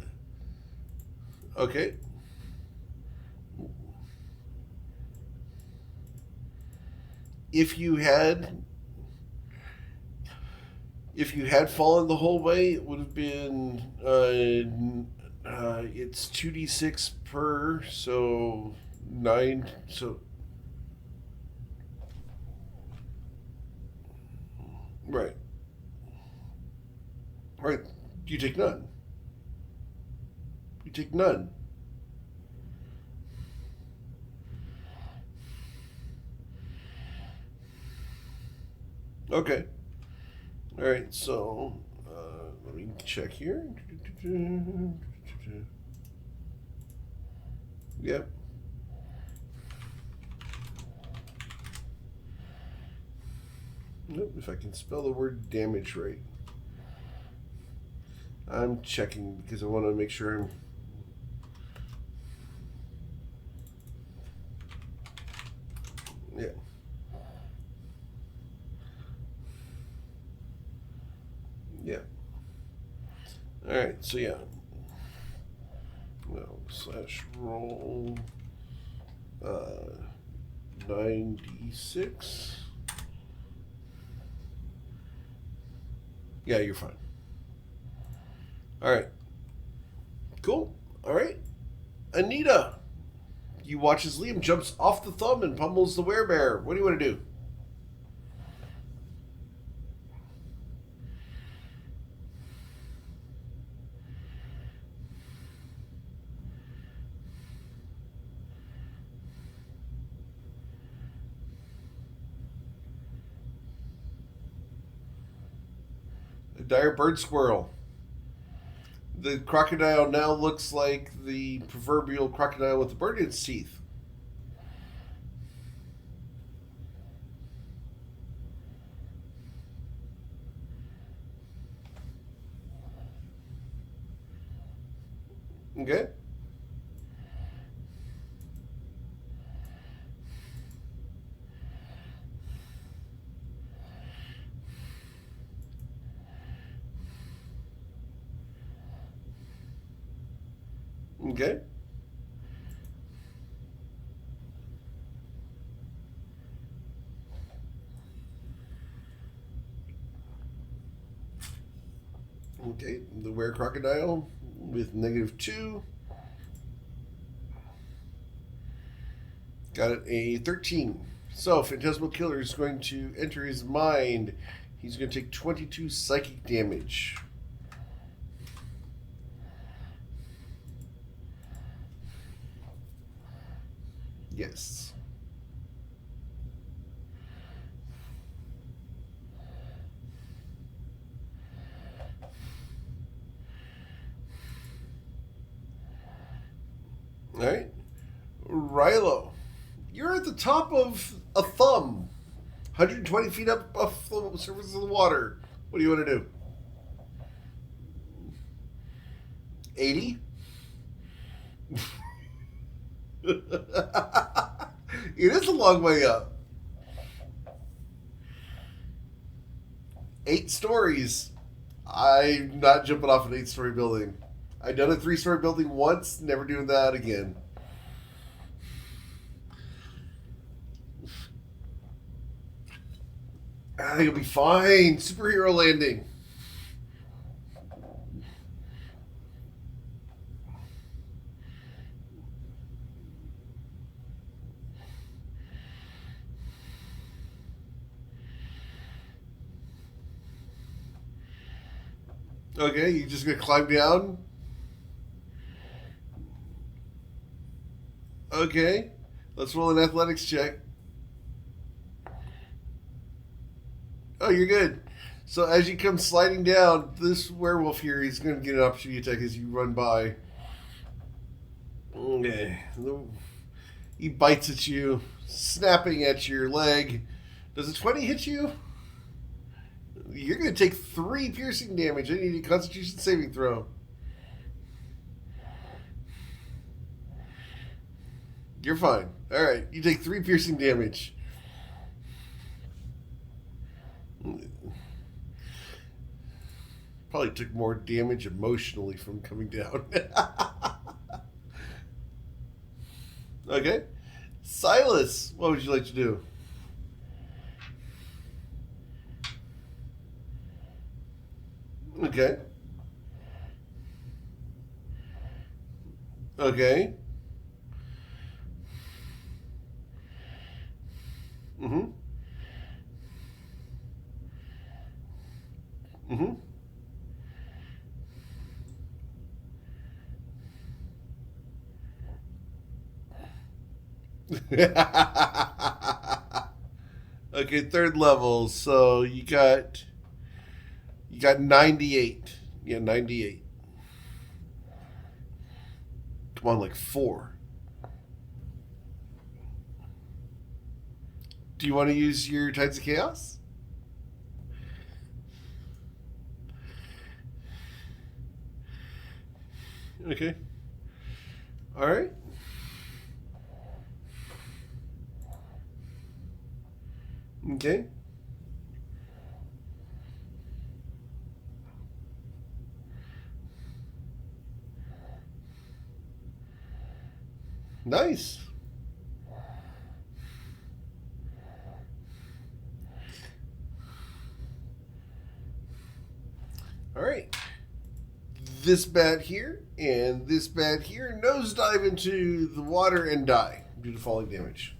Okay. If you had fallen the whole way, it would have been it's 2d6 per, so 9. So right. Right. You take none. You take none. Okay. All right. So let me check here. Yep. Nope. If I can spell the word damage right. I'm checking because I want to make sure I'm. Yeah. Yeah. All right. So yeah. No, /roll 9d6. Yeah, you're fine. All right. Cool. All right. Anita, you watch as Liam jumps off the thumb and pummels the werebear. What do you want to do? A dire bird squirrel. The crocodile now looks like the proverbial crocodile with the bird in its teeth. Okay. Okay. Okay. The were crocodile with -2. Got it, a 13. So, Phantasmal Killer is going to enter his mind. He's going to take 22 psychic damage. Yes. All right. Rilo, you're at the top of a thumb, 120 feet up off the surface of the water. What do you want to do? 80? It is a long way up. 8 stories. I'm not jumping off an 8-story building. I've done a 3-story building once, never doing that again. You'll be fine. Superhero landing. Okay, you just gonna climb down? Okay. Let's roll an athletics check. Oh, you're good. So as you come sliding down, this werewolf here is going to get an opportunity attack as you run by. Okay. He bites at you, snapping at your leg. Does a 20 hit you? You're going to take 3 piercing damage. I need a Constitution saving throw. You're fine. All right. You take 3 piercing damage. Probably took more damage emotionally from coming down. Okay. Silas, what would you like to do? Okay. Okay. Mm-hmm. Mm-hmm. Okay, third level. So you got 98. Yeah, 98. Come on, like 4. Do you want to use your Tides of Chaos? Okay. All right. Okay. Nice. All right. This bat here and this bat here nosedive into the water and die due to falling damage.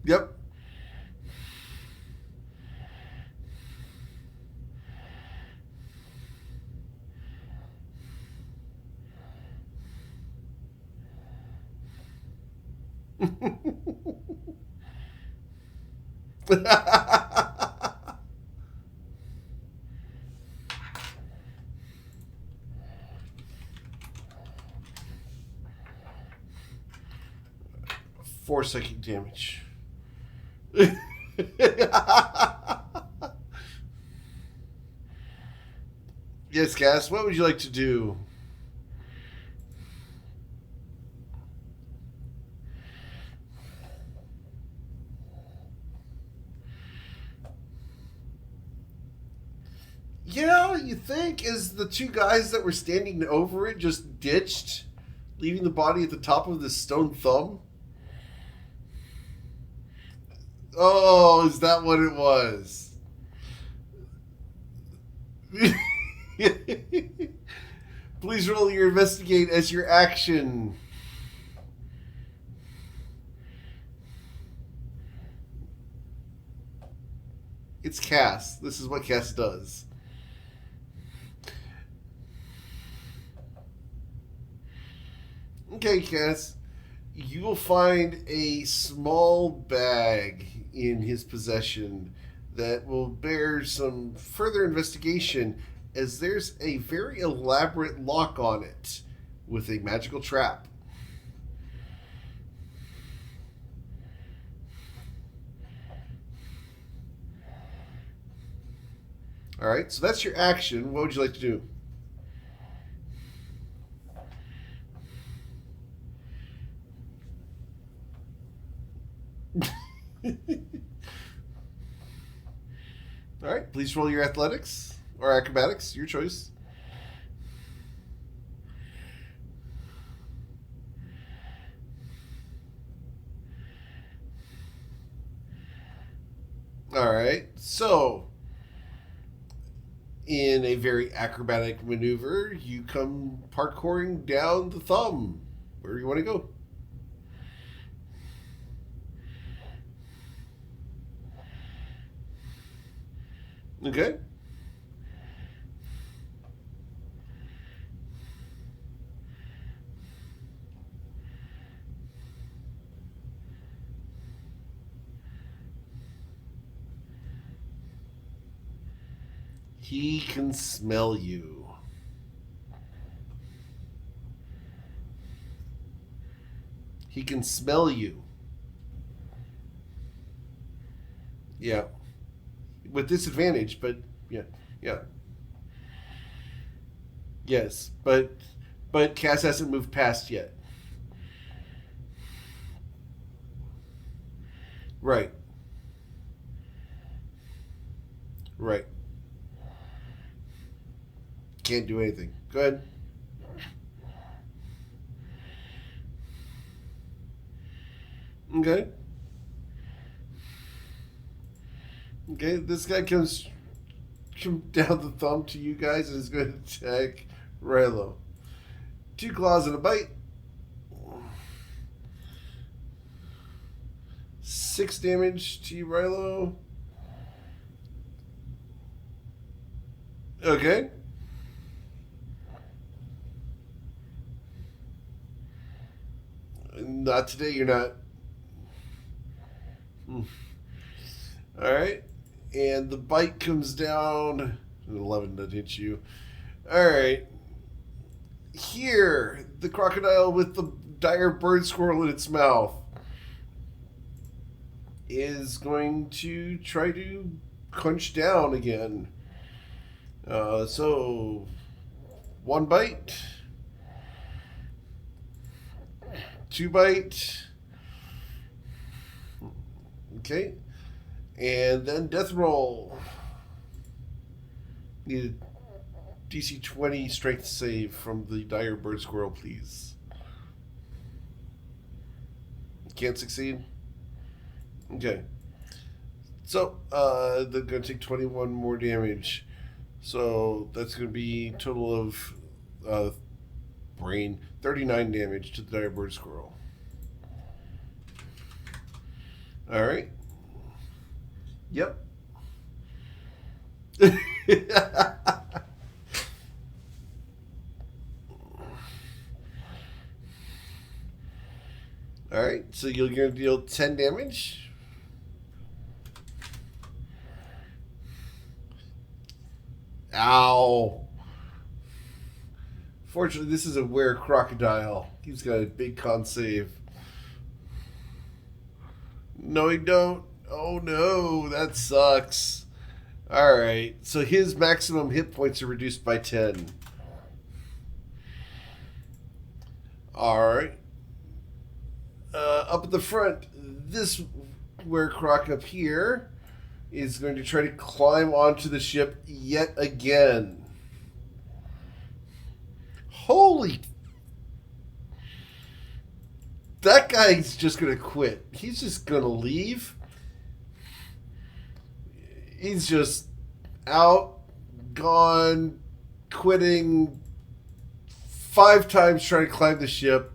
Yep. Four psychic damage. Yes, Cass, what would you like to do? Yeah, you think as the 2 guys that were standing over it just ditched, leaving the body at the top of this stone thumb? Oh, is that what it was? Please roll your investigate as your action. It's Cass. This is what Cass does. Okay, Cass. You will find a small bag in his possession that will bear some further investigation, as there's a very elaborate lock on it with a magical trap. All right, so that's your action. What would you like to do? All right, please roll your athletics or acrobatics, your choice. All right, so in a very acrobatic maneuver, you come parkouring down the thumb. Where do you want to go? Okay. He can smell you. He can smell you. Yeah. With disadvantage, but yeah. Yeah. Yes. But Cass hasn't moved past yet. Right. Right. Can't do anything. Go ahead. Okay. Okay. This guy comes down the thumb to you guys and is going to attack Rilo. 2 claws and a bite. 6 damage to you, Rilo. Okay. Not today, you're not. Alright. And the bite comes down. 11 doesn't hit you. Alright. Here, the crocodile with the dire bird squirrel in its mouth is going to try to crunch down again. So, 1 bite. 2 bite. Okay. And then death roll. Need a DC 20 strength save from the dire bird squirrel, please. Can't succeed? Okay. So, they're going to take 21 more damage. So, that's going to be a total of brain 39 damage to the dire bird squirrel. Alright. Yep. Alright, so you're going to deal 10 damage. Ow. Fortunately, this is a were crocodile. He's got a big con save. No, he don't. Oh no, that sucks. Alright, so his maximum hit points are reduced by 10. Alright. Up at the front, this were croc up here is going to try to climb onto the ship yet again. Holy. That guy's just going to quit. He's just going to leave. He's just out, gone, quitting, 5 times trying to climb the ship.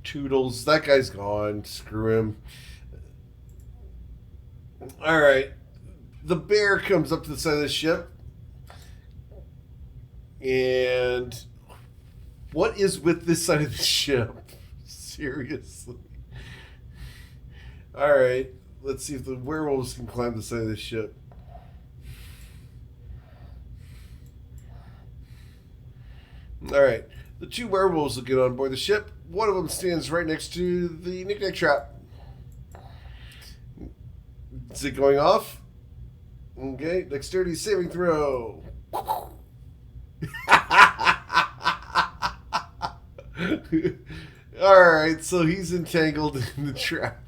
Toodles, that guy's gone. Screw him. Alright. The bear comes up to the side of the ship. And what is with this side of the ship? Seriously. Alright. Let's see if the werewolves can climb the side of the ship. Alright. The 2 werewolves will get on board the ship. One of them stands right next to the knick-knack trap. Is it going off? Okay, dexterity saving throw. Alright, so he's entangled in the trap.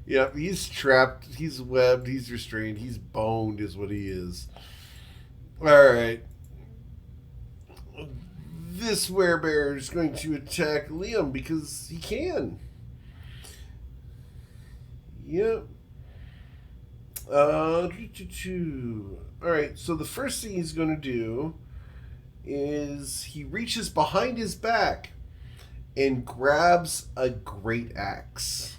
Yep, he's trapped, he's webbed, he's restrained, he's boned is what he is. Alright. This werebear is going to attack Liam because he can. Yep. Alright, so the first thing he's going to do is he reaches behind his back and grabs a great axe.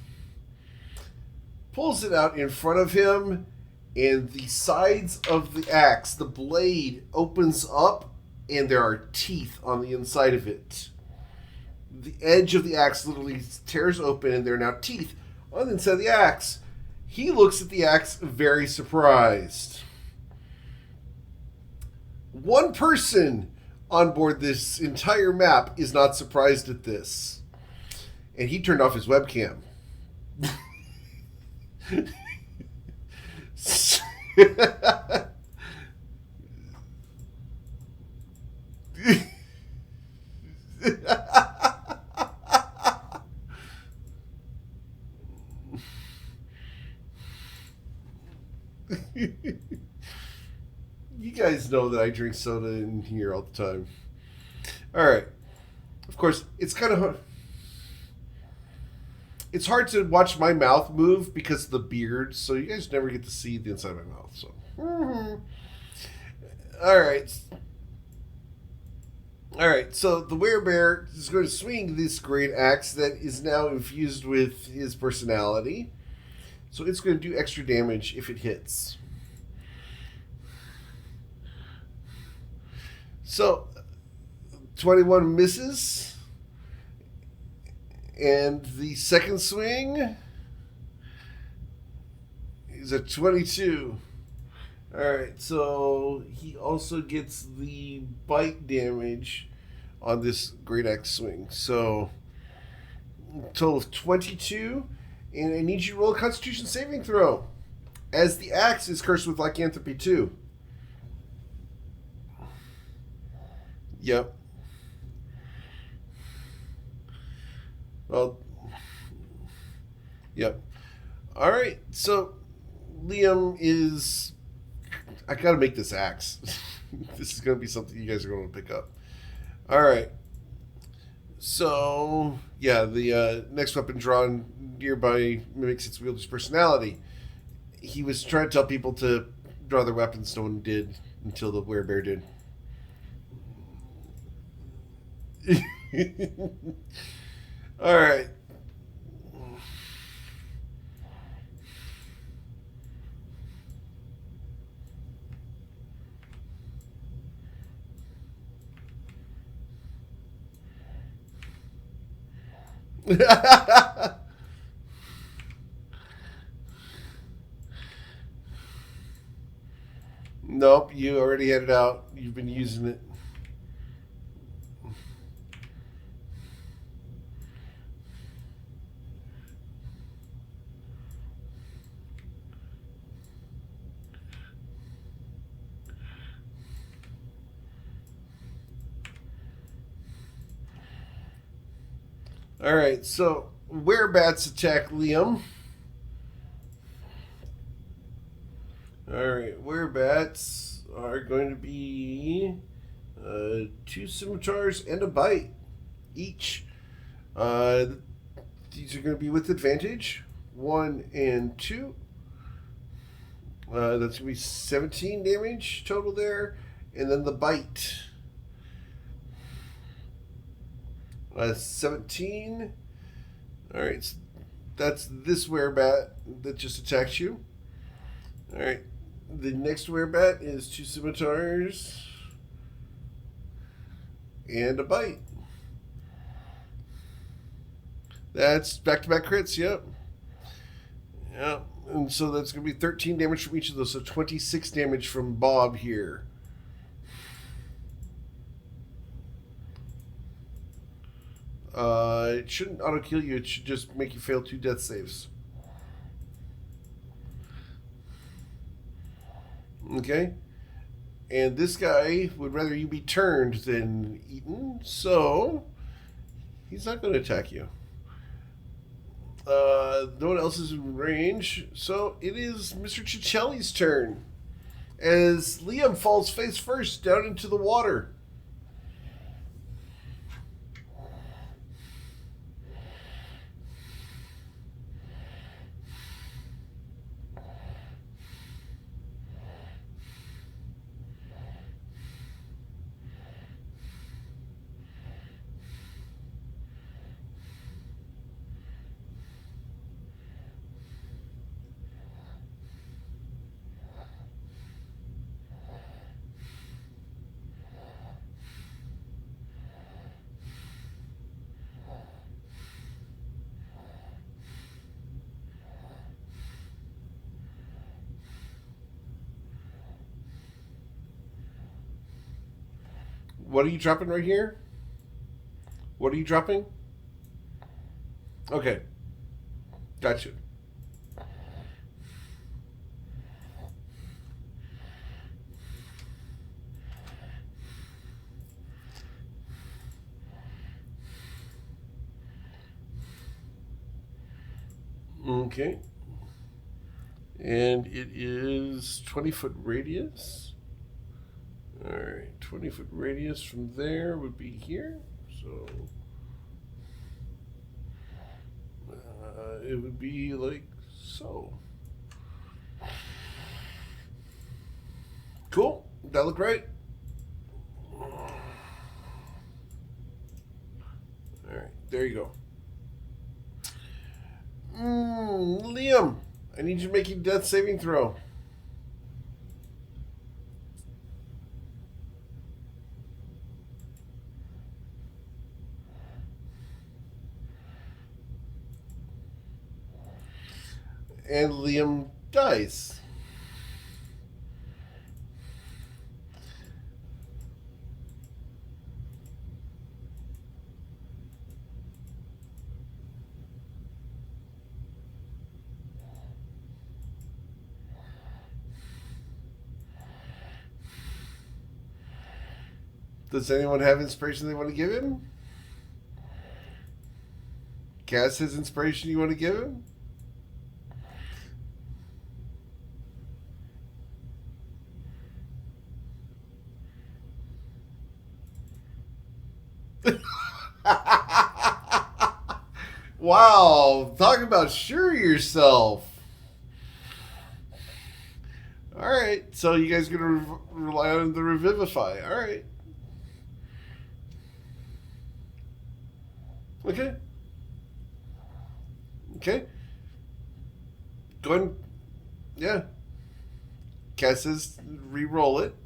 Pulls it out in front of him, and the sides of the axe, the blade, opens up, and there are teeth on the inside of it. The edge of the axe literally tears open, and there are now teeth on the inside of the axe. He looks at the axe very surprised. One person on board this entire map is not surprised at this. And he turned off his webcam. You guys know that I drink soda in here all the time. All right. Of course, it's kind of hard. It's hard to watch my mouth move because of the beard, so you guys never get to see the inside of my mouth. So, all right. All right. So the werebear is going to swing this great axe that is now infused with his personality. So it's going to do extra damage if it hits. So 21 misses. And the second swing is a 22. Alright, so he also gets the bite damage on this great axe swing. So, total of 22. And I need you to roll a Constitution saving throw, as the axe is cursed with lycanthropy too. Yep. Well, yep. All right. So Liam is. I got to make this axe. This is going to be something you guys are going to pick up. All right. So yeah, the next weapon drawn nearby mimics its wielder's personality. He was trying to tell people to draw their weapons. No one did until the werebear did. All right. Nope, you already had it out. You've been using it. All right, so werebats attack Liam. All right, werebats are going to be 2 scimitars and a bite each. These are going to be with advantage. 1 and 2. That's going to be 17 damage total there. And then the bite. 17. Alright, so that's this werebat that just attacks you. Alright, the next werebat is 2 scimitars and a bite. That's back-to-back crits, yep. Yep, and so that's going to be 13 damage from each of those, so 26 damage from Bob here. It shouldn't auto-kill you, it should just make you fail 2 death saves. Okay? And this guy would rather you be turned than eaten, so he's not going to attack you. No one else is in range, so it is Mr. Ciccelli's turn, as Liam falls face first down into the water. What are you dropping right here? What are you dropping? Okay. Gotcha. Okay. And it is 20-foot radius. Alright, 20-foot radius from there would be here. So it would be like so. Cool. That look right? Alright, there you go. Liam, I need you to make a death saving throw. And Liam dies. Does anyone have inspiration they want to give him? Cass has inspiration you want to give him? Wow, talk about sure yourself. All right, so you guys gonna rely on the revivify? All right. Okay. Okay. Go ahead. Yeah. Cass says re-roll it.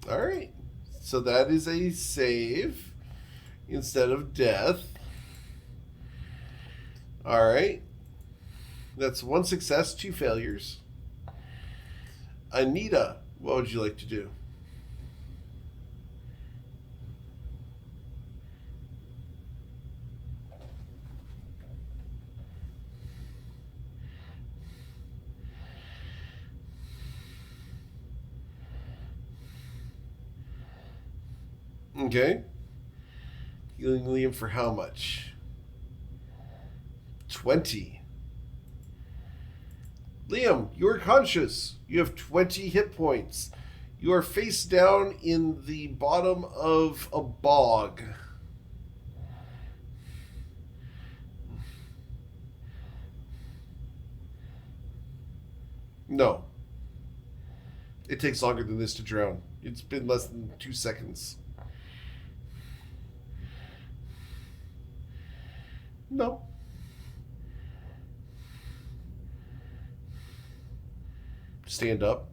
All right. So that is a save instead of death. All right. That's 1 success, 2 failures. Anita, what would you like to do? Okay. Healing Liam for how much? 20. Liam, you are conscious. You have 20 hit points. You are face down in the bottom of a bog. No. It takes longer than this to drown. It's been less than 2 seconds. No. Stand up.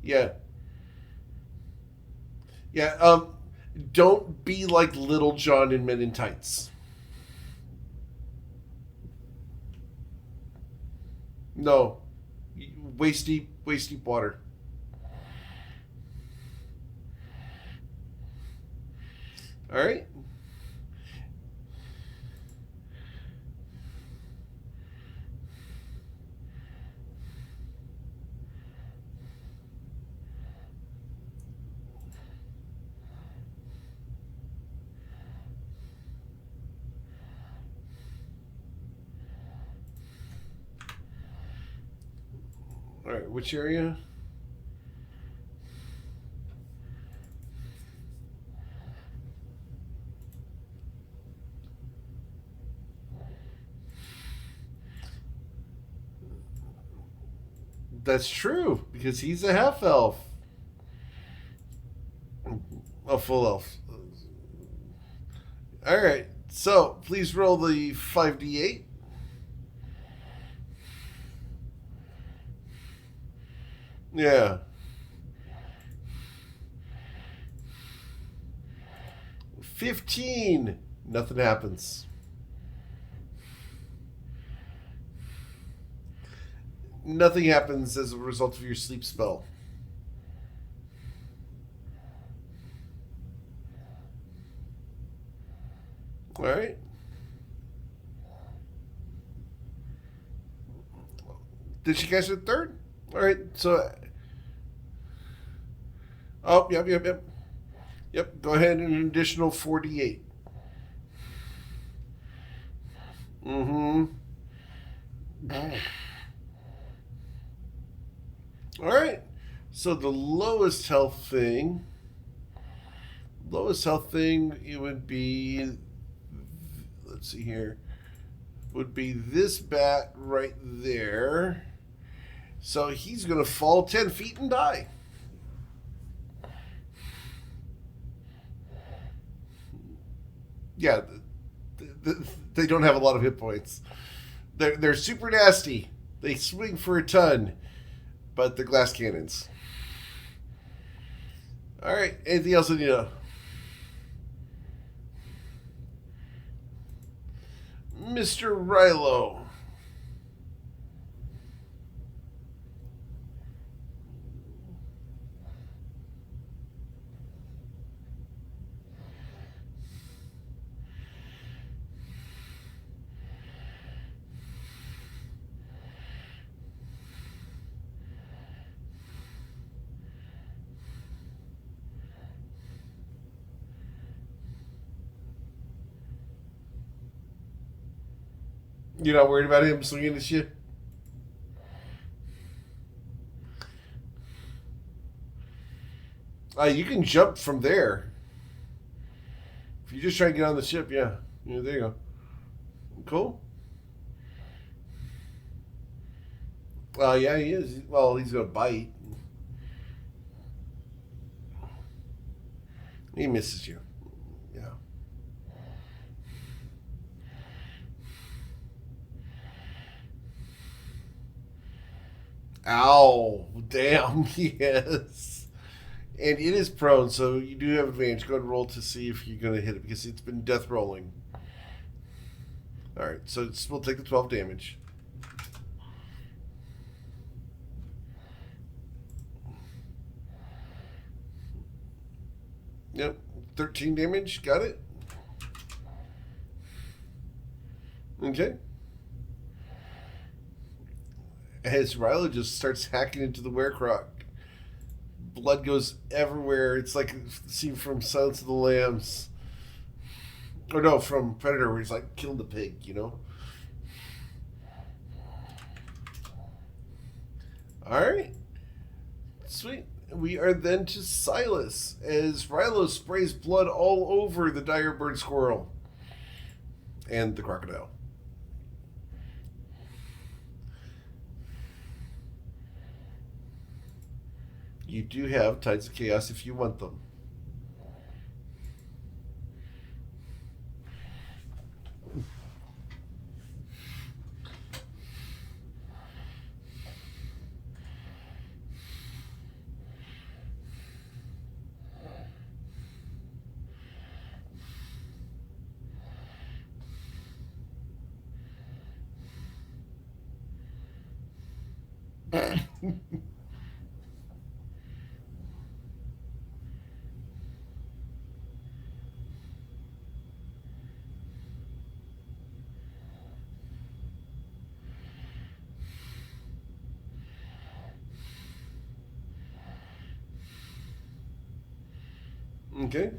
Yeah. Yeah, don't be like Little John in Men in Tights. No. Waist deep water. All right. All right, which area? That's true, because he's a half elf. A full elf. All right, so please roll the 5d8. Yeah. 15. Nothing happens. Nothing happens as a result of your sleep spell. All right. Did she catch the third? All right. So, oh, yep. Yep. Go ahead and an additional 48. Mm-hmm. All right. So the lowest health thing, it would be, let's see here, would be this bat right there. So he's going to fall 10 feet and die. Yeah, they don't have a lot of hit points. They're super nasty. They swing for a ton, but they're glass cannons. All right, anything else I need to know? Mr. Rilo. You're not worried about him swinging the shit? You can jump from there. If you just try and get on the ship, yeah. Yeah, there you go. Cool. Yeah, he is. Well, he's going to bite. He misses you. Yeah. Ow. Damn, yes. And it is prone, so you do have advantage. Go ahead and roll to see if you're going to hit it, because it's been death rolling. Alright, so we'll take the 12 damage. Yep, 13 damage. Got it. Okay. As Rilo just starts hacking into the werecroc, blood goes everywhere. It's like a scene from Silence of the Lambs. Or no, from Predator, where he's like killing the pig, you know? Alright. Sweet. We are then to Silas, as Rilo sprays blood all over the dire bird squirrel. And the crocodile. You do have Tides of Chaos if you want them. Okay.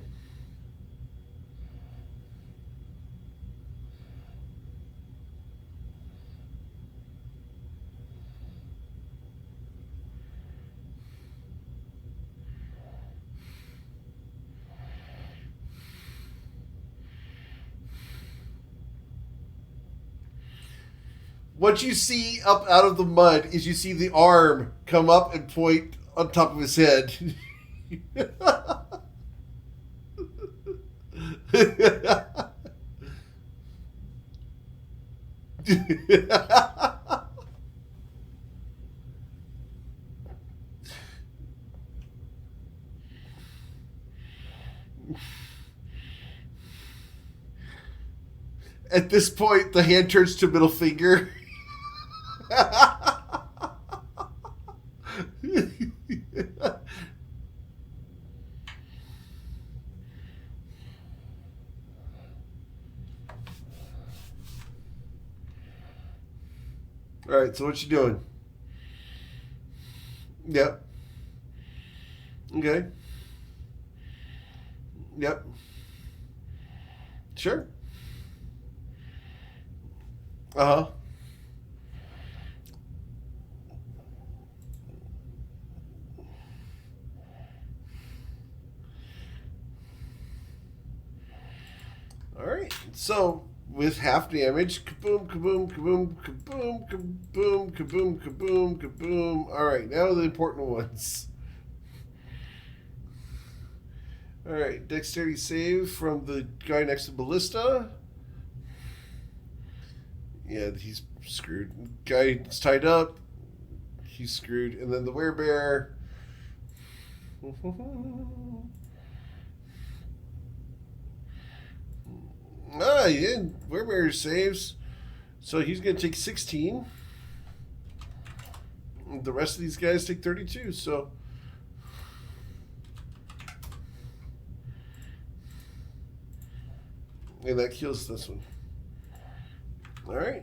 What you see up out of the mud is you see the arm come up and point on top of his head. At this point, the hand turns to middle finger. right, so what you doing? Yep. Okay. Yep. Sure. Uh huh. All right. So with half damage, kaboom, kaboom, kaboom, kaboom, kaboom, kaboom, kaboom, kaboom. All right. Now the important ones. All right. Dexterity save from the guy next to Ballista. Yeah, he's screwed. Guy's tied up. He's screwed. And then the werebear. Ah, yeah. Werebear saves. So he's going to take 16. The rest of these guys take 32. So. And that kills this one. All right.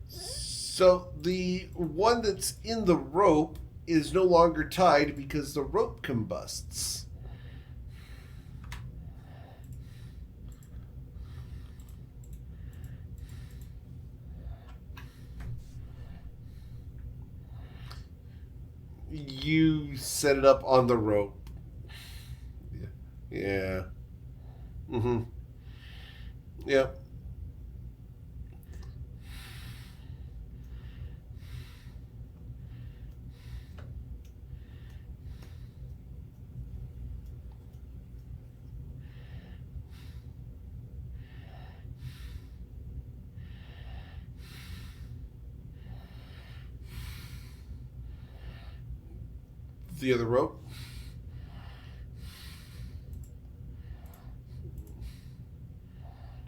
So the one that's in the rope is no longer tied because the rope combusts. You set it up on the rope. Yeah. Mm-hmm. Yep. The other rope.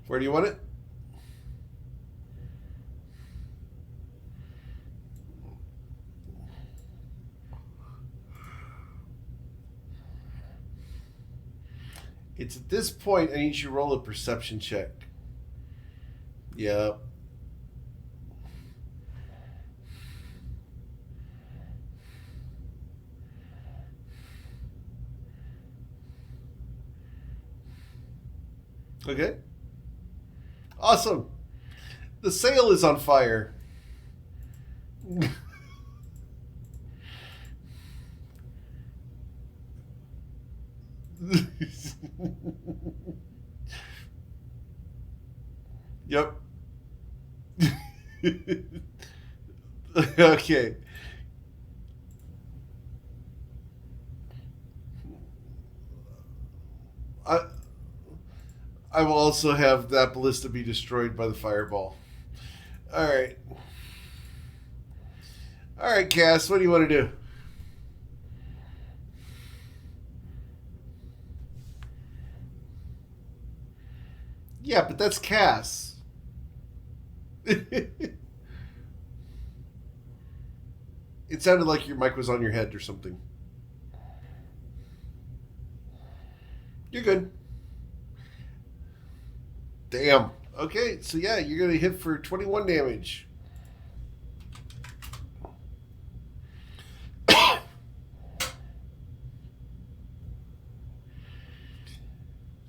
Where do you want it? It's at this point I need you to roll a perception check. Yep. Okay. Awesome. The sail is on fire. Yep. Okay. I I will also have that ballista be destroyed by the fireball. All right. All right, Cass, what do you want to do? Yeah, but that's Cass. It sounded like your mic was on your head or something. You're good. Damn. Okay, so yeah, you're going to hit for 21 damage.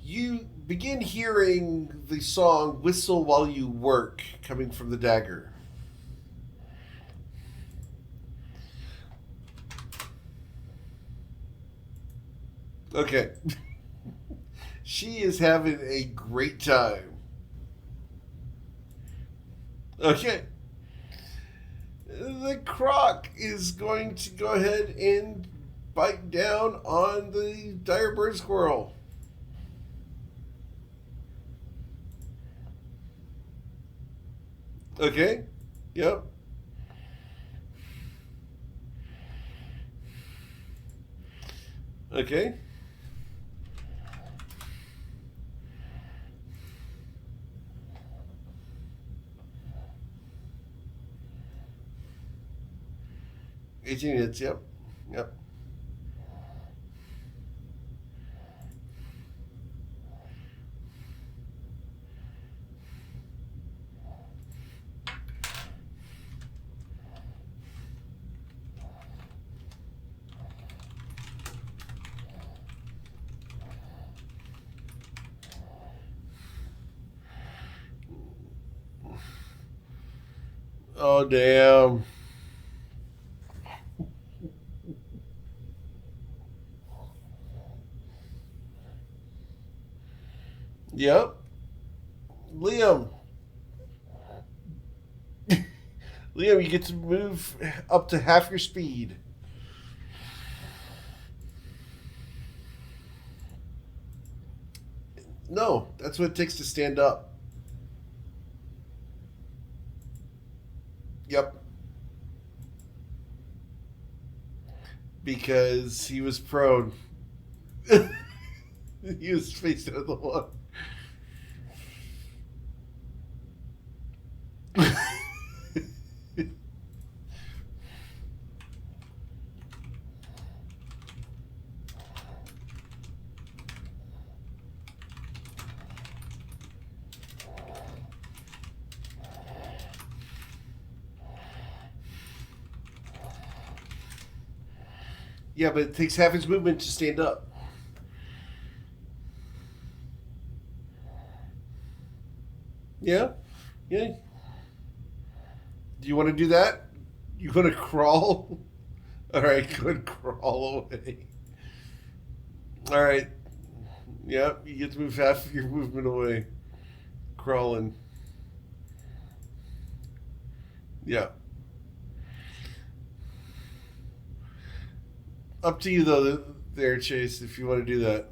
You begin hearing the song Whistle While You Work coming from the dagger. Okay. She is having a great time. Okay. The croc is going to go ahead and bite down on the dire bird squirrel. Okay. Yep. Okay. Eighteen hits. Yep. Yep. Oh, damn. Yep. Liam. Liam, you get to move up to half your speed. No, that's what it takes to stand up. Yep. Because he was prone. He was faced out of the water. Yeah, but it takes half his movement to stand up. Yeah? Yeah. Do you want to do that? You want to crawl? All right, good. Crawl away. All right. Yep, you get to move half of your movement away. Crawling. Yeah. Up to you, though, there, Chase, if you want to do that.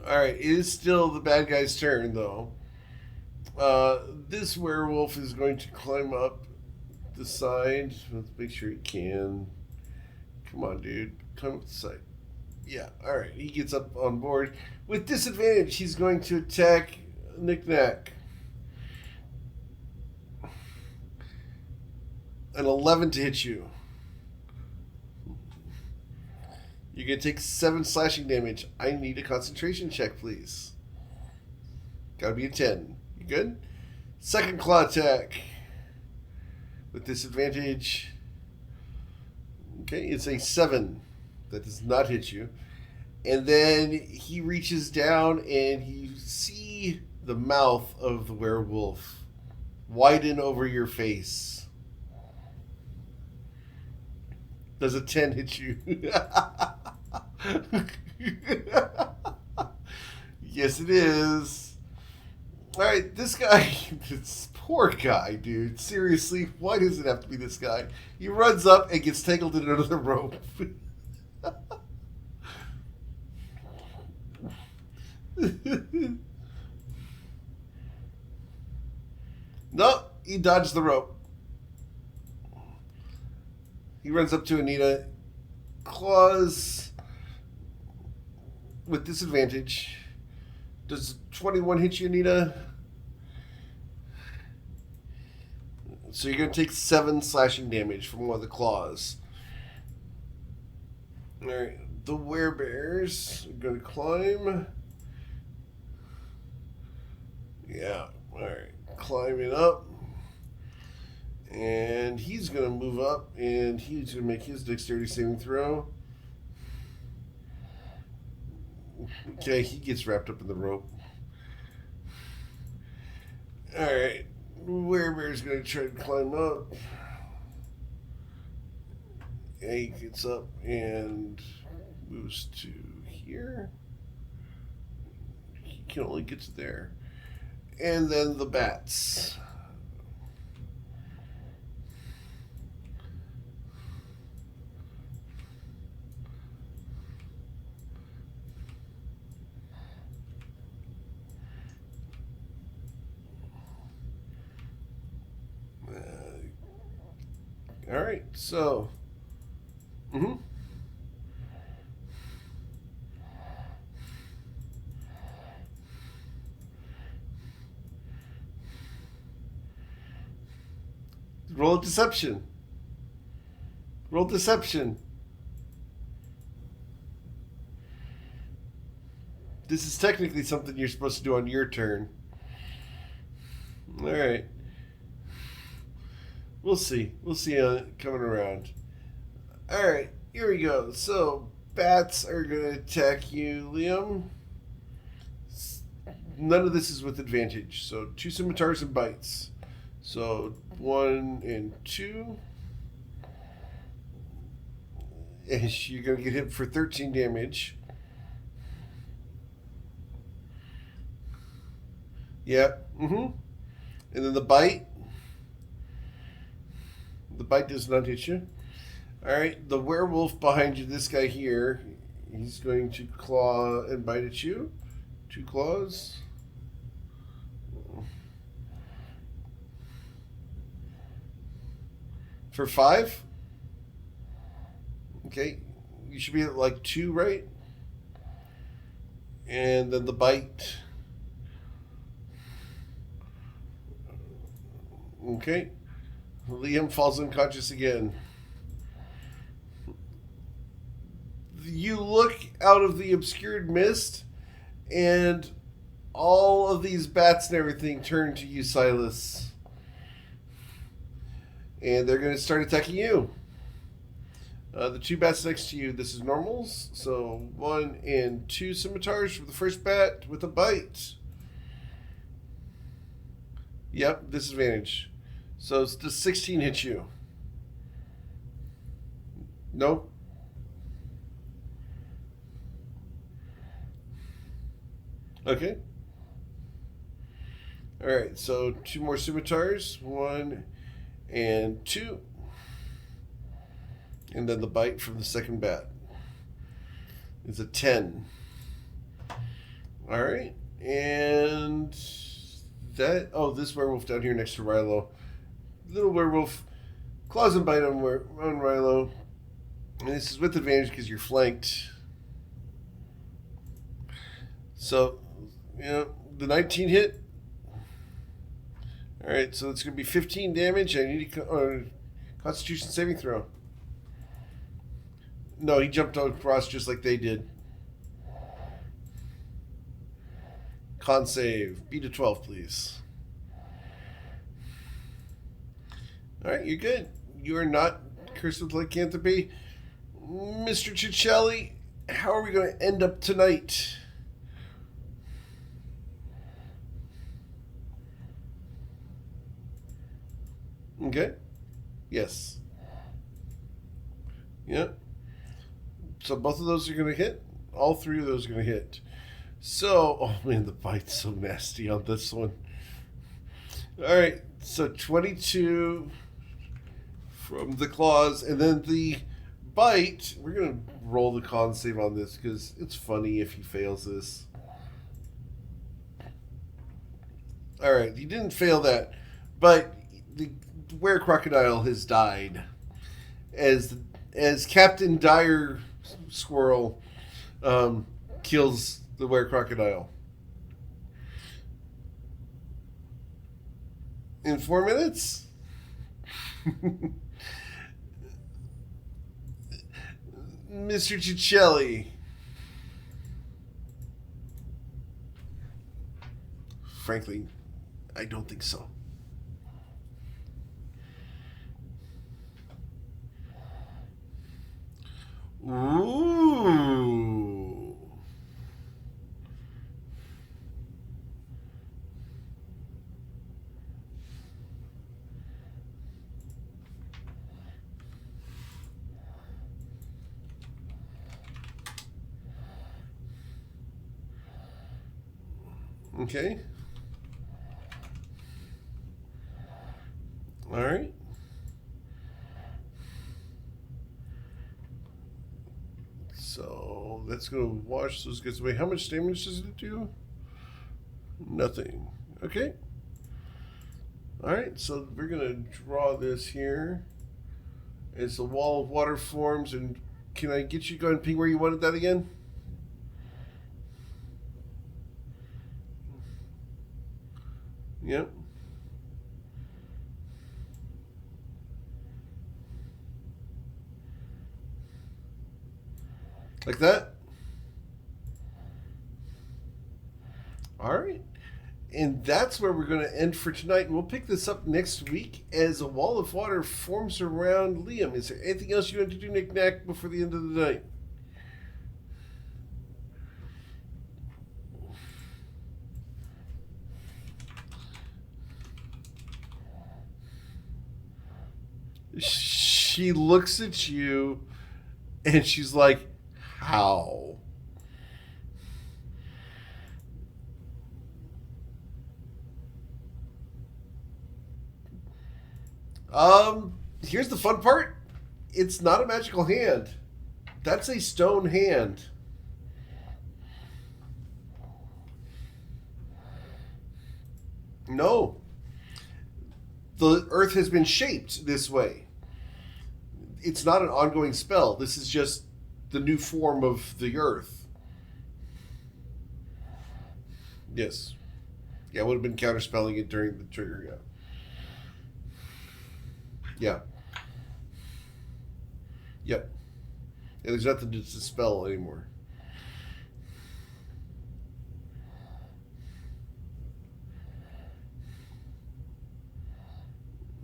All right, it is still the bad guy's turn, though. This werewolf is going to climb up the side. Let's make sure he can. Come on, dude. Climb up the side. Yeah, all right. He gets up on board. With disadvantage, he's going to attack Knick Knack. An 11 to hit you. You're going to take 7 slashing damage. I need a concentration check, please. Gotta be a 10. You good? Second claw attack. With disadvantage. Okay, it's a 7. That does not hit you. And then he reaches down and you see the mouth of the werewolf widen over your face. Does a 10 hit you? Yes, it is. All right, this guy, this poor guy, dude. Seriously, why does it have to be this guy? He runs up and gets tangled in another rope. No, he dodged the rope. He runs up to Anita, claws with disadvantage. Does 21 hit you, Anita? So you're going to take 7 slashing damage from one of the claws. All right, the werebears are going to climb. Yeah, all right, climbing up. And he's going to move up, and he's going to make his dexterity saving throw. Okay, he gets wrapped up in the rope. Alright, werebear's going to try to climb up. And he gets up and moves to here. He can only get to there. And then the bats. All right, so, roll deception. Roll deception. This is technically something you're supposed to do on your turn. All right. We'll see. We'll see coming around. All right, here we go. So, bats are going to attack you, Liam. none of this is with advantage. So 2 scimitars and bites. So 1 and 2. And you're going to get hit for 13 damage. Yep. And then the bite. The bite does not hit you. Alright, the werewolf behind you, this guy here, he's going to claw and bite at you. 2 claws. For 5. Okay, you should be at like 2, right? And then the bite. Okay. Liam falls unconscious again. You look out of the obscured mist, and all of these bats and everything turn to you, Silas. And they're going to start attacking you. The 2 bats next to you, this is normals. So 1 and 2 scimitars for the first bat with a bite. Yep, disadvantage. So does 16 hit you? Nope. Okay. Alright, so 2 more scimitars. 1 and 2. And then the bite from the second bat is a 10. Alright. And that... Oh, this werewolf down here next to Rilo. Little werewolf claws and bite on Rilo. And this is with advantage because you're flanked. So, the 19 hit. Alright, so it's going to be 15 damage. I need a Constitution saving throw. No, he jumped across just like they did. Con save. Beat a 12, please. Alright, you're good. You are not cursed with lycanthropy. Mr. Ciccelli, how are we going to end up tonight? Okay. Yes. Yep. So both of those are going to hit. All 3 of those are going to hit. So, oh man, the bite's so nasty on this one. All right, so 22 from the claws, and then the bite. We're going to roll the con save on this because it's funny if he fails this. All right, he didn't fail that, but the were-crocodile has died as Captain Dire Squirrel kills the were-crocodile. In 4 minutes? Mr. Ciccelli. Frankly, I don't think so. Ooh. Okay. All right. So that's going to wash those guys away. How much damage does it do? Nothing. Okay. All right. So we're going to draw this here as the wall of water forms. And can I get you to go and ping where you wanted that again? Yep. Like that? All right. And that's where we're going to end for tonight. We'll pick this up next week as a wall of water forms around Liam. Is there anything else you want to do, Nick Nack, before the end of the night? She looks at you and she's like, how? Here's the fun part. It's not a magical hand. That's a stone hand. No. The earth has been shaped this way. It's not an ongoing spell. This is just the new form of the earth. Yes. Yeah, I would have been counterspelling it during the trigger, yeah. Yeah. Yep. Yeah, there's nothing to spell anymore.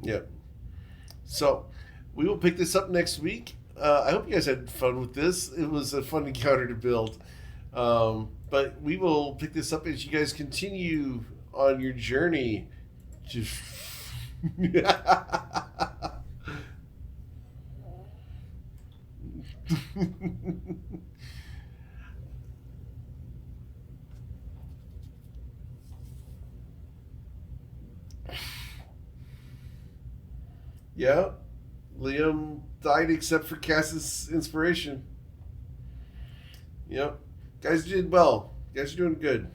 Yep. So, we will pick this up next week. I hope you guys had fun with this. It was a fun encounter to build. But we will pick this up as you guys continue on your journey. Just. Yeah, Liam died except for Cass's inspiration. Yep, guys did well. You guys are doing good.